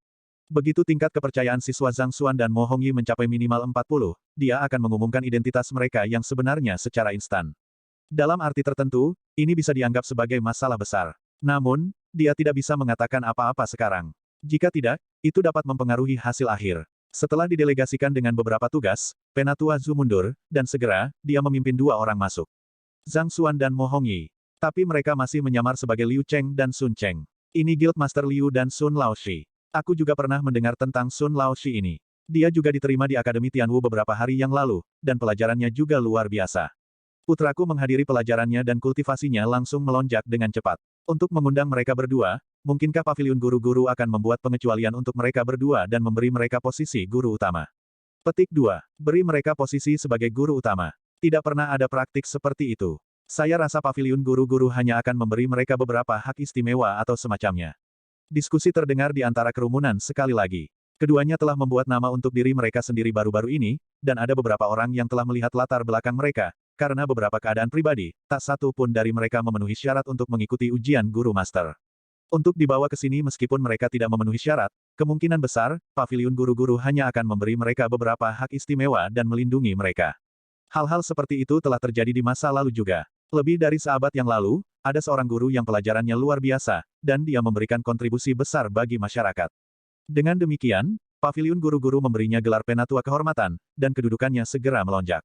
Begitu tingkat kepercayaan siswa Zhang Xuan dan Mo Hongyi mencapai minimal 40, dia akan mengumumkan identitas mereka yang sebenarnya secara instan. Dalam arti tertentu, ini bisa dianggap sebagai masalah besar. Namun, dia tidak bisa mengatakan apa-apa sekarang. Jika tidak, itu dapat mempengaruhi hasil akhir. Setelah didelegasikan dengan beberapa tugas, Penatua Zhu mundur, dan segera, dia memimpin 2 orang masuk. Zhang Xuan dan Mo Hongyi. Tapi mereka masih menyamar sebagai Liu Cheng dan Sun Cheng. Ini Guild Master Liu dan Sun Laoshi. Aku juga pernah mendengar tentang Sun Laoshi ini. Dia juga diterima di Akademi Tianwu beberapa hari yang lalu, dan pelajarannya juga luar biasa. Putraku menghadiri pelajarannya dan kultivasinya langsung melonjak dengan cepat. Untuk mengundang mereka berdua, mungkinkah paviliun guru-guru akan membuat pengecualian untuk mereka berdua dan memberi mereka posisi guru utama? Petik 2. Beri mereka posisi sebagai guru utama. Tidak pernah ada praktik seperti itu. Saya rasa paviliun guru-guru hanya akan memberi mereka beberapa hak istimewa atau semacamnya. Diskusi terdengar di antara kerumunan sekali lagi. Keduanya telah membuat nama untuk diri mereka sendiri baru-baru ini, dan ada beberapa orang yang telah melihat latar belakang mereka. Karena beberapa keadaan pribadi, tak satu pun dari mereka memenuhi syarat untuk mengikuti ujian guru master. Untuk dibawa ke sini meskipun mereka tidak memenuhi syarat, kemungkinan besar, paviliun guru-guru hanya akan memberi mereka beberapa hak istimewa dan melindungi mereka. Hal-hal seperti itu telah terjadi di masa lalu juga. Lebih dari seabad yang lalu, ada seorang guru yang pelajarannya luar biasa, dan dia memberikan kontribusi besar bagi masyarakat. Dengan demikian, paviliun guru-guru memberinya gelar penatua kehormatan, dan kedudukannya segera melonjak.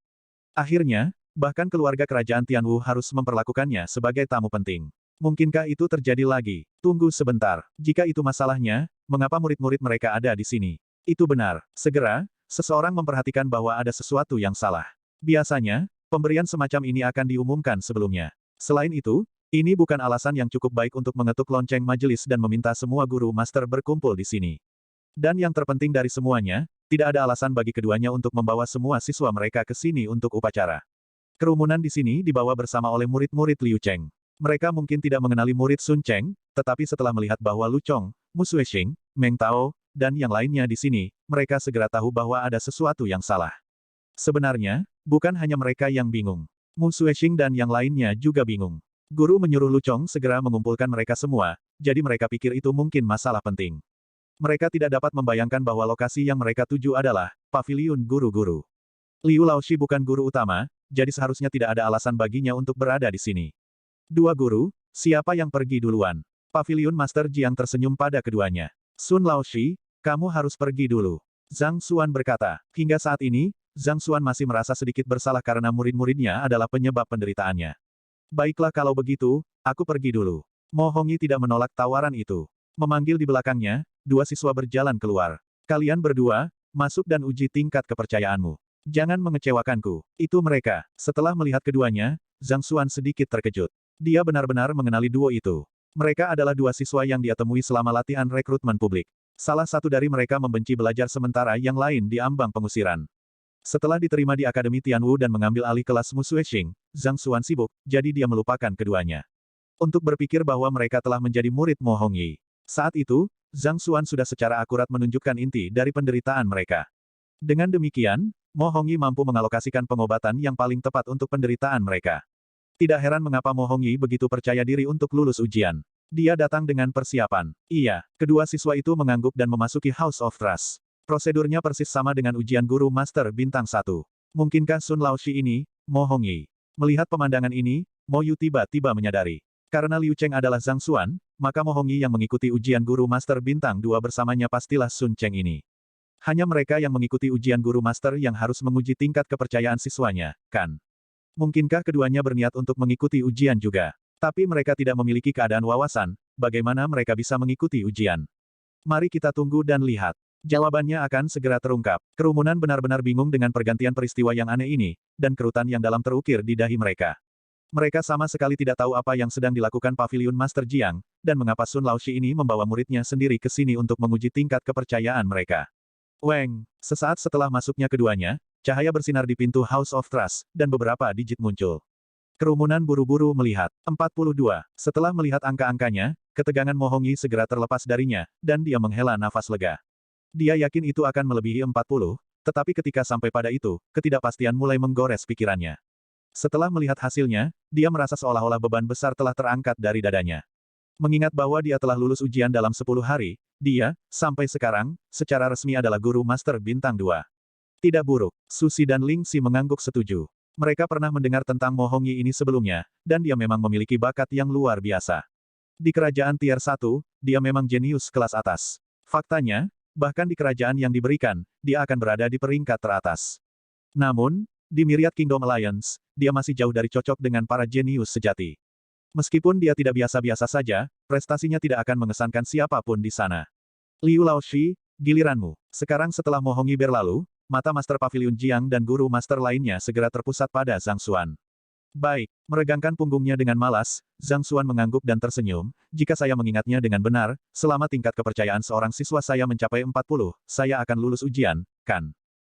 Akhirnya, bahkan keluarga kerajaan Tianwu harus memperlakukannya sebagai tamu penting. Mungkinkah itu terjadi lagi? Tunggu sebentar. Jika itu masalahnya, mengapa murid-murid mereka ada di sini? Itu benar. Segera, seseorang memperhatikan bahwa ada sesuatu yang salah. Biasanya, pemberian semacam ini akan diumumkan sebelumnya. Selain itu, ini bukan alasan yang cukup baik untuk mengetuk lonceng majelis dan meminta semua guru master berkumpul di sini. Dan yang terpenting dari semuanya, tidak ada alasan bagi keduanya untuk membawa semua siswa mereka ke sini untuk upacara. Kerumunan di sini dibawa bersama oleh murid-murid Liu Cheng. Mereka mungkin tidak mengenali murid Sun Cheng, tetapi setelah melihat bahwa Lu Chong, Mu Suishing, Meng Tao, dan yang lainnya di sini, mereka segera tahu bahwa ada sesuatu yang salah. Sebenarnya, Bukan hanya mereka yang bingung. Mu Sueshing dan yang lainnya juga bingung. Guru menyuruh Lu Chong segera mengumpulkan mereka semua, jadi mereka pikir itu mungkin masalah penting. Mereka tidak dapat membayangkan bahwa lokasi yang mereka tuju adalah paviliun guru-guru. Liu Laoshi bukan guru utama, jadi seharusnya tidak ada alasan baginya untuk berada di sini. Dua guru, siapa yang pergi duluan? Paviliun Master Jiang tersenyum pada keduanya. Sun Laoshi, kamu harus pergi dulu. Zhang Xuan berkata, hingga saat ini, Zhang Xuan masih merasa sedikit bersalah karena murid-muridnya adalah penyebab penderitaannya. Baiklah kalau begitu, aku pergi dulu. Mo Hongyi tidak menolak tawaran itu. Memanggil di belakangnya, dua siswa berjalan keluar. Kalian berdua, masuk dan uji tingkat kepercayaanmu. Jangan mengecewakanku. Itu mereka. Setelah melihat keduanya, Zhang Xuan sedikit terkejut. Dia benar-benar mengenali duo itu. Mereka adalah dua siswa yang dia temui selama latihan rekrutmen publik. Salah satu dari mereka membenci belajar sementara yang lain di ambang pengusiran. Setelah diterima di Akademi Tianwu dan mengambil alih kelas Mu Sueshing, Zhang Xuan sibuk, jadi dia melupakan keduanya. Untuk berpikir bahwa mereka telah menjadi murid Mo Hongyi. Saat itu, Zhang Xuan sudah secara akurat menunjukkan inti dari penderitaan mereka. Dengan demikian, Mo Hongyi mampu mengalokasikan pengobatan yang paling tepat untuk penderitaan mereka. Tidak heran mengapa Mo Hongyi begitu percaya diri untuk lulus ujian. Dia datang dengan persiapan. Iya, kedua siswa itu mengangguk dan memasuki House of Trust. Prosedurnya persis sama dengan ujian guru Master Bintang 1. Mungkinkah Sun Laoshi ini, Mo Hongyi? Melihat pemandangan ini, Mo Yu tiba-tiba menyadari. Karena Liu Cheng adalah Zhang Xuan, maka Mo Hongyi yang mengikuti ujian guru Master Bintang 2 bersamanya pastilah Sun Cheng ini. Hanya mereka yang mengikuti ujian guru Master yang harus menguji tingkat kepercayaan siswanya, kan? Mungkinkah keduanya berniat untuk mengikuti ujian juga? Tapi mereka tidak memiliki keadaan wawasan, bagaimana mereka bisa mengikuti ujian? Mari kita tunggu dan lihat. Jawabannya akan segera terungkap. Kerumunan benar-benar bingung dengan pergantian peristiwa yang aneh ini, dan kerutan yang dalam terukir di dahi mereka. Mereka sama sekali tidak tahu apa yang sedang dilakukan Paviliun Master Jiang, dan mengapa Sun Laoshi ini membawa muridnya sendiri ke sini untuk menguji tingkat kepercayaan mereka. Weng, sesaat setelah masuknya keduanya, cahaya bersinar di pintu House of Trust, dan beberapa digit muncul. Kerumunan buru-buru melihat. 42. Setelah melihat angka-angkanya, ketegangan Mo Hongyi segera terlepas darinya, dan dia menghela nafas lega. Dia yakin itu akan melebihi 40, tetapi ketika sampai pada itu, ketidakpastian mulai menggores pikirannya. Setelah melihat hasilnya, dia merasa seolah-olah beban besar telah terangkat dari dadanya. Mengingat bahwa dia telah lulus ujian dalam 10 hari, dia, sampai sekarang, secara resmi adalah guru Master Bintang 2. Tidak buruk. Susi dan Ling Si mengangguk setuju. Mereka pernah mendengar tentang Mo Hongyi ini sebelumnya, dan dia memang memiliki bakat yang luar biasa. Di kerajaan tier 1, dia memang jenius kelas atas. Faktanya, bahkan di kerajaan yang diberikan, dia akan berada di peringkat teratas. Namun, di Myriad Kingdom Alliance, dia masih jauh dari cocok dengan para jenius sejati. Meskipun dia tidak biasa-biasa saja, prestasinya tidak akan mengesankan siapapun di sana. Liu Laoshi, giliranmu. Sekarang setelah Mo Hongyi berlalu, mata Master Paviliun Jiang dan guru Master lainnya segera terpusat pada Zhang Xuan. Baik, meregangkan punggungnya dengan malas, Zhang Xuan mengangguk dan tersenyum, jika saya mengingatnya dengan benar, selama tingkat kepercayaan seorang siswa saya mencapai 40, saya akan lulus ujian, kan?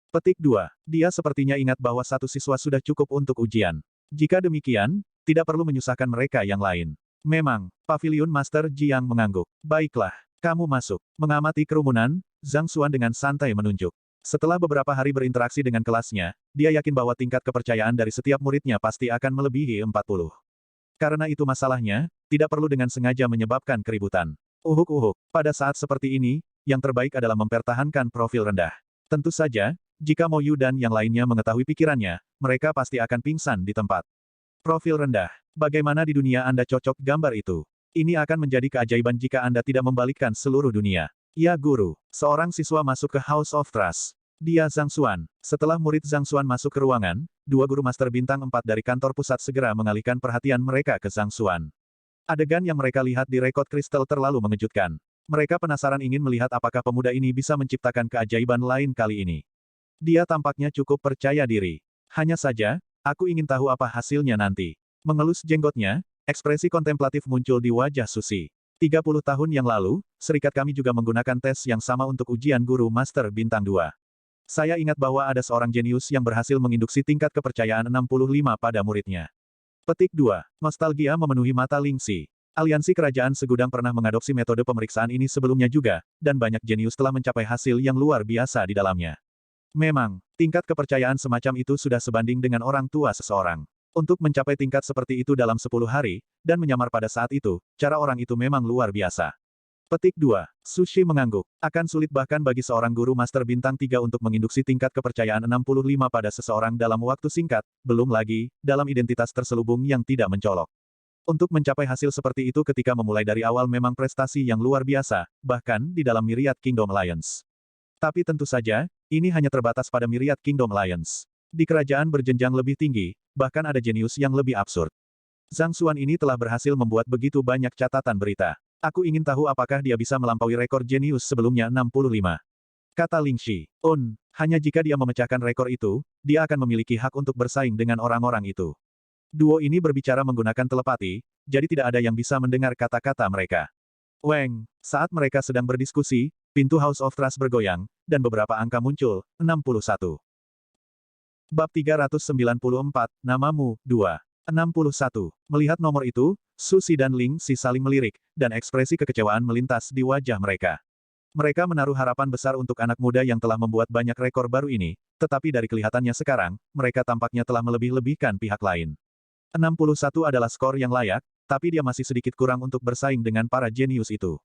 Petik 2. Dia sepertinya ingat bahwa satu siswa sudah cukup untuk ujian. Jika demikian, tidak perlu menyusahkan mereka yang lain. Memang, Paviliun Master Jiang mengangguk. Baiklah, kamu masuk. Mengamati kerumunan, Zhang Xuan dengan santai menunjuk. Setelah beberapa hari berinteraksi dengan kelasnya, dia yakin bahwa tingkat kepercayaan dari setiap muridnya pasti akan melebihi 40. Karena itu masalahnya, tidak perlu dengan sengaja menyebabkan keributan. Uhuk-uhuk, pada saat seperti ini, yang terbaik adalah mempertahankan profil rendah. Tentu saja, jika Mo Yu dan yang lainnya mengetahui pikirannya, mereka pasti akan pingsan di tempat. Profil rendah. Bagaimana di dunia Anda cocok gambar itu? Ini akan menjadi keajaiban jika Anda tidak membalikkan seluruh dunia. Ya guru, seorang siswa masuk ke House of Trust. Dia Zhang Xuan. Setelah murid Zhang Xuan masuk ke ruangan, dua guru Master Bintang 4 dari kantor pusat segera mengalihkan perhatian mereka ke Zhang Xuan. Adegan yang mereka lihat di rekod kristal terlalu mengejutkan. Mereka penasaran ingin melihat apakah pemuda ini bisa menciptakan keajaiban lain kali ini. Dia tampaknya cukup percaya diri. Hanya saja, aku ingin tahu apa hasilnya nanti. Mengelus jenggotnya, ekspresi kontemplatif muncul di wajah Susi. 30 tahun yang lalu, serikat kami juga menggunakan tes yang sama untuk ujian guru Master Bintang 2. Saya ingat bahwa ada seorang jenius yang berhasil menginduksi tingkat kepercayaan 65 pada muridnya. Petik 2. Nostalgia memenuhi mata Ling Si. Aliansi Kerajaan Segudang pernah mengadopsi metode pemeriksaan ini sebelumnya juga, dan banyak jenius telah mencapai hasil yang luar biasa di dalamnya. Memang, Tingkat kepercayaan semacam itu sudah sebanding dengan orang tua seseorang. Untuk mencapai tingkat seperti itu dalam 10 hari, dan menyamar pada saat itu, cara orang itu memang luar biasa. Petik 2. Sushi mengangguk. Akan sulit bahkan bagi seorang guru master bintang 3 untuk menginduksi tingkat kepercayaan 65 pada seseorang dalam waktu singkat, belum lagi, dalam identitas terselubung yang tidak mencolok. Untuk mencapai hasil seperti itu ketika memulai dari awal memang prestasi yang luar biasa, bahkan di dalam Myriad Kingdom Alliance. Tapi tentu saja, ini hanya terbatas pada Myriad Kingdom Alliance. Di kerajaan berjenjang lebih tinggi, bahkan ada jenius yang lebih absurd. Zhang Xuan ini telah berhasil membuat begitu banyak catatan berita. Aku ingin tahu apakah dia bisa melampaui rekor jenius sebelumnya 65. Kata Ling Xi. Hanya jika dia memecahkan rekor itu, dia akan memiliki hak untuk bersaing dengan orang-orang itu. Duo ini berbicara menggunakan telepati, jadi tidak ada yang bisa mendengar kata-kata mereka. Weng, saat mereka sedang berdiskusi, pintu House of Trust bergoyang, dan beberapa angka muncul, 61. Bab 394, namamu, 2. 61. Melihat nomor itu, Susi dan Ling Xi saling melirik, dan ekspresi kekecewaan melintas di wajah mereka. Mereka menaruh harapan besar untuk anak muda yang telah membuat banyak rekor baru ini, tetapi dari kelihatannya sekarang, mereka tampaknya telah melebih-lebihkan pihak lain. 61 adalah skor yang layak, tapi dia masih sedikit kurang untuk bersaing dengan para jenius itu.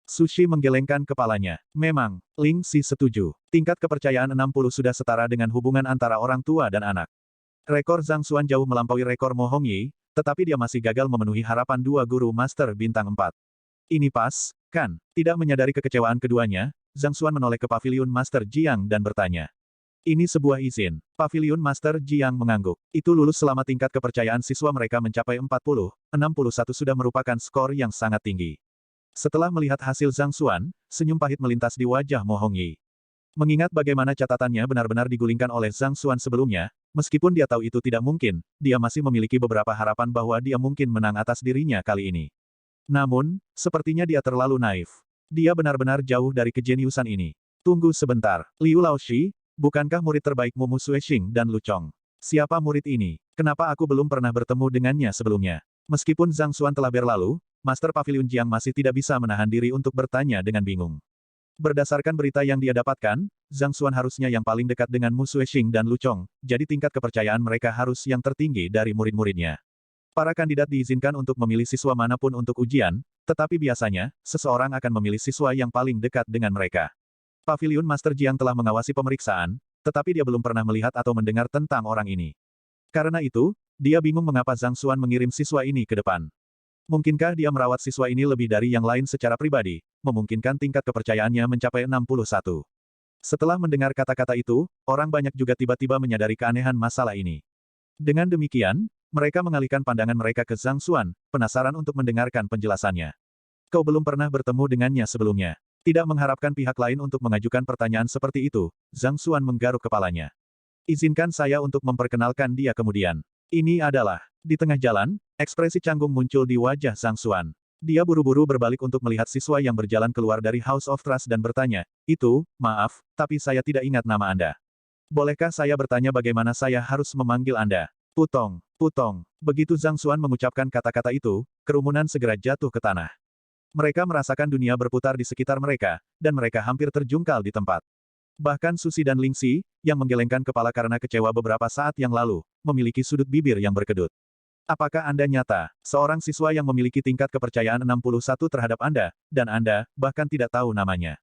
Sushi menggelengkan kepalanya. Memang, Ling Xi setuju. Tingkat kepercayaan 60 sudah setara dengan hubungan antara orang tua dan anak. Rekor Zhang Xuan jauh melampaui rekor Mo Hongyi, tetapi dia masih gagal memenuhi harapan dua guru master bintang 4. Ini pas, kan? Tidak menyadari kekecewaan keduanya, Zhang Xuan menoleh ke paviliun Master Jiang dan bertanya. Ini sebuah izin. Paviliun Master Jiang mengangguk. Itu lulus selama tingkat kepercayaan siswa mereka mencapai 40, 61 sudah merupakan skor yang sangat tinggi. Setelah melihat hasil Zhang Xuan, senyum pahit melintas di wajah Mo Hongyi. Mengingat bagaimana catatannya benar-benar digulingkan oleh Zhang Xuan sebelumnya, meskipun dia tahu itu tidak mungkin, dia masih memiliki beberapa harapan bahwa dia mungkin menang atas dirinya kali ini. Namun, sepertinya dia terlalu naif. Dia benar-benar jauh dari kejeniusan ini. Tunggu sebentar, Liu Laoshi, bukankah murid terbaikmu Mu Sueshing dan Lu Chong? Siapa murid ini? Kenapa aku belum pernah bertemu dengannya sebelumnya? Meskipun Zhang Xuan telah berlalu, Master Paviliun Jiang masih tidak bisa menahan diri untuk bertanya dengan bingung. Berdasarkan berita yang dia dapatkan, Zhang Xuan harusnya yang paling dekat dengan Mu Sueshing dan Lu Chong, jadi tingkat kepercayaan mereka harus yang tertinggi dari murid-muridnya. Para kandidat diizinkan untuk memilih siswa manapun untuk ujian, tetapi biasanya, seseorang akan memilih siswa yang paling dekat dengan mereka. Paviliun Master Jiang telah mengawasi pemeriksaan, tetapi dia belum pernah melihat atau mendengar tentang orang ini. Karena itu, dia bingung mengapa Zhang Xuan mengirim siswa ini ke depan. Mungkinkah dia merawat siswa ini lebih dari yang lain secara pribadi, memungkinkan tingkat kepercayaannya mencapai 61. Setelah mendengar kata-kata itu, orang banyak juga tiba-tiba menyadari keanehan masalah ini. Dengan demikian, mereka mengalihkan pandangan mereka ke Zhang Xuan, penasaran untuk mendengarkan penjelasannya. Kau belum pernah bertemu dengannya sebelumnya. Tidak mengharapkan pihak lain untuk mengajukan pertanyaan seperti itu, Zhang Xuan menggaruk kepalanya. Izinkan saya untuk memperkenalkan dia kemudian. Ini adalah, di tengah jalan, ekspresi canggung muncul di wajah Zhang Xuan. Dia buru-buru berbalik untuk melihat siswa yang berjalan keluar dari House of Trust dan bertanya, maaf, tapi saya tidak ingat nama Anda. Bolehkah saya bertanya bagaimana saya harus memanggil Anda? Putong, Putong. Begitu Zhang Xuan mengucapkan kata-kata itu, kerumunan segera jatuh ke tanah. Mereka merasakan dunia berputar di sekitar mereka, dan mereka hampir terjungkal di tempat. Bahkan Susi dan Ling Xi, yang menggelengkan kepala karena kecewa beberapa saat yang lalu, memiliki sudut bibir yang berkedut. Apakah Anda nyata, seorang siswa yang memiliki tingkat kepercayaan 61 terhadap Anda, dan Anda, bahkan tidak tahu namanya?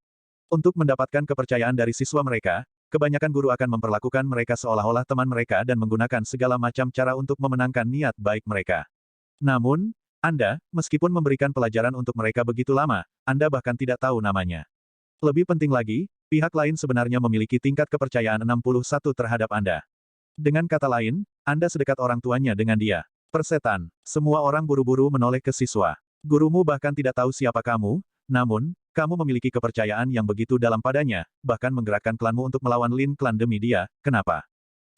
Untuk mendapatkan kepercayaan dari siswa mereka, kebanyakan guru akan memperlakukan mereka seolah-olah teman mereka dan menggunakan segala macam cara untuk memenangkan niat baik mereka. Namun, Anda, meskipun memberikan pelajaran untuk mereka begitu lama, Anda bahkan tidak tahu namanya. Lebih penting lagi, pihak lain sebenarnya memiliki tingkat kepercayaan 61 terhadap Anda. Dengan kata lain, Anda sedekat orang tuanya dengan dia. Persetan. Semua orang buru-buru menoleh ke siswa. Gurumu bahkan tidak tahu siapa kamu, namun, kamu memiliki kepercayaan yang begitu dalam padanya, bahkan menggerakkan klanmu untuk melawan Lin klan demi dia, kenapa?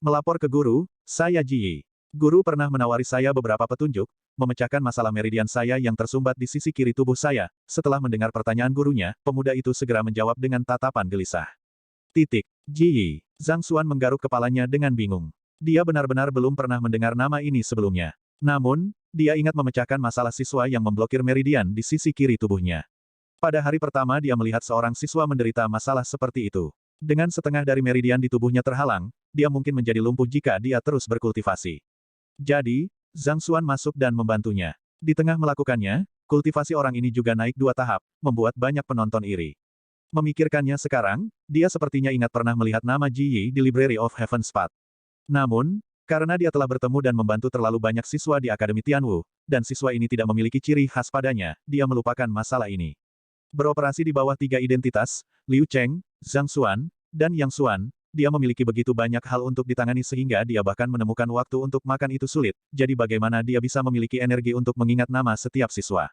Melapor ke guru, saya Ji Yi. Guru pernah menawari saya beberapa petunjuk, memecahkan masalah meridian saya yang tersumbat di sisi kiri tubuh saya. Setelah mendengar pertanyaan gurunya, pemuda itu segera menjawab dengan tatapan gelisah. Ji Yi. Zhang Xuan menggaruk kepalanya dengan bingung. Dia benar-benar belum pernah mendengar nama ini sebelumnya. Namun, dia ingat memecahkan masalah siswa yang memblokir meridian di sisi kiri tubuhnya. Pada hari pertama dia melihat seorang siswa menderita masalah seperti itu. Dengan setengah dari meridian di tubuhnya terhalang, dia mungkin menjadi lumpuh jika dia terus berkultivasi. Jadi, Zhang Xuan masuk dan membantunya. Di tengah melakukannya, kultivasi orang ini juga naik 2 tahap, membuat banyak penonton iri. Memikirkannya sekarang, dia sepertinya ingat pernah melihat nama Ji Yi di Library of Heaven's Path. Namun, karena dia telah bertemu dan membantu terlalu banyak siswa di Akademi Tianwu, dan siswa ini tidak memiliki ciri khas padanya, dia melupakan masalah ini. Beroperasi di bawah 3 identitas, Liu Cheng, Zhang Xuan, dan Yang Xuan, dia memiliki begitu banyak hal untuk ditangani sehingga dia bahkan menemukan waktu untuk makan itu sulit, jadi bagaimana dia bisa memiliki energi untuk mengingat nama setiap siswa.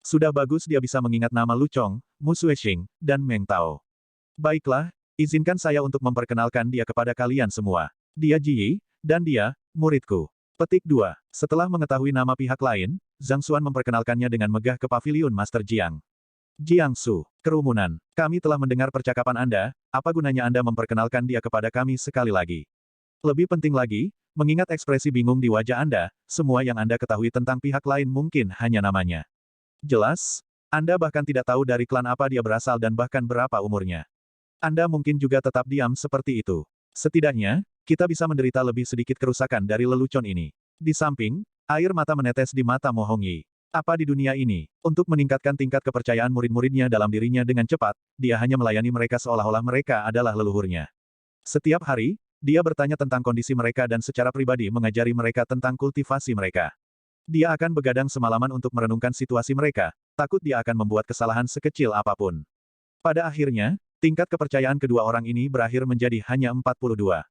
Sudah bagus dia bisa mengingat nama Lu Chong, Mu Sueshing, dan Meng Tao. Baiklah, izinkan saya untuk memperkenalkan dia kepada kalian semua. Dia Ji Yi, dan dia, muridku. Petik 2. Setelah mengetahui nama pihak lain, Zhang Xuan memperkenalkannya dengan megah ke paviliun Master Jiang. Jiangsu, kerumunan. Kami telah mendengar percakapan Anda, apa gunanya Anda memperkenalkan dia kepada kami sekali lagi? Lebih penting lagi, mengingat ekspresi bingung di wajah Anda, semua yang Anda ketahui tentang pihak lain mungkin hanya namanya. Jelas, Anda bahkan tidak tahu dari klan apa dia berasal dan bahkan berapa umurnya. Anda mungkin juga tetap diam seperti itu. Setidaknya, kita bisa menderita lebih sedikit kerusakan dari lelucon ini. Di samping, air mata menetes di mata Mo Hongyi. Apa di dunia ini, untuk meningkatkan tingkat kepercayaan murid-muridnya dalam dirinya dengan cepat, dia hanya melayani mereka seolah-olah mereka adalah leluhurnya. Setiap hari, dia bertanya tentang kondisi mereka dan secara pribadi mengajari mereka tentang kultivasi mereka. Dia akan begadang semalaman untuk merenungkan situasi mereka, takut dia akan membuat kesalahan sekecil apapun. Pada akhirnya, tingkat kepercayaan kedua orang ini berakhir menjadi hanya 42.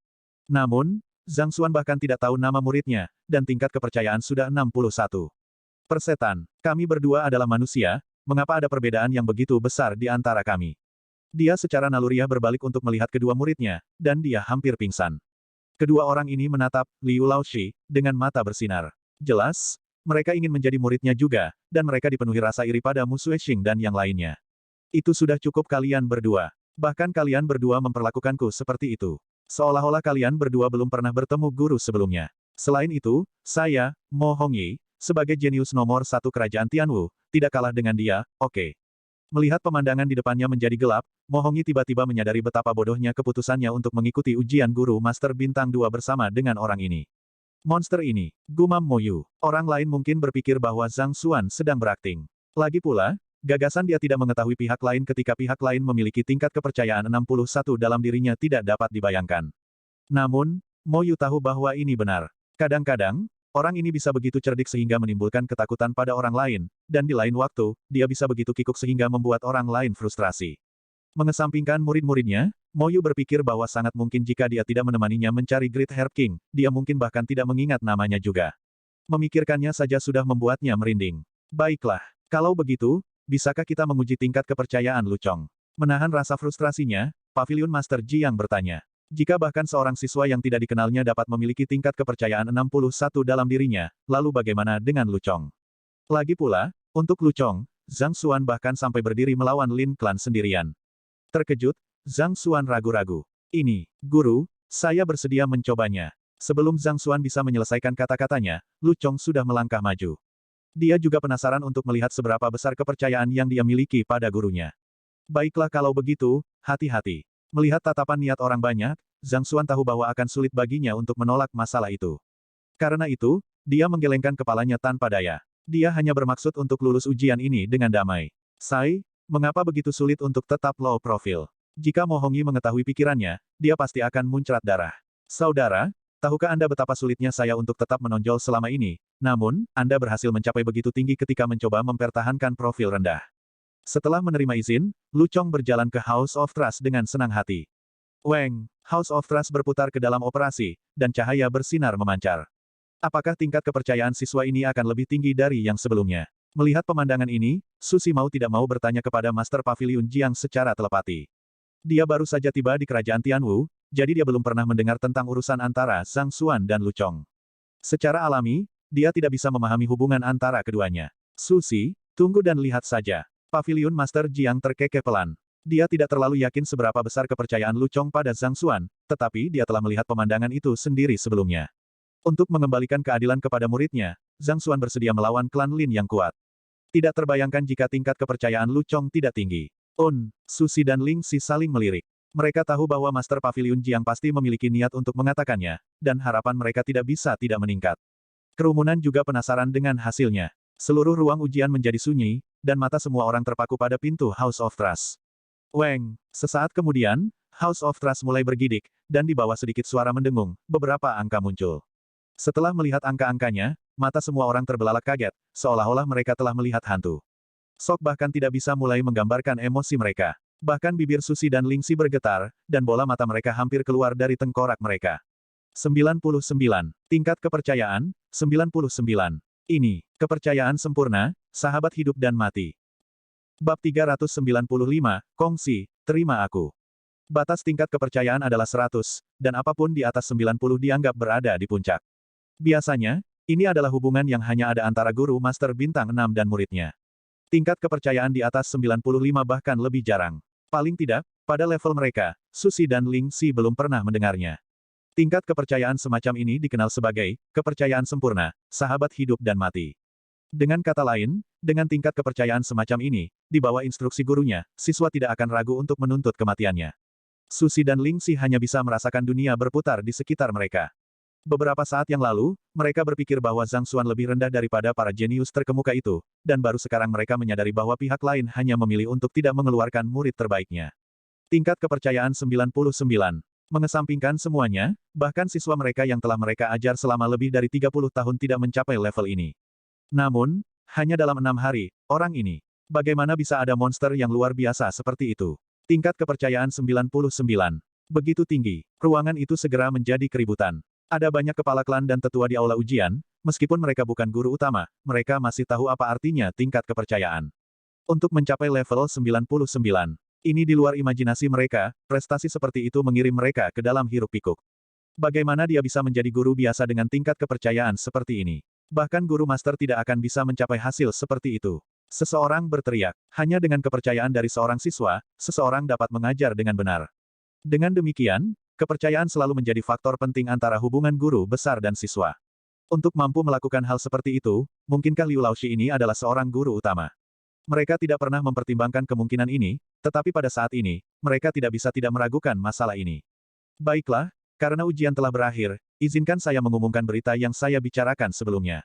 Namun, Zhang Xuan bahkan tidak tahu nama muridnya, dan tingkat kepercayaan sudah 61. Persetan, kami berdua adalah manusia, mengapa ada perbedaan yang begitu besar di antara kami? Dia secara naluriah berbalik untuk melihat kedua muridnya, dan dia hampir pingsan. Kedua orang ini menatap Liu Laoshi dengan mata bersinar. Jelas, mereka ingin menjadi muridnya juga, dan mereka dipenuhi rasa iri pada Mu Sueshing dan yang lainnya. Itu sudah cukup kalian berdua. Bahkan kalian berdua memperlakukanku seperti itu. Seolah-olah kalian berdua belum pernah bertemu guru sebelumnya. Selain itu, saya, Mo Hongyi, sebagai jenius nomor 1 kerajaan Tianwu, tidak kalah dengan dia, oke. Melihat pemandangan di depannya menjadi gelap, Mo Hongyi tiba-tiba menyadari betapa bodohnya keputusannya untuk mengikuti ujian guru Master Bintang 2 bersama dengan orang ini. Monster ini, gumam Mo Yu. Orang lain mungkin berpikir bahwa Zhang Xuan sedang berakting. Lagi pula, gagasan dia tidak mengetahui pihak lain ketika pihak lain memiliki tingkat kepercayaan 61 dalam dirinya tidak dapat dibayangkan. Namun, Mo Yu tahu bahwa ini benar. Kadang-kadang, orang ini bisa begitu cerdik sehingga menimbulkan ketakutan pada orang lain, dan di lain waktu, dia bisa begitu kikuk sehingga membuat orang lain frustrasi. Mengesampingkan murid-muridnya, Mo Yu berpikir bahwa sangat mungkin jika dia tidak menemaninya mencari Great Herb King, dia mungkin bahkan tidak mengingat namanya juga. Memikirkannya saja sudah membuatnya merinding. Baiklah, kalau begitu, bisakah kita menguji tingkat kepercayaan Lu Chong? Menahan rasa frustrasinya, Paviliun Master Jiang bertanya. Jika bahkan seorang siswa yang tidak dikenalnya dapat memiliki tingkat kepercayaan 61 dalam dirinya, lalu bagaimana dengan Lu Chong? Lagi pula, untuk Lu Chong, Zhang Xuan bahkan sampai berdiri melawan Lin Clan sendirian. Terkejut, Zhang Xuan ragu-ragu. Ini, guru, saya bersedia mencobanya. Sebelum Zhang Xuan bisa menyelesaikan kata-katanya, Lu Chong sudah melangkah maju. Dia juga penasaran untuk melihat seberapa besar kepercayaan yang dia miliki pada gurunya. Baiklah kalau begitu, hati-hati. Melihat tatapan niat orang banyak, Zhang Xuan tahu bahwa akan sulit baginya untuk menolak masalah itu. Karena itu, dia menggelengkan kepalanya tanpa daya. Dia hanya bermaksud untuk lulus ujian ini dengan damai. Sai, mengapa begitu sulit untuk tetap low profile? Jika Mo Hongyi mengetahui pikirannya, dia pasti akan muncrat darah. Saudara, tahukah Anda betapa sulitnya saya untuk tetap menonjol selama ini? Namun, Anda berhasil mencapai begitu tinggi ketika mencoba mempertahankan profil rendah. Setelah menerima izin, Lu Chong berjalan ke House of Trust dengan senang hati. Weng, House of Trust berputar ke dalam operasi, dan cahaya bersinar memancar. Apakah tingkat kepercayaan siswa ini akan lebih tinggi dari yang sebelumnya? Melihat pemandangan ini, Susi mau tidak mau bertanya kepada Master Paviliun Jiang secara telepati. Dia baru saja tiba di kerajaan Tianwu, jadi dia belum pernah mendengar tentang urusan antara Zhang Xuan dan Lu Chong. Secara alami, dia tidak bisa memahami hubungan antara keduanya. Susi, tunggu dan lihat saja. Paviliun Master Jiang terkekeh pelan. Dia tidak terlalu yakin seberapa besar kepercayaan Lu Chong pada Zhang Xuan, tetapi dia telah melihat pemandangan itu sendiri sebelumnya. Untuk mengembalikan keadilan kepada muridnya, Zhang Xuan bersedia melawan klan Lin yang kuat. Tidak terbayangkan jika tingkat kepercayaan Lu Chong tidak tinggi. Susi dan Ling Si saling melirik. Mereka tahu bahwa Master Pavilion Jiang pasti memiliki niat untuk mengatakannya, dan harapan mereka tidak bisa tidak meningkat. Kerumunan juga penasaran dengan hasilnya. Seluruh ruang ujian menjadi sunyi, dan mata semua orang terpaku pada pintu House of Trust. Weng, sesaat kemudian, House of Trust mulai bergidik, dan di bawah sedikit suara mendengung, beberapa angka muncul. Setelah melihat angka-angkanya, mata semua orang terbelalak kaget, seolah-olah mereka telah melihat hantu. Sok bahkan tidak bisa mulai menggambarkan emosi mereka. Bahkan bibir Susi dan Lingxi bergetar, dan bola mata mereka hampir keluar dari tengkorak mereka. 99. Tingkat kepercayaan, 99. Ini, kepercayaan sempurna, sahabat hidup dan mati. Bab 395, Kongsi, terima aku. Batas tingkat kepercayaan adalah 100, dan apapun di atas 90 dianggap berada di puncak. Biasanya, ini adalah hubungan yang hanya ada antara guru Master Bintang 6 dan muridnya. Tingkat kepercayaan di atas 95 bahkan lebih jarang. Paling tidak, pada level mereka, Susi dan Lingxi belum pernah mendengarnya. Tingkat kepercayaan semacam ini dikenal sebagai kepercayaan sempurna, sahabat hidup dan mati. Dengan kata lain, dengan tingkat kepercayaan semacam ini, di bawah instruksi gurunya, siswa tidak akan ragu untuk menuntut kematiannya. Susi dan Lingxi hanya bisa merasakan dunia berputar di sekitar mereka. Beberapa saat yang lalu, mereka berpikir bahwa Zhang Xuan lebih rendah daripada para jenius terkemuka itu, dan baru sekarang mereka menyadari bahwa pihak lain hanya memilih untuk tidak mengeluarkan murid terbaiknya. Tingkat kepercayaan 99. Mengesampingkan semuanya, bahkan siswa mereka yang telah mereka ajar selama lebih dari 30 tahun tidak mencapai level ini. Namun, hanya dalam 6 hari, orang ini, bagaimana bisa ada monster yang luar biasa seperti itu? Tingkat kepercayaan 99. Begitu tinggi, ruangan itu segera menjadi keributan. Ada banyak kepala klan dan tetua di aula ujian, meskipun mereka bukan guru utama, mereka masih tahu apa artinya tingkat kepercayaan. Untuk mencapai level 99, ini di luar imajinasi mereka, prestasi seperti itu mengirim mereka ke dalam hiruk-pikuk. Bagaimana dia bisa menjadi guru biasa dengan tingkat kepercayaan seperti ini? Bahkan guru master tidak akan bisa mencapai hasil seperti itu. Seseorang berteriak, hanya dengan kepercayaan dari seorang siswa, seseorang dapat mengajar dengan benar. Dengan demikian, kepercayaan selalu menjadi faktor penting antara hubungan guru besar dan siswa. Untuk mampu melakukan hal seperti itu, mungkinkah Liu Laoshi ini adalah seorang guru utama? Mereka tidak pernah mempertimbangkan kemungkinan ini, tetapi pada saat ini, mereka tidak bisa tidak meragukan masalah ini. Baiklah, karena ujian telah berakhir, izinkan saya mengumumkan berita yang saya bicarakan sebelumnya.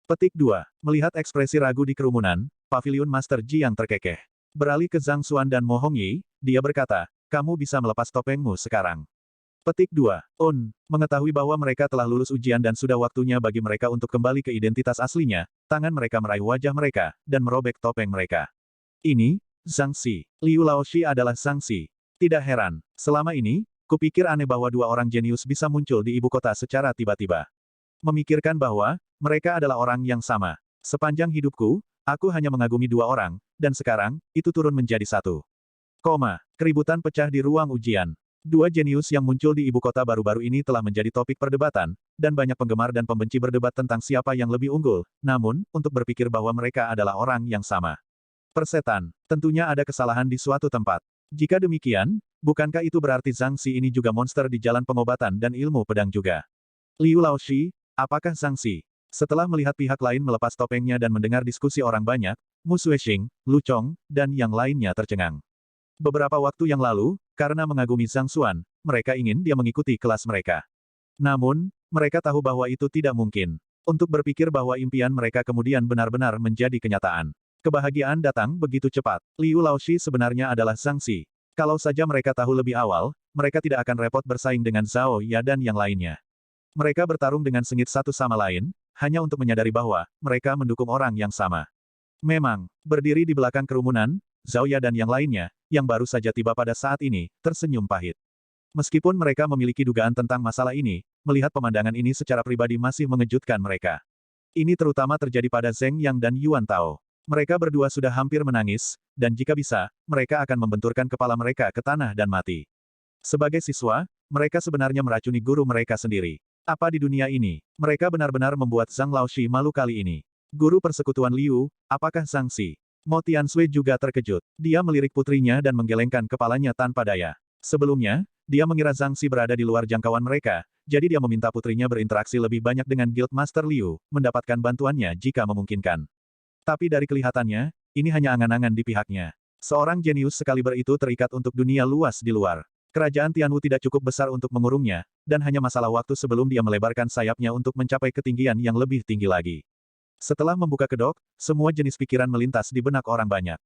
Petik 2. Melihat ekspresi ragu di kerumunan, Paviliun Master Ji yang terkekeh. Beralih ke Zhang Xuan dan Mo Hongyi, dia berkata, kamu bisa melepas topengmu sekarang. Petik 2. Mengetahui bahwa mereka telah lulus ujian dan sudah waktunya bagi mereka untuk kembali ke identitas aslinya, tangan mereka meraih wajah mereka, dan merobek topeng mereka. Ini, Zhang Xi. Liu Laoshi adalah Zhang Xi. Tidak heran, selama ini, kupikir aneh bahwa dua orang jenius bisa muncul di ibu kota secara tiba-tiba. Memikirkan bahwa, mereka adalah orang yang sama. Sepanjang hidupku, aku hanya mengagumi dua orang, dan sekarang, itu turun menjadi satu. Keributan pecah di ruang ujian. Dua jenius yang muncul di ibu kota baru-baru ini telah menjadi topik perdebatan, dan banyak penggemar dan pembenci berdebat tentang siapa yang lebih unggul, namun, untuk berpikir bahwa mereka adalah orang yang sama. Persetan, tentunya ada kesalahan di suatu tempat. Jika demikian, bukankah itu berarti Zhang Xi ini juga monster di jalan pengobatan dan ilmu pedang juga? Liu Laoshi, apakah Zhang Xi? Setelah melihat pihak lain melepas topengnya dan mendengar diskusi orang banyak, Mu Sueshing, Lu Chong, dan yang lainnya tercengang. Beberapa waktu yang lalu, karena mengagumi Zhang Xuan, mereka ingin dia mengikuti kelas mereka. Namun, mereka tahu bahwa itu tidak mungkin. Untuk berpikir bahwa impian mereka kemudian benar-benar menjadi kenyataan. Kebahagiaan datang begitu cepat. Liu Laoshi sebenarnya adalah Zhang Xi. Kalau saja mereka tahu lebih awal, mereka tidak akan repot bersaing dengan Zhao Ya dan yang lainnya. Mereka bertarung dengan sengit satu sama lain, hanya untuk menyadari bahwa mereka mendukung orang yang sama. Memang, berdiri di belakang kerumunan, Zhao Ya dan yang lainnya, yang baru saja tiba pada saat ini, tersenyum pahit. Meskipun mereka memiliki dugaan tentang masalah ini, melihat pemandangan ini secara pribadi masih mengejutkan mereka. Ini terutama terjadi pada Zheng Yang dan Yuan Tao. Mereka berdua sudah hampir menangis, dan jika bisa, mereka akan membenturkan kepala mereka ke tanah dan mati. Sebagai siswa, mereka sebenarnya meracuni guru mereka sendiri. Apa di dunia ini, mereka benar-benar membuat Zhang Laoshi malu kali ini. Guru persekutuan Liu, apakah Zhang Xi? Mo Tiansui juga terkejut. Dia melirik putrinya dan menggelengkan kepalanya tanpa daya. Sebelumnya, dia mengira Zhang Xi berada di luar jangkauan mereka, jadi dia meminta putrinya berinteraksi lebih banyak dengan Guild Master Liu, mendapatkan bantuannya jika memungkinkan. Tapi dari kelihatannya, ini hanya angan-angan di pihaknya. Seorang jenius sekaliber itu terikat untuk dunia luas di luar. Kerajaan Tianwu tidak cukup besar untuk mengurungnya, dan hanya masalah waktu sebelum dia melebarkan sayapnya untuk mencapai ketinggian yang lebih tinggi lagi. Setelah membuka kedok, semua jenis pikiran melintas di benak orang banyak.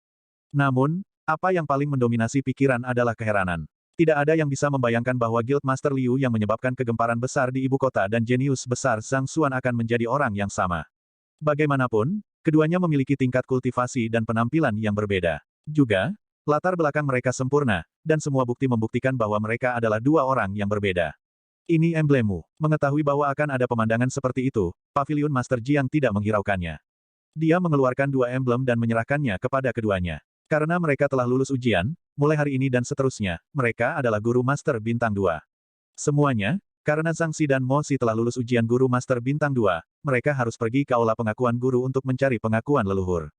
Namun, apa yang paling mendominasi pikiran adalah keheranan. Tidak ada yang bisa membayangkan bahwa Guild Master Liu yang menyebabkan kegemparan besar di ibu kota dan jenius besar Zhang Xuan akan menjadi orang yang sama. Bagaimanapun, keduanya memiliki tingkat kultivasi dan penampilan yang berbeda. Juga, latar belakang mereka sempurna, dan semua bukti membuktikan bahwa mereka adalah dua orang yang berbeda. Ini emblemmu. Mengetahui bahwa akan ada pemandangan seperti itu, Paviliun Master Jiang tidak menghiraukannya. Dia mengeluarkan dua emblem dan menyerahkannya kepada keduanya. Karena mereka telah lulus ujian, mulai hari ini dan seterusnya, mereka adalah Guru Master Bintang 2. Semuanya, karena Zhang Xi dan Mo Xi telah lulus ujian Guru Master Bintang 2, mereka harus pergi ke aula pengakuan guru untuk mencari pengakuan leluhur.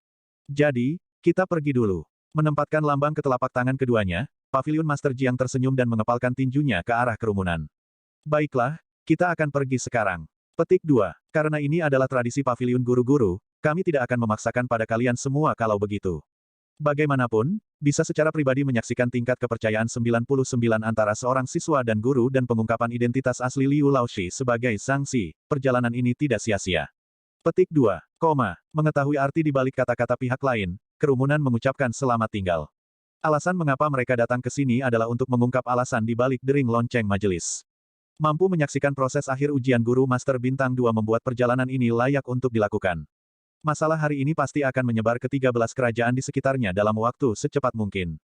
Jadi, kita pergi dulu. Menempatkan lambang ke telapak tangan keduanya, Paviliun Master Jiang tersenyum dan mengepalkan tinjunya ke arah kerumunan. Baiklah, kita akan pergi sekarang. Petik 2. Karena ini adalah tradisi Paviliun Guru-Guru, kami tidak akan memaksakan pada kalian semua kalau begitu. Bagaimanapun, bisa secara pribadi menyaksikan tingkat kepercayaan 99 antara seorang siswa dan guru dan pengungkapan identitas asli Liu Laoshi sebagai Zhang Xi, perjalanan ini tidak sia-sia. Petik 2. Mengetahui arti di balik kata-kata pihak lain, kerumunan mengucapkan selamat tinggal. Alasan mengapa mereka datang ke sini adalah untuk mengungkap alasan di balik dering lonceng majelis. Mampu menyaksikan proses akhir ujian Guru Master Bintang 2 membuat perjalanan ini layak untuk dilakukan. Masalah hari ini pasti akan menyebar ke 13 kerajaan di sekitarnya dalam waktu secepat mungkin.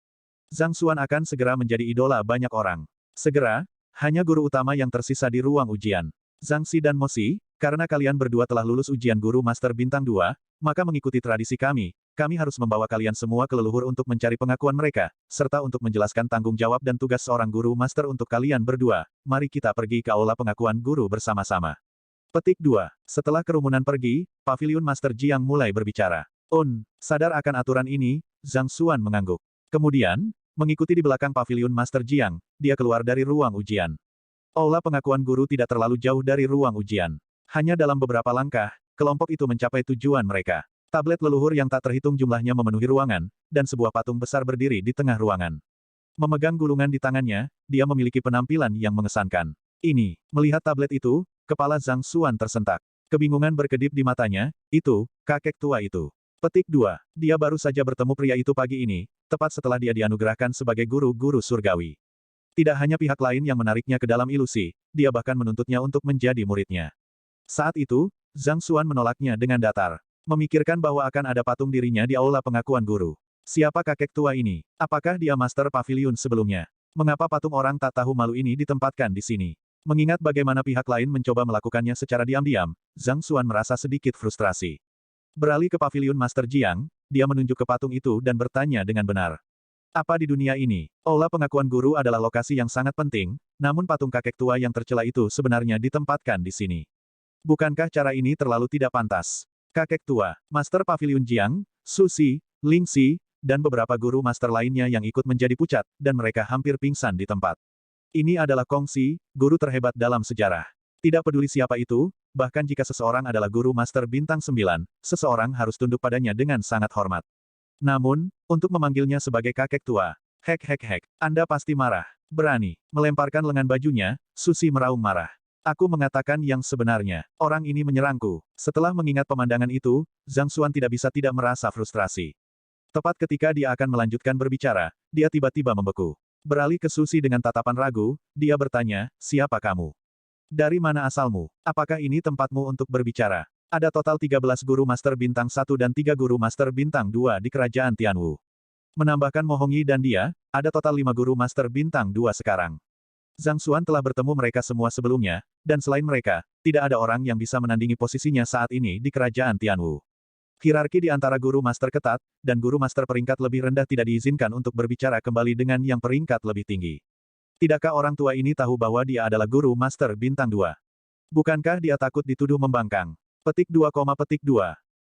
Zhang Xuan akan segera menjadi idola banyak orang. Segera, hanya guru utama yang tersisa di ruang ujian. Zhang Xi dan Mo Xi, karena kalian berdua telah lulus ujian Guru Master Bintang 2, maka mengikuti tradisi kami harus membawa kalian semua ke leluhur untuk mencari pengakuan mereka, serta untuk menjelaskan tanggung jawab dan tugas seorang Guru Master untuk kalian berdua. Mari kita pergi ke aula pengakuan guru bersama-sama. Petik 2. Setelah kerumunan pergi, Paviliun Master Jiang mulai berbicara. Sadar akan aturan ini, Zhang Xuan mengangguk. Kemudian, mengikuti di belakang Paviliun Master Jiang, dia keluar dari ruang ujian. Aula pengakuan guru tidak terlalu jauh dari ruang ujian. Hanya dalam beberapa langkah, kelompok itu mencapai tujuan mereka. Tablet leluhur yang tak terhitung jumlahnya memenuhi ruangan, dan sebuah patung besar berdiri di tengah ruangan. Memegang gulungan di tangannya, dia memiliki penampilan yang mengesankan. Melihat tablet itu, kepala Zhang Xuan tersentak. Kebingungan berkedip di matanya, kakek tua itu. Petik 2. Dia baru saja bertemu pria itu pagi ini, tepat setelah dia dianugerahkan sebagai guru-guru surgawi. Tidak hanya pihak lain yang menariknya ke dalam ilusi, dia bahkan menuntutnya untuk menjadi muridnya. Saat itu, Zhang Xuan menolaknya dengan datar. Memikirkan bahwa akan ada patung dirinya di aula pengakuan guru. Siapa kakek tua ini? Apakah dia Master Paviliun sebelumnya? Mengapa patung orang tak tahu malu ini ditempatkan di sini? Mengingat bagaimana pihak lain mencoba melakukannya secara diam-diam, Zhang Xuan merasa sedikit frustrasi. Beralih ke Paviliun Master Jiang, dia menunjuk ke patung itu dan bertanya dengan benar. Apa di dunia ini, aula pengakuan guru adalah lokasi yang sangat penting, namun patung kakek tua yang tercela itu sebenarnya ditempatkan di sini. Bukankah cara ini terlalu tidak pantas? Kakek tua, Master Paviliun Jiang, Su Xi, Ling Xi, dan beberapa guru master lainnya yang ikut menjadi pucat, dan mereka hampir pingsan di tempat. Ini adalah Kong Xi, guru terhebat dalam sejarah. Tidak peduli siapa itu, bahkan jika seseorang adalah guru master bintang 9, seseorang harus tunduk padanya dengan sangat hormat. Namun, untuk memanggilnya sebagai kakek tua, Anda pasti marah. Berani melemparkan lengan bajunya, Su Xi meraung marah. Aku mengatakan yang sebenarnya, orang ini menyerangku. Setelah mengingat pemandangan itu, Zhang Xuan tidak bisa tidak merasa frustrasi. Tepat ketika dia akan melanjutkan berbicara, dia tiba-tiba membeku. Beralih ke Su Xi dengan tatapan ragu, dia bertanya, siapa kamu? Dari mana asalmu? Apakah ini tempatmu untuk berbicara? Ada total 13 guru master bintang 1 dan 3 guru master bintang 2 di kerajaan Tianwu. Menambahkan Mo Hongyi dan dia, ada total 5 guru master bintang 2 sekarang. Zhang Xuan telah bertemu mereka semua sebelumnya, dan selain mereka, tidak ada orang yang bisa menandingi posisinya saat ini di kerajaan Tianwu. Hierarki di antara guru master ketat, dan guru master peringkat lebih rendah tidak diizinkan untuk berbicara kembali dengan yang peringkat lebih tinggi. Tidakkah orang tua ini tahu bahwa dia adalah guru master bintang 2? Bukankah dia takut dituduh membangkang? Petik 2,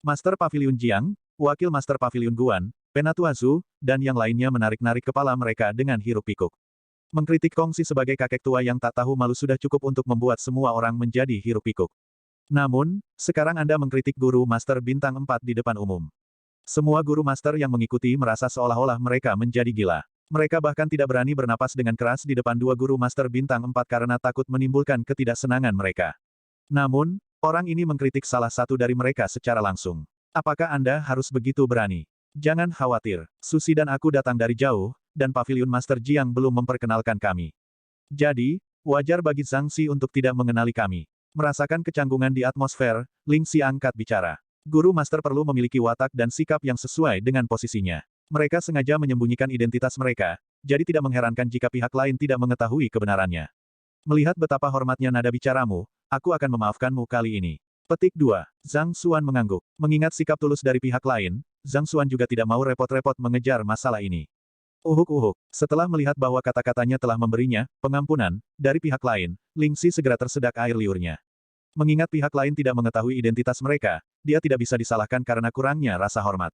Master Paviliun Jiang, Wakil Master Paviliun Guan, Penatua Zhu, dan yang lainnya menarik-narik kepala mereka dengan hiruk pikuk. Mengkritik Kong Xi sebagai kakek tua yang tak tahu malu sudah cukup untuk membuat semua orang menjadi hiruk pikuk. Namun, sekarang Anda mengkritik guru master bintang 4 di depan umum. Semua guru master yang mengikuti merasa seolah-olah mereka menjadi gila. Mereka bahkan tidak berani bernapas dengan keras di depan dua guru Master Bintang 4 karena takut menimbulkan ketidaksenangan mereka. Namun, orang ini mengkritik salah satu dari mereka secara langsung. Apakah Anda harus begitu berani? Jangan khawatir, Susi dan aku datang dari jauh, dan Paviliun Master Jiang belum memperkenalkan kami. Jadi, wajar bagi Zhang Xi untuk tidak mengenali kami. Merasakan kecanggungan di atmosfer, Ling Xi angkat bicara. Guru Master perlu memiliki watak dan sikap yang sesuai dengan posisinya. Mereka sengaja menyembunyikan identitas mereka, jadi tidak mengherankan jika pihak lain tidak mengetahui kebenarannya. Melihat betapa hormatnya nada bicaramu, aku akan memaafkanmu kali ini. Petik 2. Zhang Xuan mengangguk. Mengingat sikap tulus dari pihak lain, Zhang Xuan juga tidak mau repot-repot mengejar masalah ini. Uhuk-uhuk. Setelah melihat bahwa kata-katanya telah memberinya pengampunan dari pihak lain, Ling Xi segera tersedak air liurnya. Mengingat pihak lain tidak mengetahui identitas mereka, dia tidak bisa disalahkan karena kurangnya rasa hormat.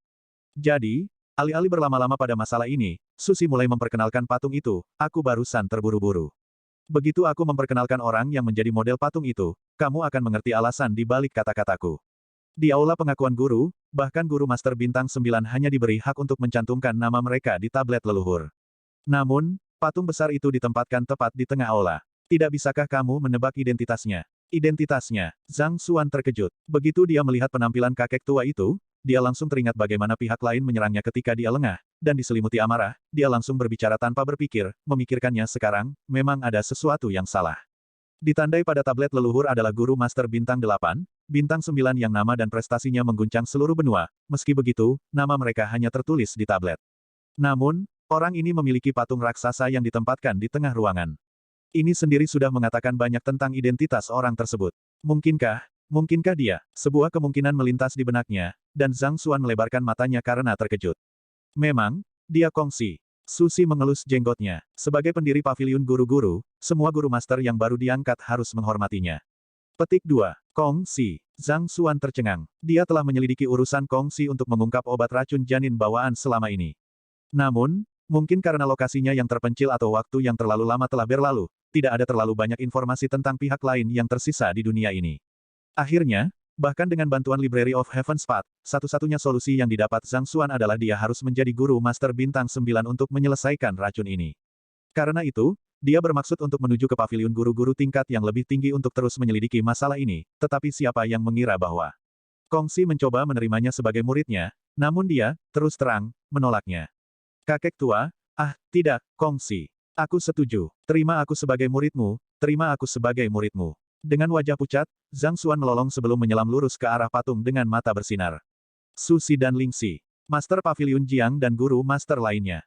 Jadi, alih-alih berlama-lama pada masalah ini, Susi mulai memperkenalkan patung itu, aku barusan terburu-buru. Begitu aku memperkenalkan orang yang menjadi model patung itu, kamu akan mengerti alasan di balik kata-kataku. Di aula pengakuan guru, bahkan guru Master Bintang 9 hanya diberi hak untuk mencantumkan nama mereka di tablet leluhur. Namun, patung besar itu ditempatkan tepat di tengah aula. Tidak bisakah kamu menebak identitasnya? Identitasnya, Zhang Xuan terkejut. Begitu dia melihat penampilan kakek tua itu, dia langsung teringat bagaimana pihak lain menyerangnya ketika dia lengah, dan diselimuti amarah, dia langsung berbicara tanpa berpikir, memikirkannya sekarang, memang ada sesuatu yang salah. Ditandai pada tablet leluhur adalah guru Master Bintang 8, Bintang 9 yang nama dan prestasinya mengguncang seluruh benua, meski begitu, nama mereka hanya tertulis di tablet. Namun, orang ini memiliki patung raksasa yang ditempatkan di tengah ruangan. Ini sendiri sudah mengatakan banyak tentang identitas orang tersebut. Mungkinkah dia? Sebuah kemungkinan melintas di benaknya, dan Zhang Xuan melebarkan matanya karena terkejut. Memang, dia kongsi. Susi mengelus jenggotnya. Sebagai pendiri paviliun guru-guru, semua guru master yang baru diangkat harus menghormatinya. Petik 2. Kongsi. Zhang Xuan tercengang. Dia telah menyelidiki urusan kongsi untuk mengungkap obat racun janin bawaan selama ini. Namun, mungkin karena lokasinya yang terpencil atau waktu yang terlalu lama telah berlalu, tidak ada terlalu banyak informasi tentang pihak lain yang tersisa di dunia ini. Akhirnya, bahkan dengan bantuan Library of Heaven's Path, satu-satunya solusi yang didapat Zhang Xuan adalah dia harus menjadi guru Master Bintang 9 untuk menyelesaikan racun ini. Karena itu, dia bermaksud untuk menuju ke paviliun guru-guru tingkat yang lebih tinggi untuk terus menyelidiki masalah ini, tetapi siapa yang mengira bahwa Kongsi mencoba menerimanya sebagai muridnya, namun dia, terus terang, menolaknya. Kakek tua, tidak, Kongsi. Aku setuju. Terima aku sebagai muridmu, terima aku sebagai muridmu. Dengan wajah pucat, Zhang Xuan melolong sebelum menyelam lurus ke arah patung dengan mata bersinar. Susi dan Ling Xi, Master Paviliun Jiang dan guru master lainnya.